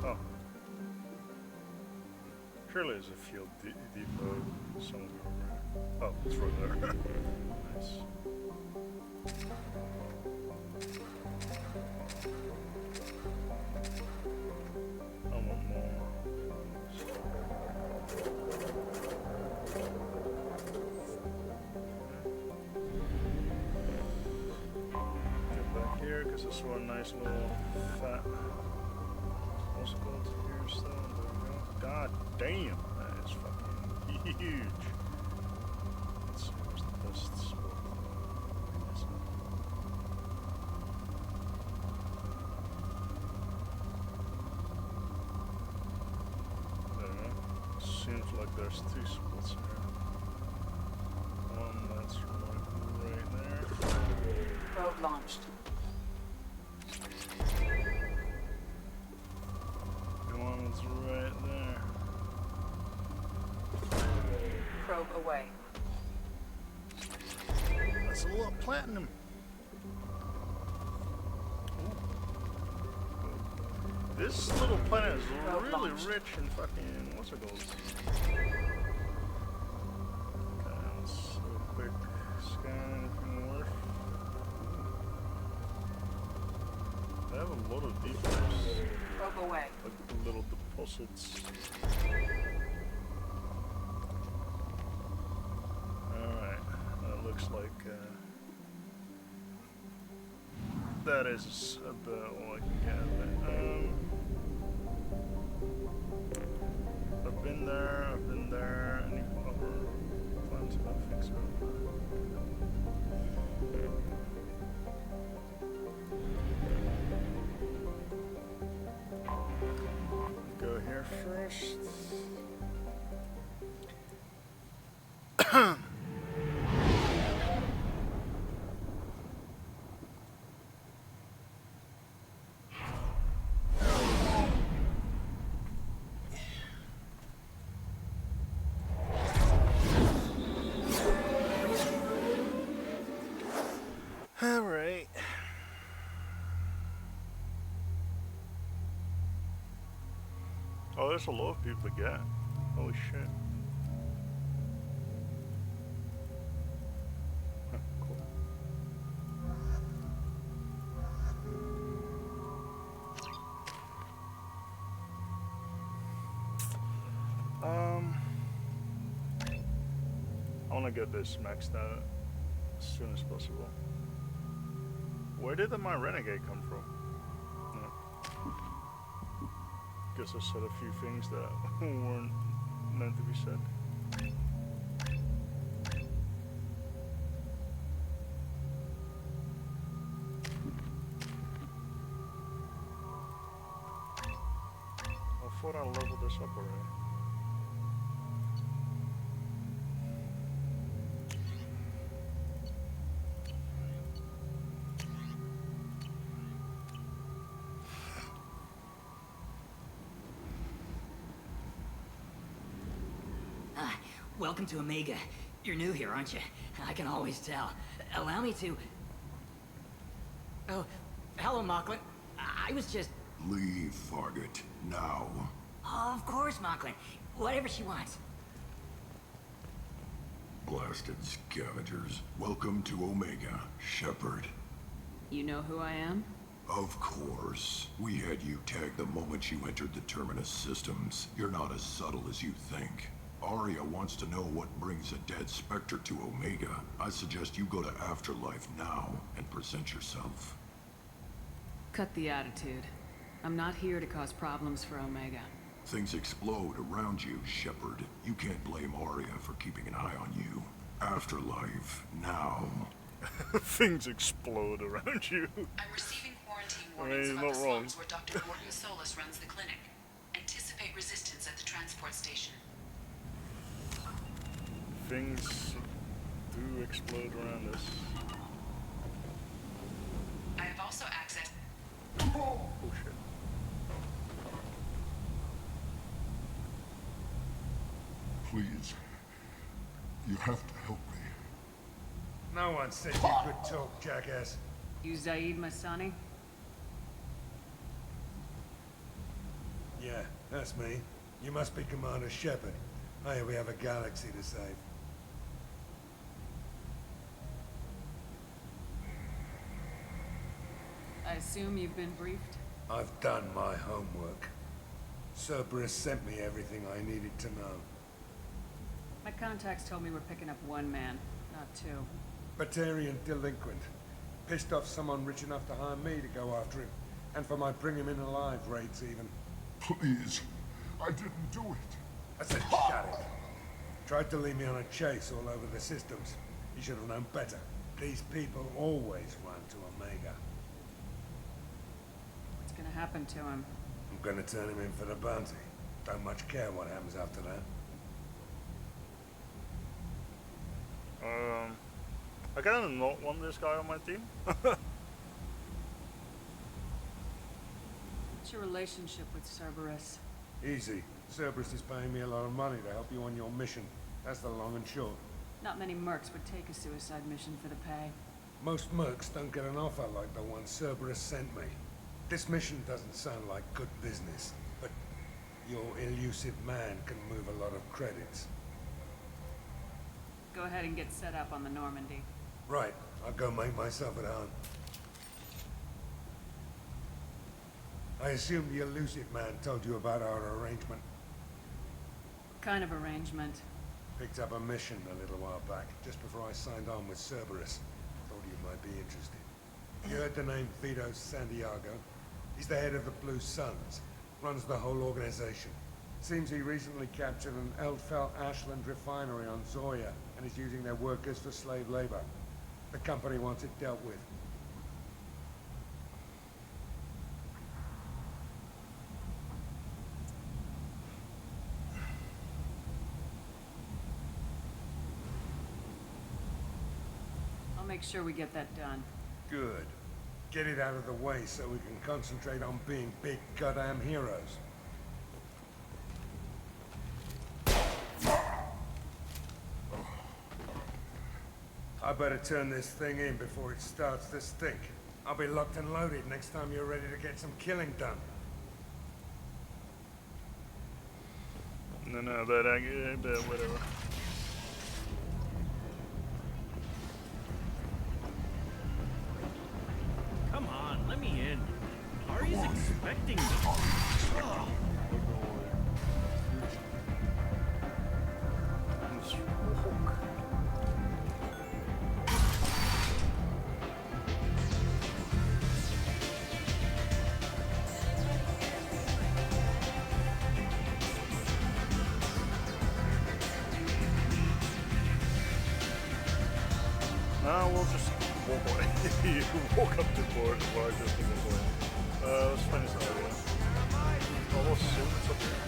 Oh. Surely there's a field depot somewhere. Oh, it's right there. Nice. I want more. Get back here because I saw a nice little fat. What's it called here still? There we go. God damn, that is fucking huge. Let's see, where's the best spot? There we go. Seems like there's two spots here. One that's like right there. Probe launched. And one that's right there. Probe away. That's a lot of platinum. Ooh. This little planet is really rich in fucking, what's it called? Okay, let's do a quick scan, anything worth. They have a lot of depots. Probe away. Like little deposits. Alright, that looks like that is about all I can get of it. I've been there, any other plans about fixing it? Go here first. Alright. Oh, there's a lot of people to get. Holy shit. Huh, cool. I want to get this maxed out as soon as possible. Where did my renegade come from? No. Guess I said a few things that weren't meant to be said. I thought I leveled this up already. Welcome to Omega. You're new here, aren't you? I can always tell. Allow me to... Oh, hello, Mocklin. I was just... Leave, Fargate. Now. Oh, of course, Mocklin. Whatever she wants. Blasted scavengers. Welcome to Omega, Shepard. You know who I am? Of course. We had you tagged the moment you entered the Terminus systems. You're not as subtle as you think. Arya wants to know what brings a dead Spectre to Omega. I suggest you go to Afterlife now and present yourself. Cut the attitude. I'm not here to cause problems for Omega. Things explode around you, Shepard. You can't blame Arya for keeping an eye on you. Afterlife, now. Things explode around you. I'm receiving quarantine I mean, warnings he's about not the wrong. slums where Dr. Gordon Solus runs the clinic. Anticipate resistance at the transport station. Things do explode around us. I have also access. Oh shit. Please. You have to help me. No one said you could talk, jackass. You Zaid Masani? Yeah, that's me. You must be Commander Shepard. Hey, we have a galaxy to save. I assume you've been briefed? I've done my homework. Cerberus sent me everything I needed to know. My contacts told me we're picking up one man, not two. Batarian delinquent. Pissed off someone rich enough to hire me to go after him. And for my bring him in alive raids even. Please. I didn't do it. I said shut it. Tried to lead me on a chase all over the systems. He should have known better. These people always run to Omega. What's gonna happen to him? I'm gonna turn him in for the bounty. Don't much care what happens after that. I kinda not want this guy on my team. What's your relationship with Cerberus? Easy. Cerberus is paying me a lot of money to help you on your mission. That's the long and short. Not many mercs would take a suicide mission for the pay. Most mercs don't get an offer like the one Cerberus sent me. This mission doesn't sound like good business, but your elusive man can move a lot of credits. Go ahead and get set up on the Normandy. Right. I'll go make myself at home. I assume the elusive man told you about our arrangement. What kind of arrangement? Picked up a mission a little while back, just before I signed on with Cerberus. Thought you might be interested. You heard the name Vito Santiago? He's the head of the Blue Suns. Runs the whole organization. Seems he recently captured an Eldfell Ashland refinery on Zoya and is using their workers for slave labor. The company wants it dealt with. I'll make sure we get that done. Good. Get it out of the way so we can concentrate on being big goddamn heroes. I better turn this thing in before it starts to stink. I'll be locked and loaded next time you're ready to get some killing done. No, but whatever. Come on, let me in. Ari's expecting me. Oh. Now we'll just walk away. You walk up to board while I just walk away. Let's finish that area. Oh, what's it's up here?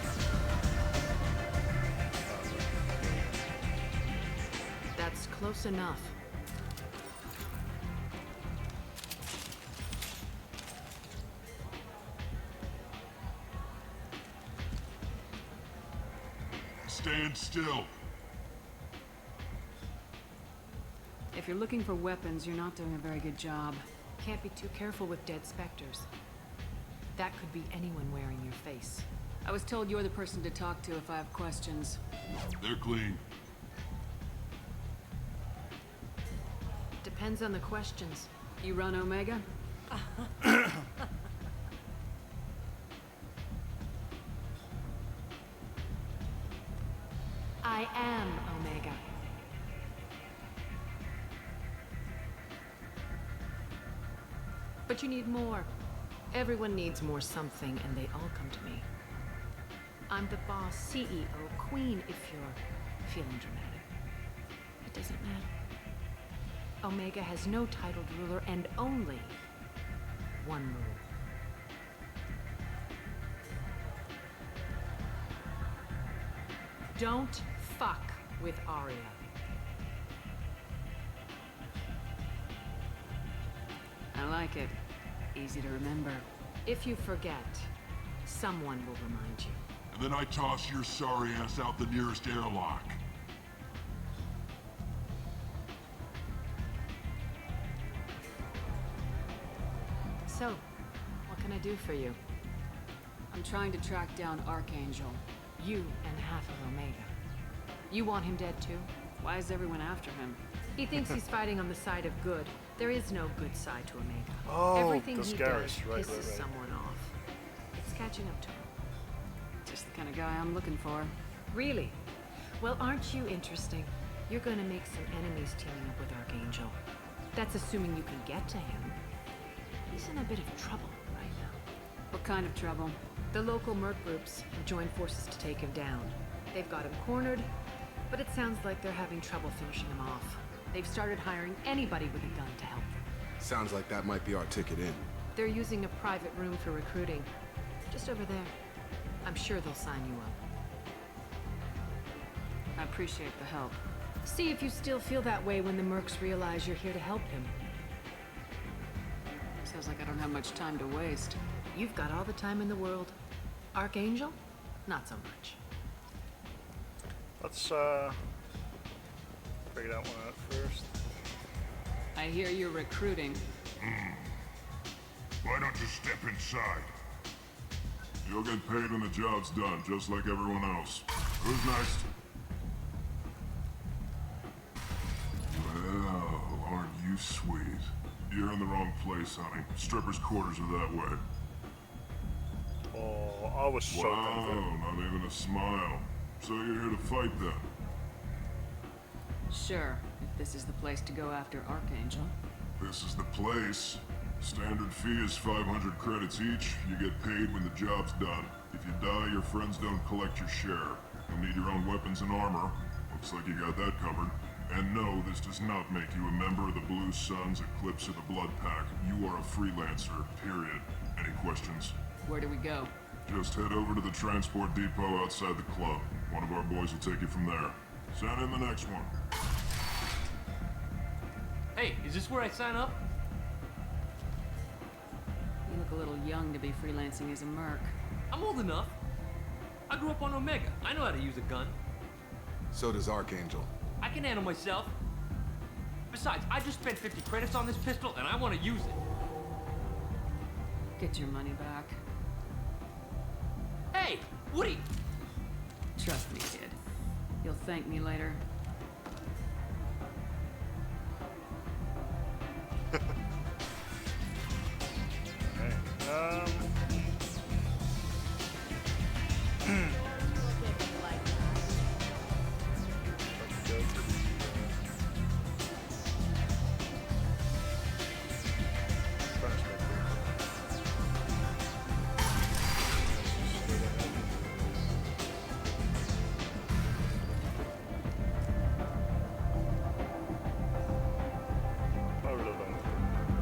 That's close enough. Stand still. If you're looking for weapons, you're not doing a very good job. Can't be too careful with dead specters. That could be anyone wearing your face. I was told you're the person to talk to if I have questions. They're clean. Depends on the questions. You run Omega? I am Omega. But you need more. Everyone needs more something, and they all come to me. I'm the boss, CEO, queen, if you're feeling dramatic. It doesn't matter. Omega has no titled ruler and only one rule. Don't fuck with Arya. I like it. Easy to remember. If you forget, someone will remind you. And then I toss your sorry ass out the nearest airlock. So, what can I do for you? I'm trying to track down Archangel. You and half of Omega. You want him dead too? Why is everyone after him? He thinks he's fighting on the side of good. There is no good side to Omega. Oh, Everything that's he Garrus. does Right, pisses right, right. someone off. It's catching up to him. Just the kind of guy I'm looking for. Really? Well, aren't you interesting? You're gonna make some enemies teaming up with Archangel. That's assuming you can get to him. He's in a bit of trouble right now. What kind of trouble? The local merc groups have joined forces to take him down. They've got him cornered, but it sounds like they're having trouble finishing him off. They've started hiring anybody with a gun to help them. Sounds like that might be our ticket in. They're using a private room for recruiting. Just over there. I'm sure they'll sign you up. I appreciate the help. See if you still feel that way when the mercs realize you're here to help him. Sounds like I don't have much time to waste. You've got all the time in the world. Archangel? Not so much. Let's figure that one out first. I hear you're recruiting. Why don't you step inside? You'll get paid when the job's done, just like everyone else. Who's next? Well, aren't you sweet? You're in the wrong place, honey. Strippers' quarters are that way. Oh, I was so Wow, tempted. not even a smile. So you're here to fight then? Sure, if this is the place to go after Archangel. This is the place. Standard fee is 500 credits each. You get paid when the job's done. If you die, your friends don't collect your share. You'll need your own weapons and armor. Looks like you got that covered. And no, this does not make you a member of the Blue Suns, Eclipse, or the Blood Pack. You are a freelancer, period. Any questions? Where do we go? Just head over to the transport depot outside the club. One of our boys will take you from there. Send in the next one. Hey, is this where I sign up? You look a little young to be freelancing as a merc. I'm old enough. I grew up on Omega. I know how to use a gun. So does Archangel. I can handle myself. Besides, I just spent 50 credits on this pistol and I want to use it. Get your money back. Hey, Woody! Trust me, kid. You'll thank me later.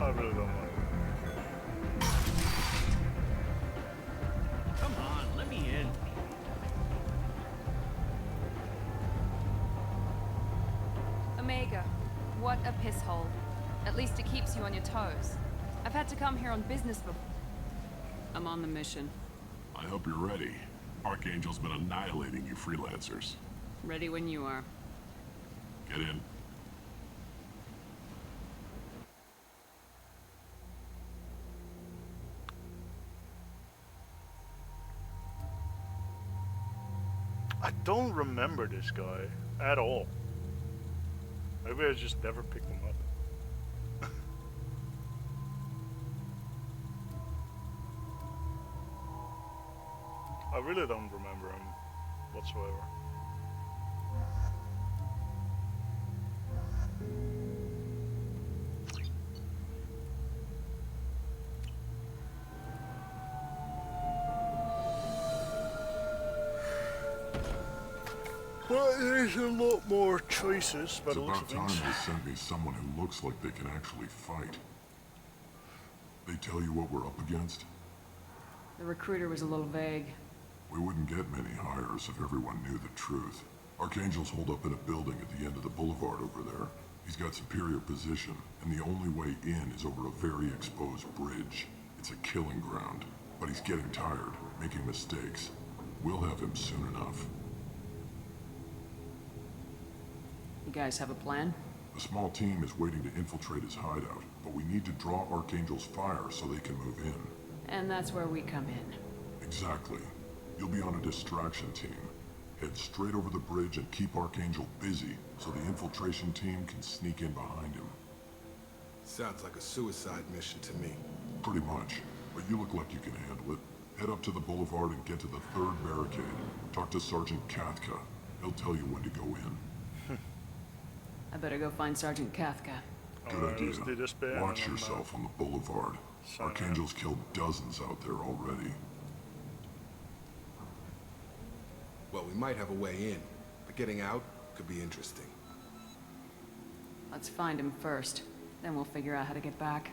I really don't want it. Come on, let me in. Omega, what a piss hole. At least it keeps you on your toes. I've had to come here on business before. I'm on the mission. I hope you're ready. Archangel's been annihilating you freelancers. Ready when you are. Get in. I don't remember this guy at all. Maybe I just never picked him up. I really don't remember him whatsoever. But there's a lot more choices by It's the looks about of time things. they sent me someone who looks like they can actually fight. They tell you what we're up against? The recruiter was a little vague. We wouldn't get many hires if everyone knew the truth. Archangel's holed up in a building at the end of the boulevard over there. He's got superior position, and the only way in is over a very exposed bridge. It's a killing ground, but he's getting tired, making mistakes. We'll have him soon enough. You guys have a plan? A small team is waiting to infiltrate his hideout, but we need to draw Archangel's fire so they can move in. And that's where we come in. Exactly. You'll be on a distraction team. Head straight over the bridge and keep Archangel busy so the infiltration team can sneak in behind him. Sounds like a suicide mission to me. Pretty much, but you look like you can handle it. Head up to the boulevard and get to the third barricade. Talk to Sergeant Kathka. He'll tell you when to go in. I better go find Sergeant Kathka. Good Let's do this bit idea. Watch and then, yourself on the boulevard. Archangel's killed dozens out there already. Well, we might have a way in, but getting out could be interesting. Let's find him first. Then we'll figure out how to get back.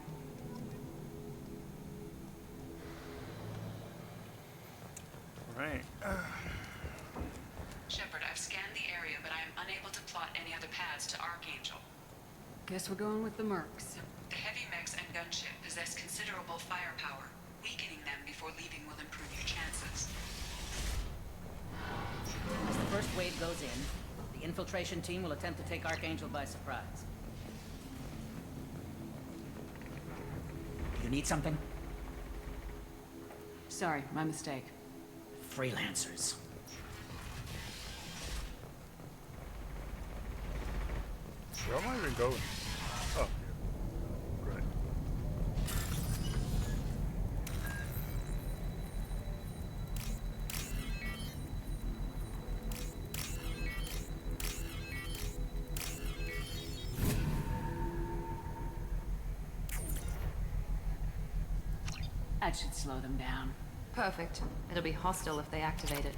Right. Shepard, I've scanned the area, but I am unable to plot any other paths to Archangel. Guess we're going with the mercs. The heavy mechs and gunship possess considerable firepower. Weakening them before leaving will improve your chances. As the first wave goes in, the infiltration team will attempt to take Archangel by surprise. You need something? Sorry, my mistake. Freelancers. Where am I even going? Oh, yeah. Great. That should slow them down. Perfect. It'll be hostile if they activate it.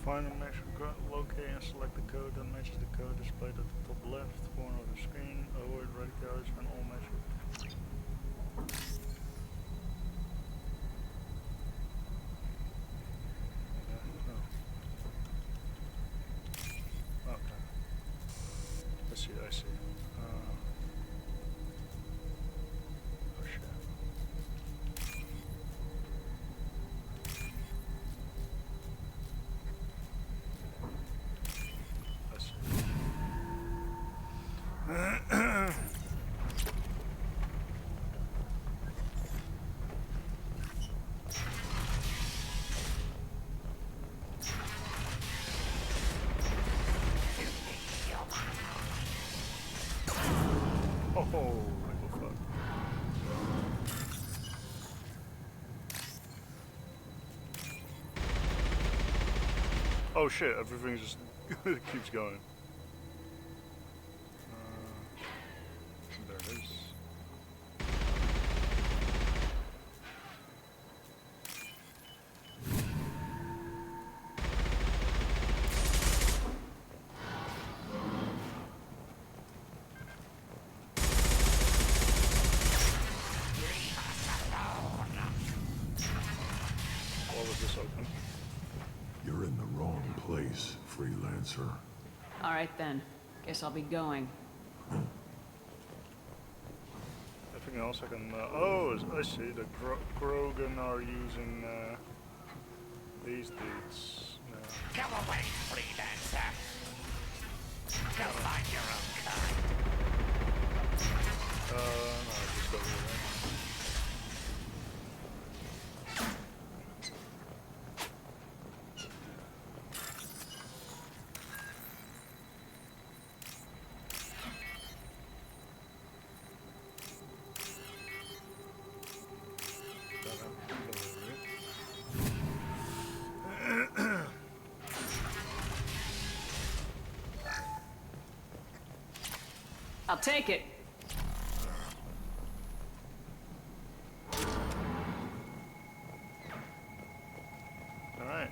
Find and match, locate and select the code that matches the code displayed at the top left corner of the screen. Avoid radicals when all matches. Okay. I see. Oh shit. Oh, fuck. Oh shit, everything just keeps going. There it is. You're in the wrong place, freelancer. Alright then. Guess I'll be going. Everything else I can... oh, I see. The Krogan are using these dudes. Come away, freelancer. Go find your own kind. No, just over here. I'll take it. Alright.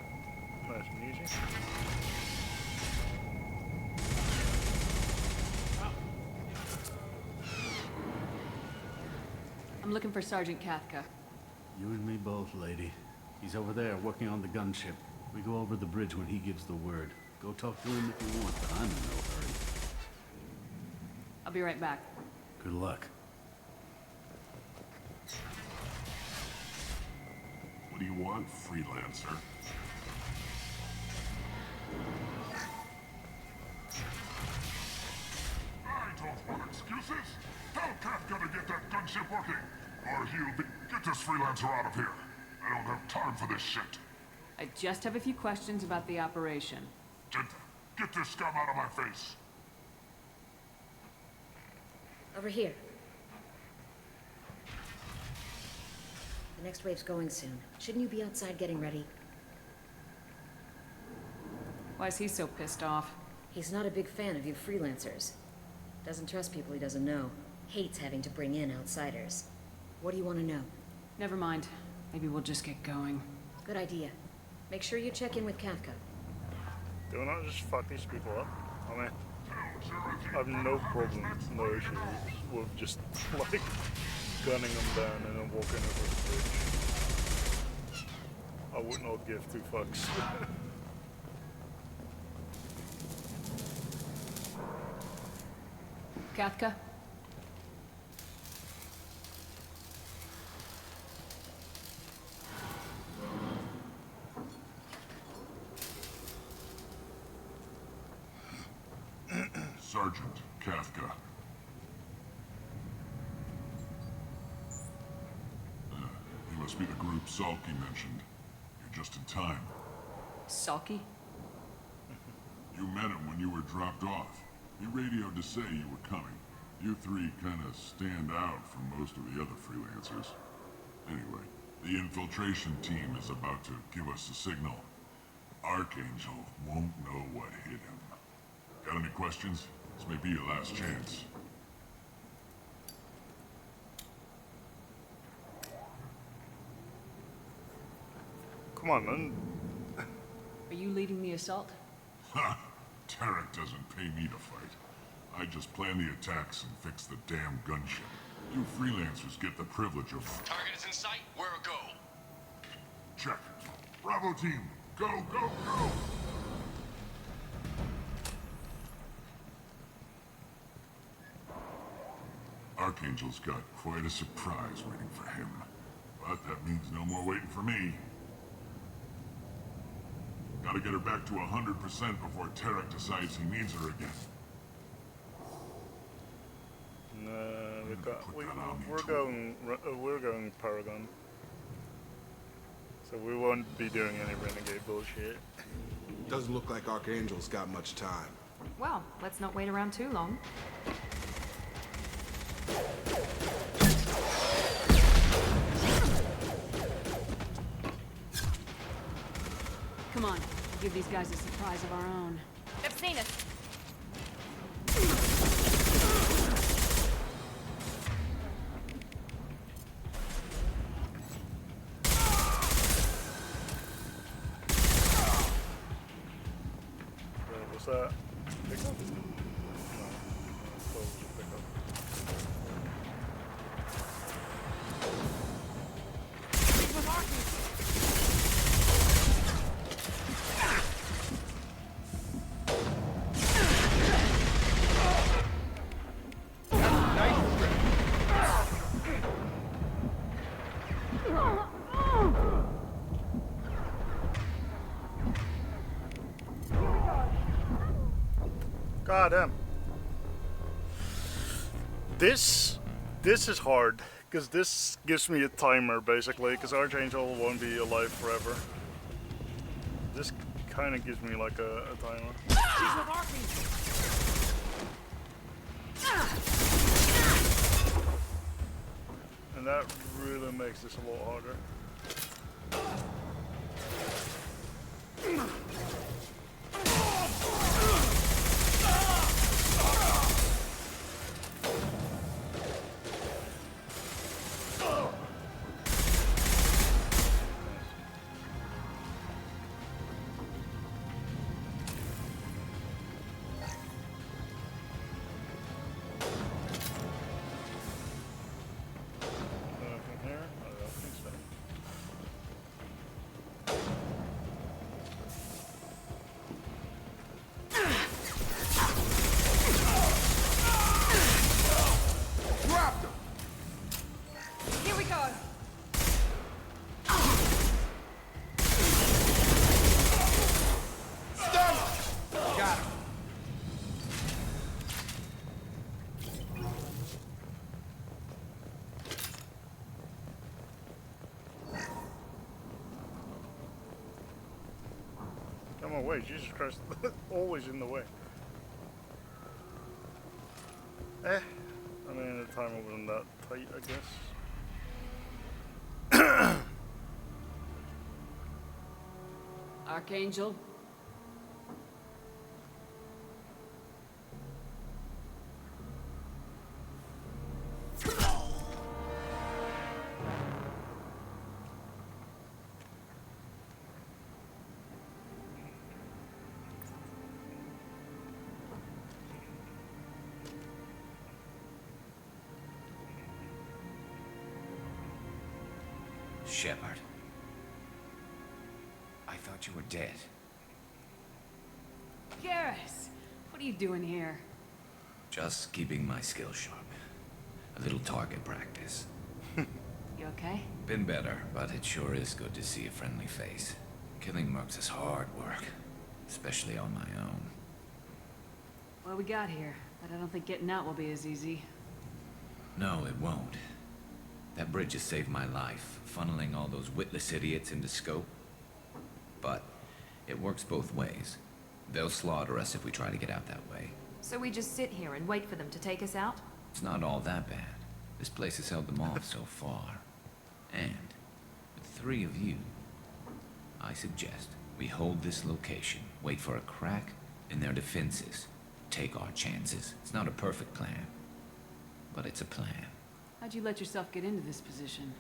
I'm looking for Sergeant Kafka. You and me both, lady. He's over there working on the gunship. We go over the bridge when he gives the word. Go talk to him if you want, but I'm in no hurry. I'll be right back. Good luck. What do you want, freelancer? I don't want excuses. Tell Kafka to get that gunship working, or he'll be... Get this freelancer out of here. I don't have time for this shit. I just have a few questions about the operation. Get this scum out of my face. Over here. The next wave's going soon. Shouldn't you be outside getting ready? Why is he so pissed off? He's not a big fan of you freelancers. Doesn't trust people he doesn't know. Hates having to bring in outsiders. What do you want to know? Never mind. Maybe we'll just get going. Good idea. Make sure you check in with Kafka. Do not just fuck these people up. I mean, I have no problem, no issues with just, like, gunning them down and then walking over the bridge. I would not give two fucks. Kafka? Sergeant Kafka. You must be the group Salky mentioned. You're just in time. Salky? You met him when you were dropped off. He radioed to say you were coming. You three kind of stand out from most of the other freelancers. Anyway, the infiltration team is about to give us a signal. Archangel won't know what hit him. Got any questions? This may be your last chance. Come on, man. Are you leading the assault? Ha! Tarek doesn't pay me to fight. I just plan the attacks and fix the damn gunship. You freelancers get the privilege of... Target is in sight. Where a go? Check. Bravo team, go, go, go! Archangel's got quite a surprise waiting for him. But that means no more waiting for me. Gotta get her back to 100% before Tarek decides he needs her again. No, we're going Paragon. So we won't be doing any renegade bullshit. Doesn't look like Archangel's got much time. Well, let's not wait around too long. Come on, give these guys a surprise of our own. They've seen us. What's that? Pick up? No. Pick up. God damn. This is hard, because this gives me a timer basically, because Archangel won't be alive forever. This kind of gives me like a timer. She's with Archangel. And that really makes this a lot harder. away. Jesus Christ. Always in the way. I mean, the time wasn't that tight, I guess. Archangel? Shepard. I thought you were dead. Garrus! What are you doing here? Just keeping my skills sharp. A little target practice. You okay? Been better, but it sure is good to see a friendly face. Killing mercs is hard work, especially on my own. Well, we got here, but I don't think getting out will be as easy. No, it won't. That bridge has saved my life, funneling all those witless idiots into scope. But it works both ways. They'll slaughter us if we try to get out that way. So we just sit here and wait for them to take us out? It's not all that bad. This place has held them off so far. And with 3 of you, I suggest we hold this location, wait for a crack in their defenses, take our chances. It's not a perfect plan, but it's a plan. How'd you let yourself get into this position?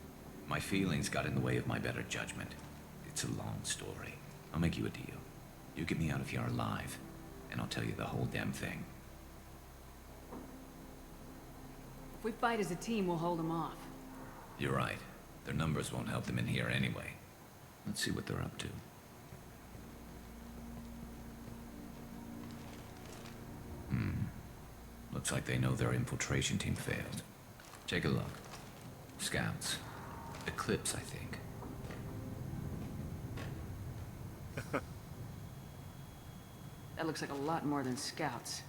My feelings got in the way of my better judgment. It's a long story. I'll make you a deal. You get me out of here alive, and I'll tell you the whole damn thing. If we fight as a team, we'll hold them off. You're right. Their numbers won't help them in here anyway. Let's see what they're up to. Looks like they know their infiltration team failed. Take a look. Scouts. Eclipse, I think. That looks like a lot more than scouts.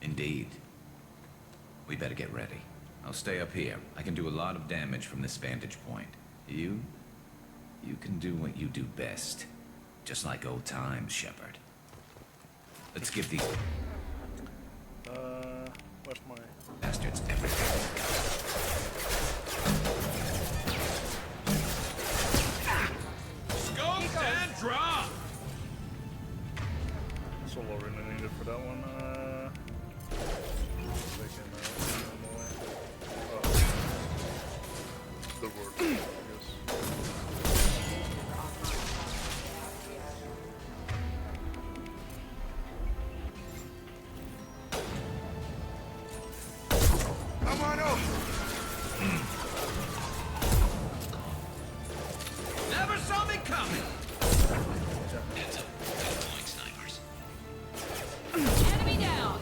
Indeed. We better get ready. I'll stay up here. I can do a lot of damage from this vantage point. You can do what you do best. Just like old times, Shepard. Let's give these... where's my... bastards everything. Scope and drop! That's all I really needed for that one. The word, I guess. Come on over! Never saw me coming! Heads up. Good point, snipers. Enemy down!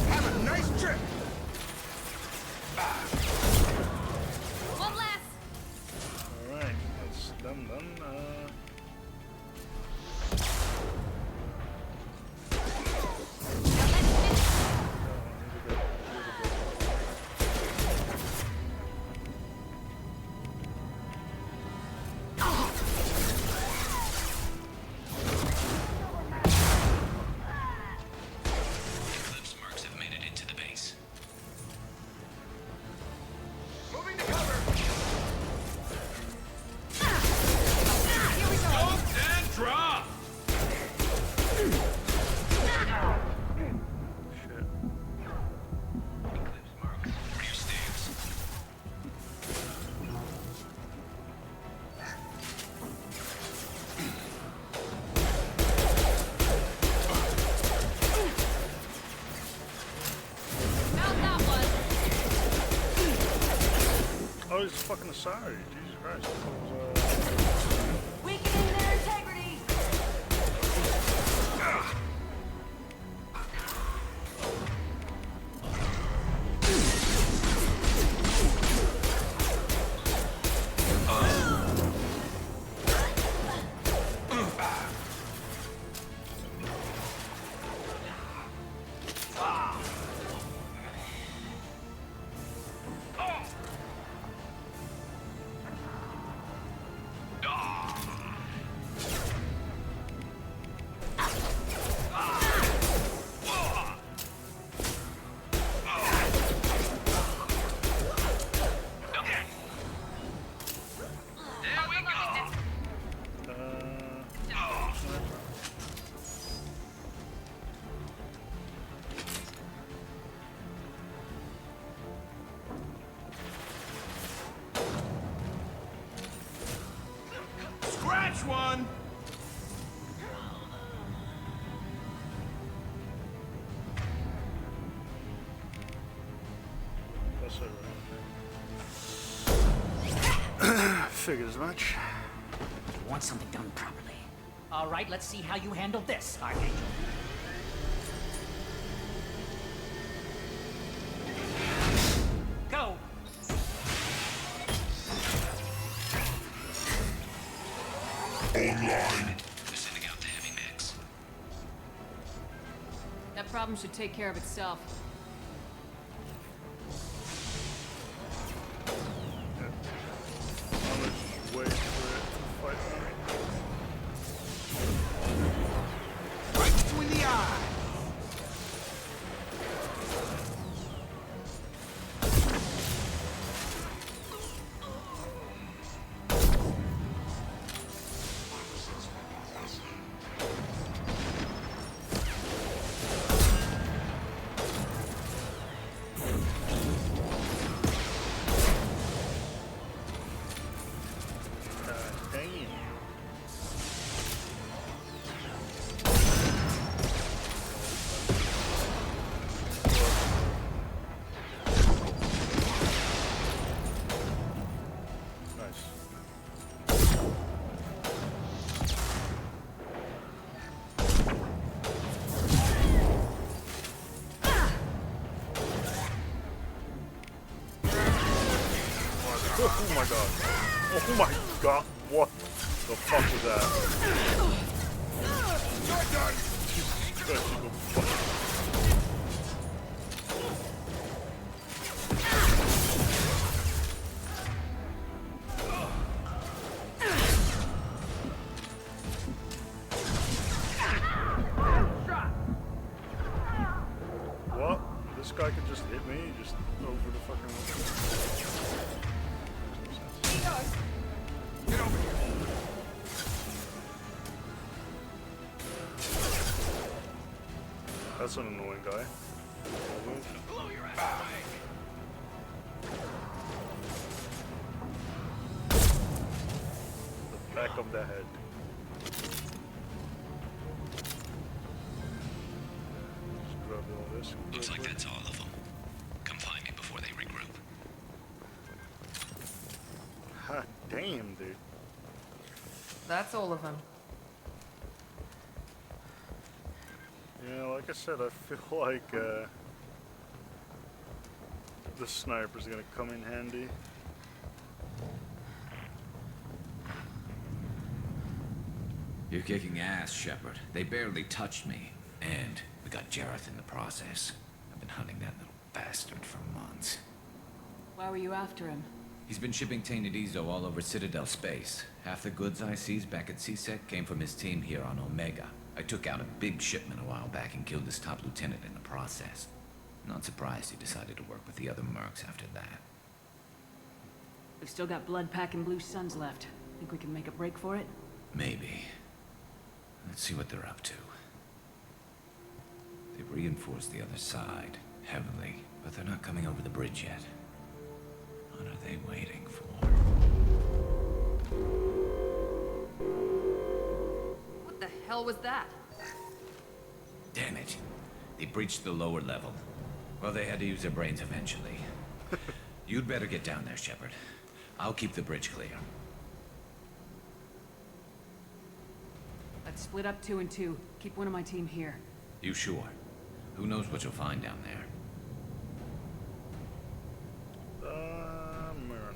Have a nice trip! One less! Alright, that's them done. Eclipse mercs have made it into the base. Moving to cover! Scope and drop! Shit. Eclipse mercs, ready your stance. Found that one! Oh, it's fucking Asari. Jesus Christ. That was, Weakening their integrity! figured as much. You want something done properly. All right, let's see how you handle this, Archangel. Go! Online. They're sending out the heavy mix. That problem should take care of itself. I'll just wait for it to fight me. Right between the eyes. Oh my god. Oh my god. What the fuck was that? Jesus Christ, you go fuck. What? This guy can just hit me just over the fucking... Get over here. That's an annoying guy. Blow your ass away. The back of the head. Just grab all this. Looks like that's all of them. Come find me before they regroup. Ha, damn, dude. That's all of them. Yeah, like I said, I feel like the sniper's gonna come in handy. You're kicking ass, Shepard. They barely touched me. And we got Jareth in the process. I've been hunting that little bastard for months. Why were you after him? He's been shipping tainted Ezo all over Citadel space. Half the goods I seized back at CSEC came from his team here on Omega. I took out a big shipment a while back and killed his top lieutenant in the process. Not surprised he decided to work with the other mercs after that. We've still got Blood Pack and Blue Suns left. Think we can make a break for it? Maybe. Let's see what they're up to. They've reinforced the other side, heavily, but they're not coming over the bridge yet. What are they waiting for? What the hell was that? Damn it. They breached the lower level. Well, they had to use their brains eventually. You'd better get down there, Shepard. I'll keep the bridge clear. Let's split up 2 and 2. Keep one of my team here. You sure? Who knows what you'll find down there?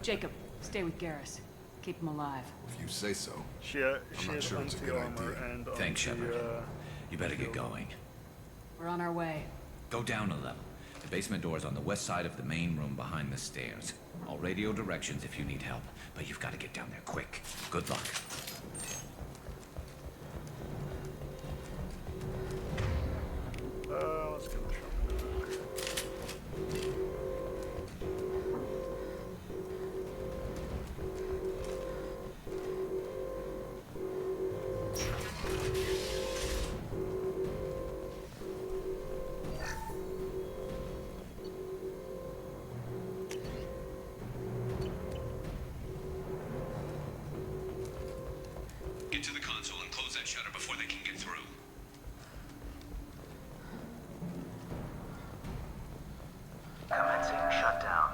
Jacob, stay with Garrus. Keep him alive. If you say so. She has sure it's a good anti-armor idea. and Thanks, Shepard. You better get going. We're on our way. Go down a level. The basement door's on the west side of the main room behind the stairs. I'll radio directions if you need help, but you've got to get down there quick. Good luck. Let's get the shotgun. Get to the console and close that shutter before they can get through. Commencing shutdown.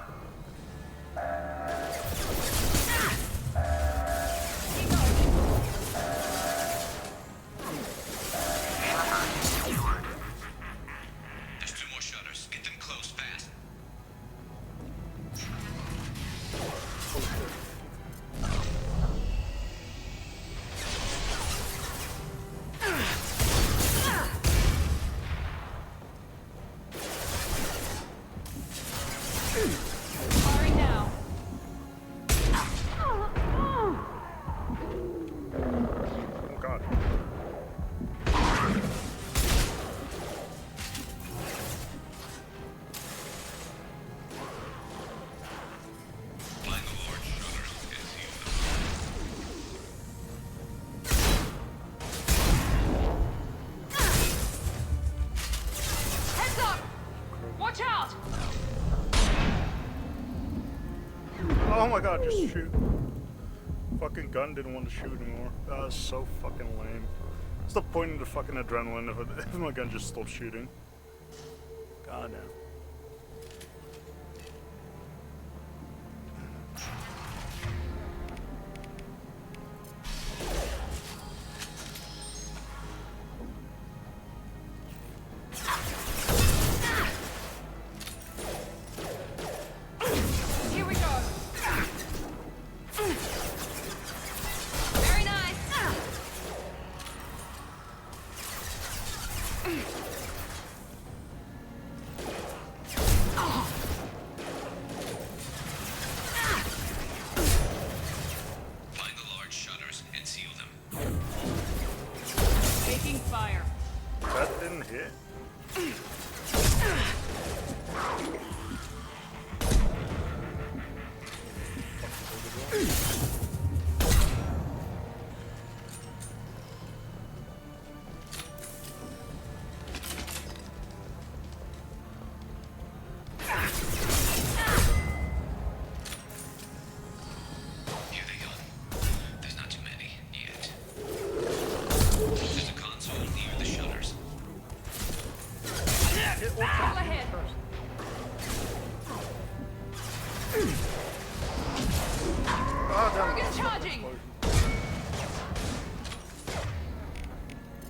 Oh my god, just shoot. Fucking gun didn't want to shoot anymore. That was so fucking lame. What's the point of the fucking adrenaline if my gun just stops shooting? God damn. Here we go. Very nice. Find the large shutters and seal them. Taking fire. That didn't hit. Here they go. There's not too many yet. There's a console near the shutters. All ahead. Target charging.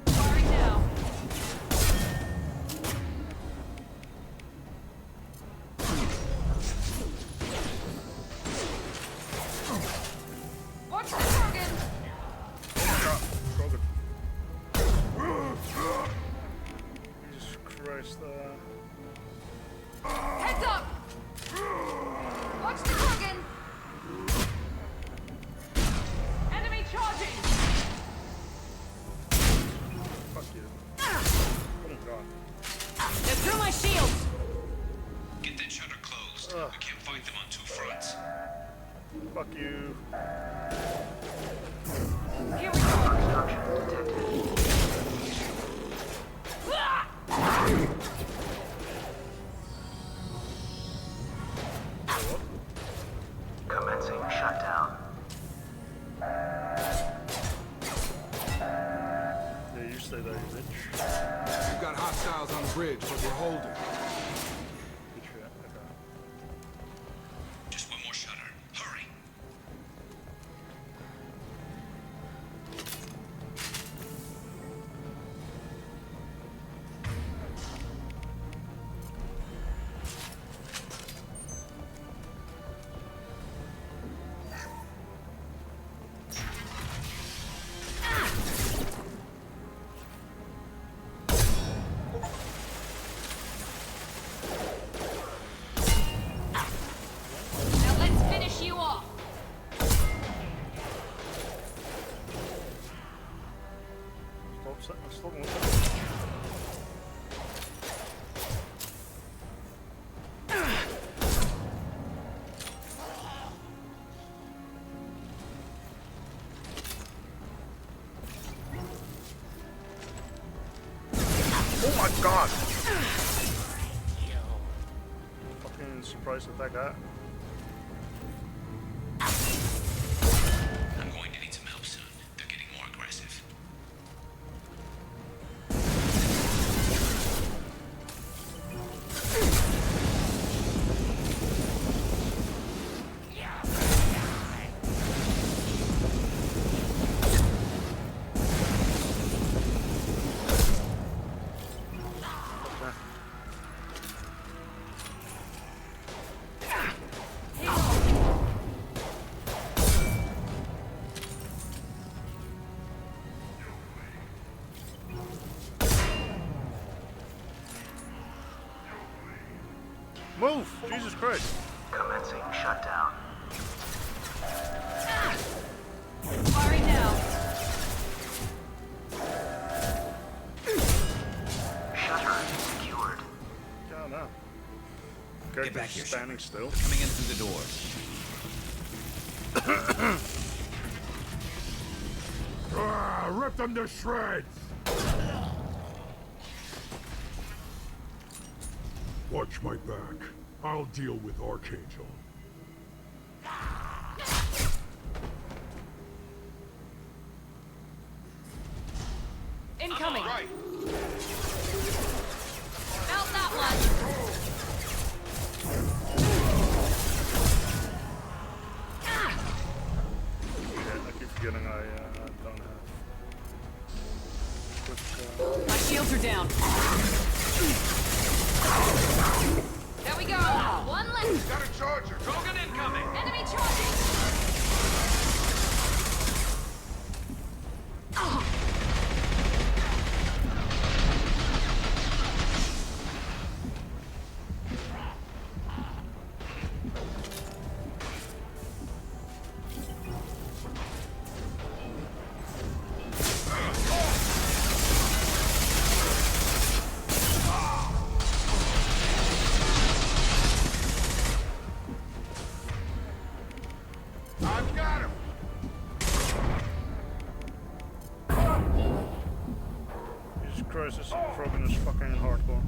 Firing now. Watch the target. Jesus Christ, Heads up. Watch the target. Enemy charging. fuck you. Oh my god. They're through my shields. Get that shutter closed. We can't fight them on two fronts. Fuck you. Here we go. Obstruction detected. Commencing shutdown. Yeah, you stay there, you bitch. We've got hostiles on the bridge, but we're holding. Good shit. Okay. Just one more shutter. Hurry. Now let's finish you off. Stop moving. Oh my god! Fucking surprised at that guy. I'm going to need some help soon. They're getting more aggressive. Move! Jesus Christ! Commencing shutdown. Firing now. Shutter secured. God no. Get back here, standing still. They're coming in through the doors. Rip them to shreds! Watch my back. I'll deal with Archangel. incoming. Right. Felt that one. Yeah, I keep forgetting I don't have. Quick, My shields are down. There we go. One left. Got a charger. Krogan incoming. Enemy charging. I've got him. Jesus Christ, this Krogan is fucking hardcore.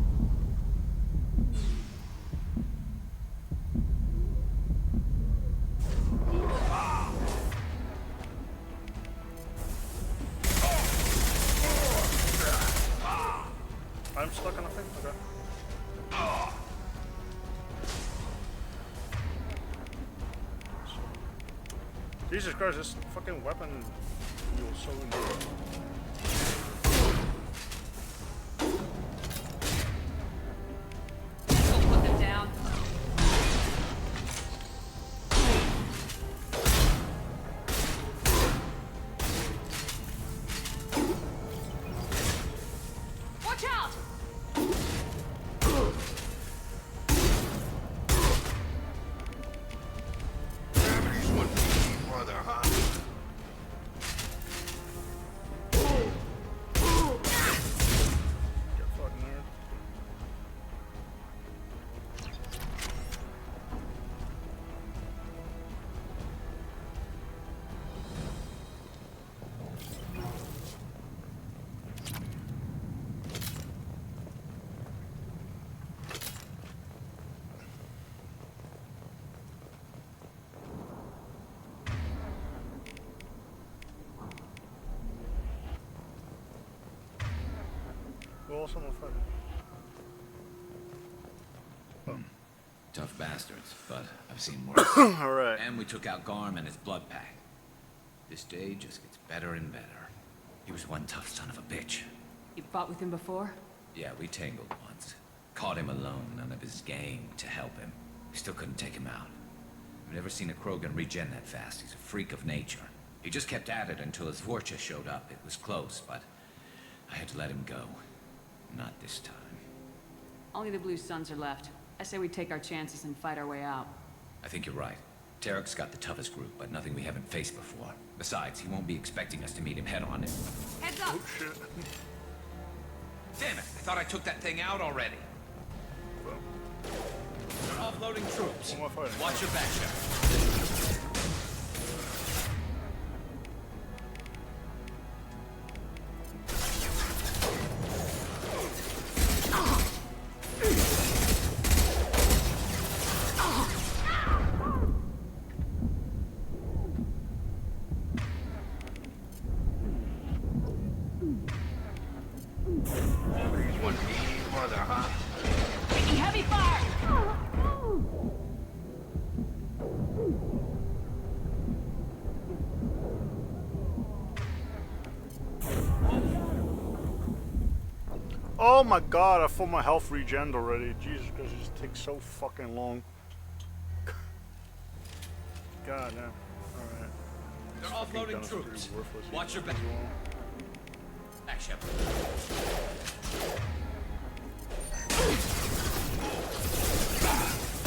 I'm stuck on a thing? Okay. Jesus Christ, this fucking weapon feels so enjoyable. Don't put them down. Watch out. Gravity's one beat brother, huh? Get fucking nerd. Well, someone fighting. Tough bastards, but I've seen worse. Alright. And we took out Garm and his blood pack. This day just gets better and better. He was one tough son of a bitch. You fought with him before? Yeah, we tangled once. Caught him alone, none of his gang to help him. We still couldn't take him out. I've never seen a Krogan regen that fast. He's a freak of nature. He just kept at it until his Vorcha showed up. It was close, but I had to let him go. Not this time. Only the Blue Suns are left. I say we take our chances and fight our way out. I think you're right. Tarek's got the toughest group, but nothing we haven't faced before. Besides, he won't be expecting us to meet him head-on. Heads up. Oh shit. Damn it! I thought I took that thing out already. Well, They're offloading troops. who am I fighting? Watch your back, Shepard. Gravity's one beat brother, huh? Taking heavy fire! Oh my god, I thought my health regened already. Jesus Christ, it just takes so fucking long. God damn. Alright. They're offloading troops. Watch your back. Back, Shepard.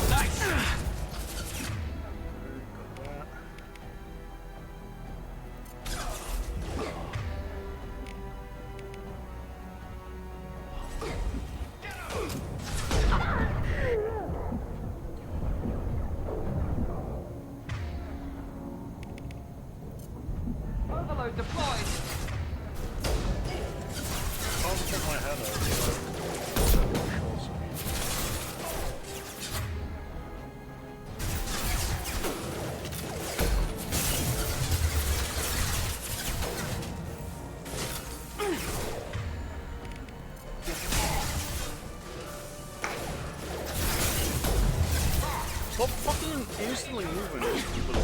Nice! Overload deployed. I'll put my head out. Stop fucking instantly moving these people.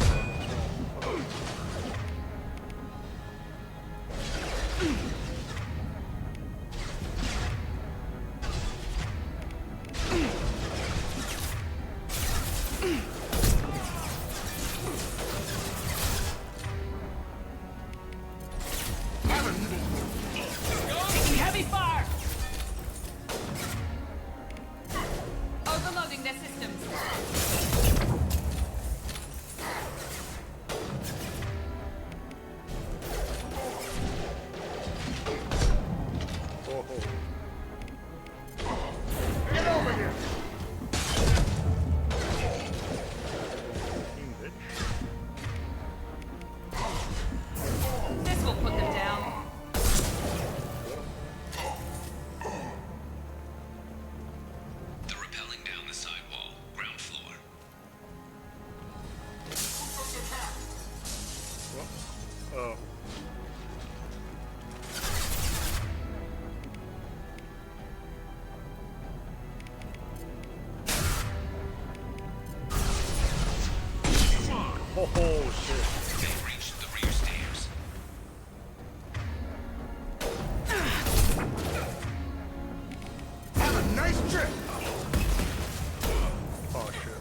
Taking heavy fire! Overloading their systems. Get over here! This will put them down. They're rappelling down the side wall, ground floor. Oh. Oh shit. They've reached the rear stairs. Have a nice trip! Oh shit.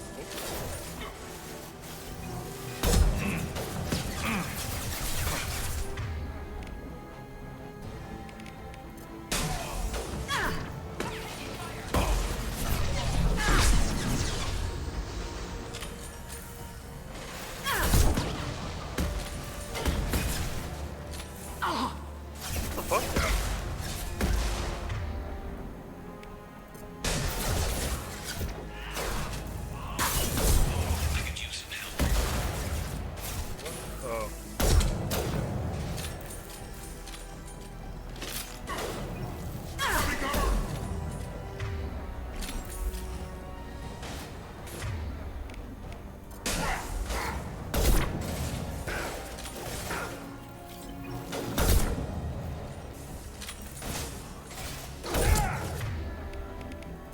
What the fuck? I could use some help. Oh.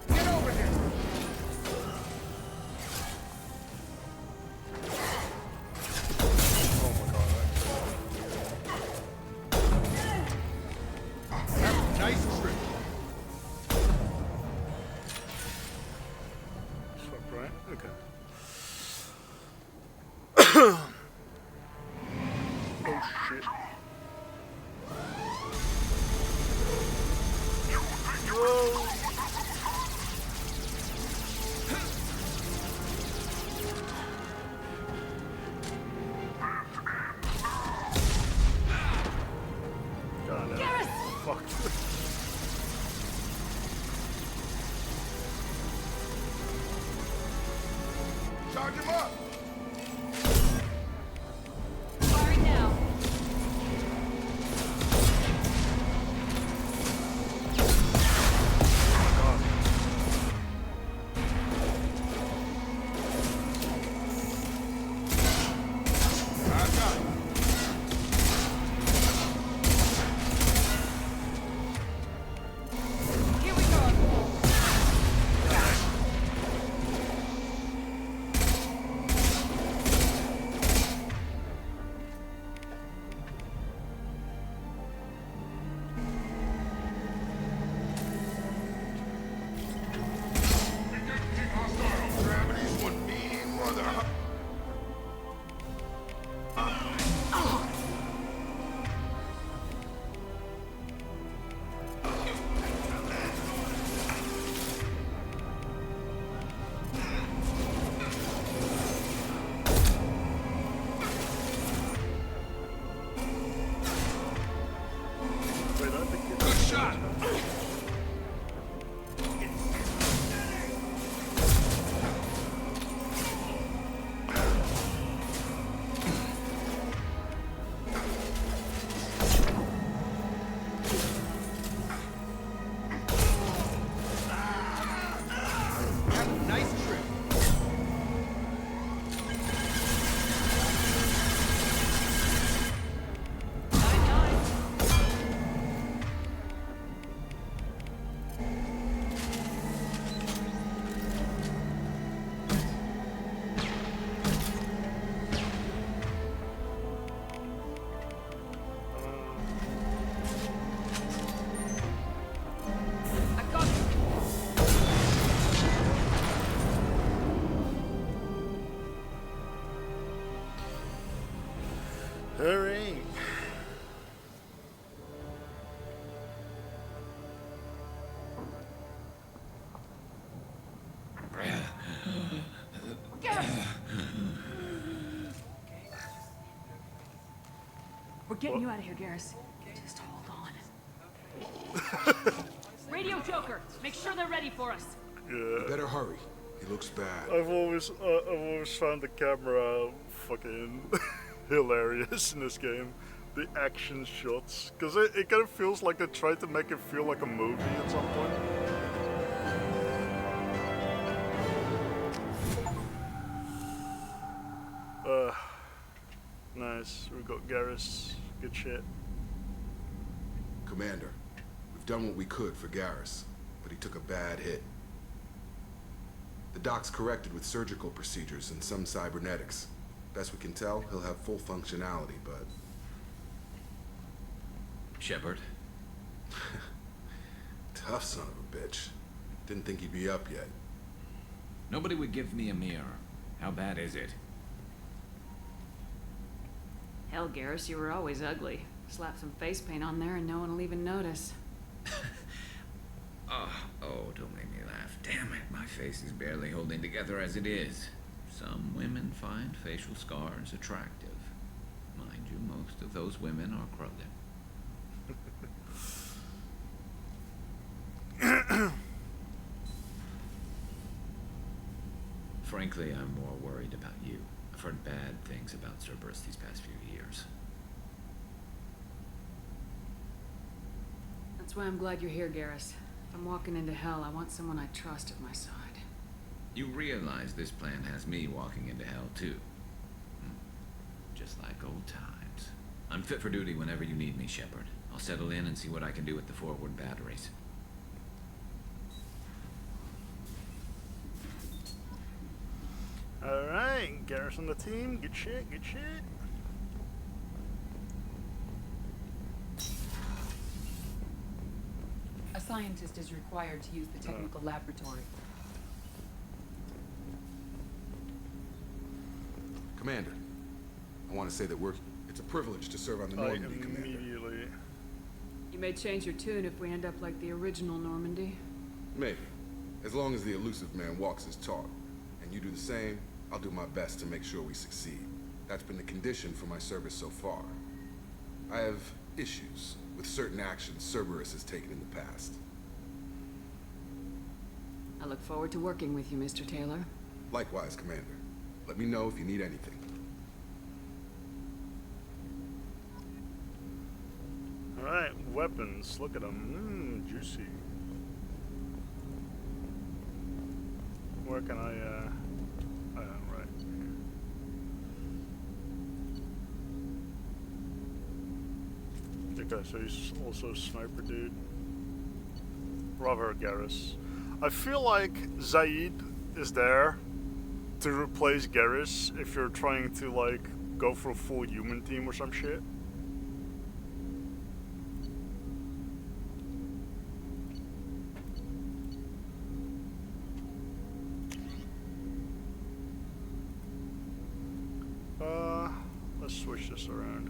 Get over here! Oh my god. Have a nice trip. Swap right? Okay. Oh shit. Whoa! God, Garrus! fuck. getting you out of here, Garrus. Just hold on. Radio Joker, make sure they're ready for us. Yeah. You better hurry. He looks bad. I've always found the camera fucking hilarious in this game. The action shots, because it kind of feels like they tried to make it feel like a movie at some point. Nice. We got Garrus. Good shit. Commander, we've done what we could for Garrus, but he took a bad hit. The doc's corrected with surgical procedures and some cybernetics. Best we can tell, he'll have full functionality, but... Shepard? Tough son of a bitch. Didn't think he'd be up yet. Nobody would give me a mirror. How bad is it? Hell, Garrus, you were always ugly. Slap some face paint on there and no one will even notice. Oh, don't make me laugh. Damn it, my face is barely holding together as it is. Some women find facial scars attractive. Mind you, most of those women are Krogan. Frankly, I'm more worried about you. I've heard bad things about Cerberus these past few years. That's why I'm glad you're here, Garrus. If I'm walking into hell, I want someone I trust at my side. You realize this plan has me walking into hell, too. Just like old times. I'm fit for duty whenever you need me, Shepard. I'll settle in and see what I can do with the forward batteries. Alright, Garrus on the team. Good shit, good shit. A scientist is required to use the technical laboratory. Commander, I want to say that it's a privilege to serve on the Normandy, Commander. Immediately. You may change your tune if we end up like the original Normandy. Maybe. As long as the elusive man walks his talk. And you do the same, I'll do my best to make sure we succeed. That's been the condition for my service so far. I have issues with certain actions Cerberus has taken in the past. I look forward to working with you, Mr. Taylor. Likewise, Commander. Let me know if you need anything. Alright, weapons. Look at them. Juicy. Where can I, right here. Okay, so he's also a sniper dude. Rather Garrus. I feel like Zaid is there to replace Garrus if you're trying to, like, go for a full human team or some shit. Let's switch this around.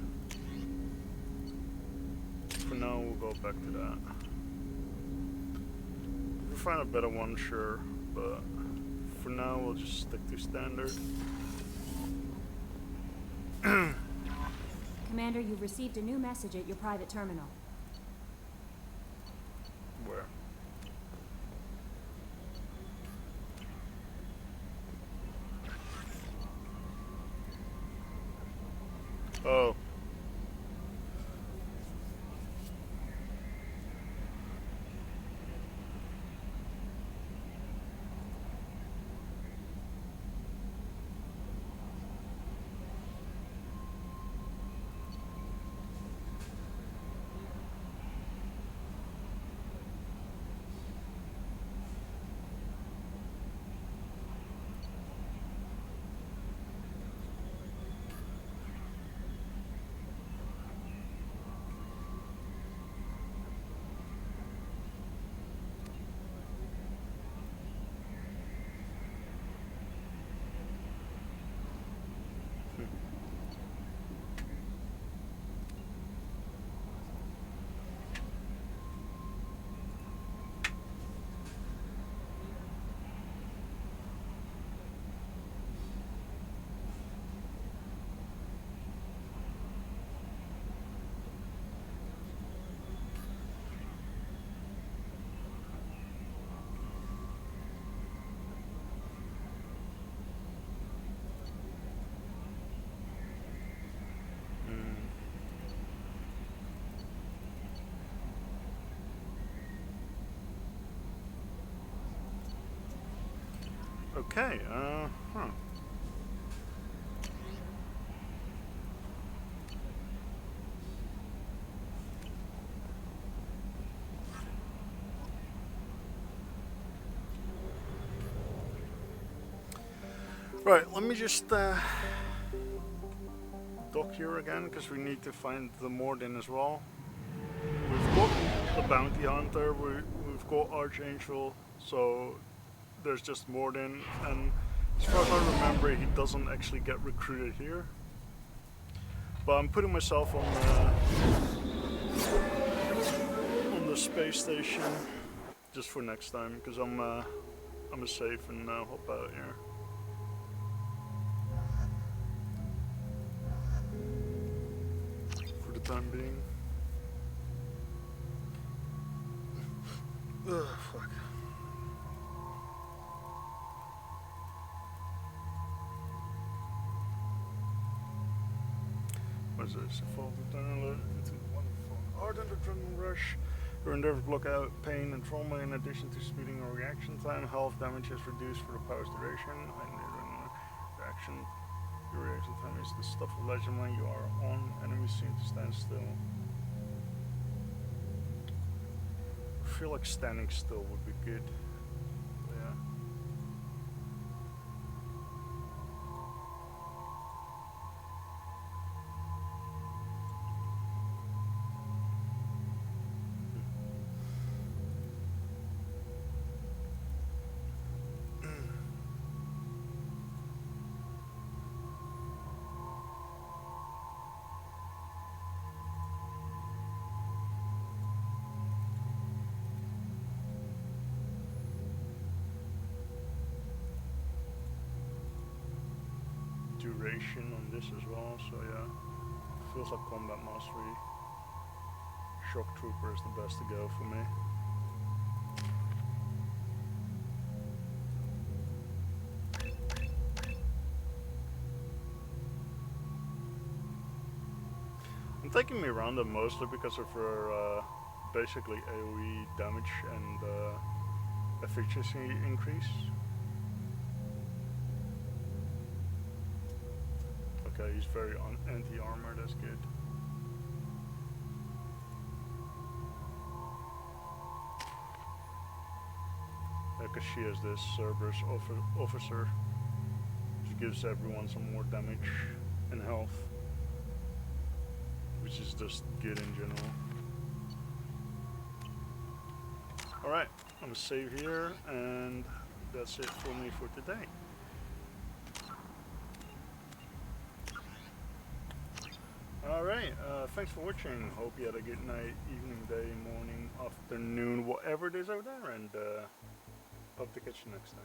For now, we'll go back to that. If we find a better one, sure, but for now, we'll just stick to standard. Commander, you've received a new message at your private terminal. Where? Oh. Okay, Right, let me just dock here again, because we need to find the Morden as well. We've got the Bounty Hunter, we've got Archangel, so there's just Morden, and as far as I remember, he doesn't actually get recruited here. But I'm putting myself on the space station just for next time, because I'm a safe and hop out here. For the time being. Ugh, fuck. What is this? A fall to tunnel into wonderful ardent adrenaline rush. Your endeavor to block out pain and trauma in addition to speeding your reaction time. Health damage is reduced for the power's duration. Your reaction time is the stuff of legend when you are on. Enemies seem to stand still. I feel like standing still would be good. Yeah. Duration on this as well, so yeah, feels like combat mastery. Shock Trooper is the best to go for me. I'm taking Miranda mostly because of her basically AoE damage and efficiency increase. Okay, he's very anti-armor, that's good. Because she has this Cerberus officer, which gives everyone some more damage and health, which is just good in general. Alright, I'm gonna save here, and that's it for me for today. Alright, thanks for watching. Hope you had a good night, evening, day, morning, afternoon, whatever it is out there, and hope to catch you next time.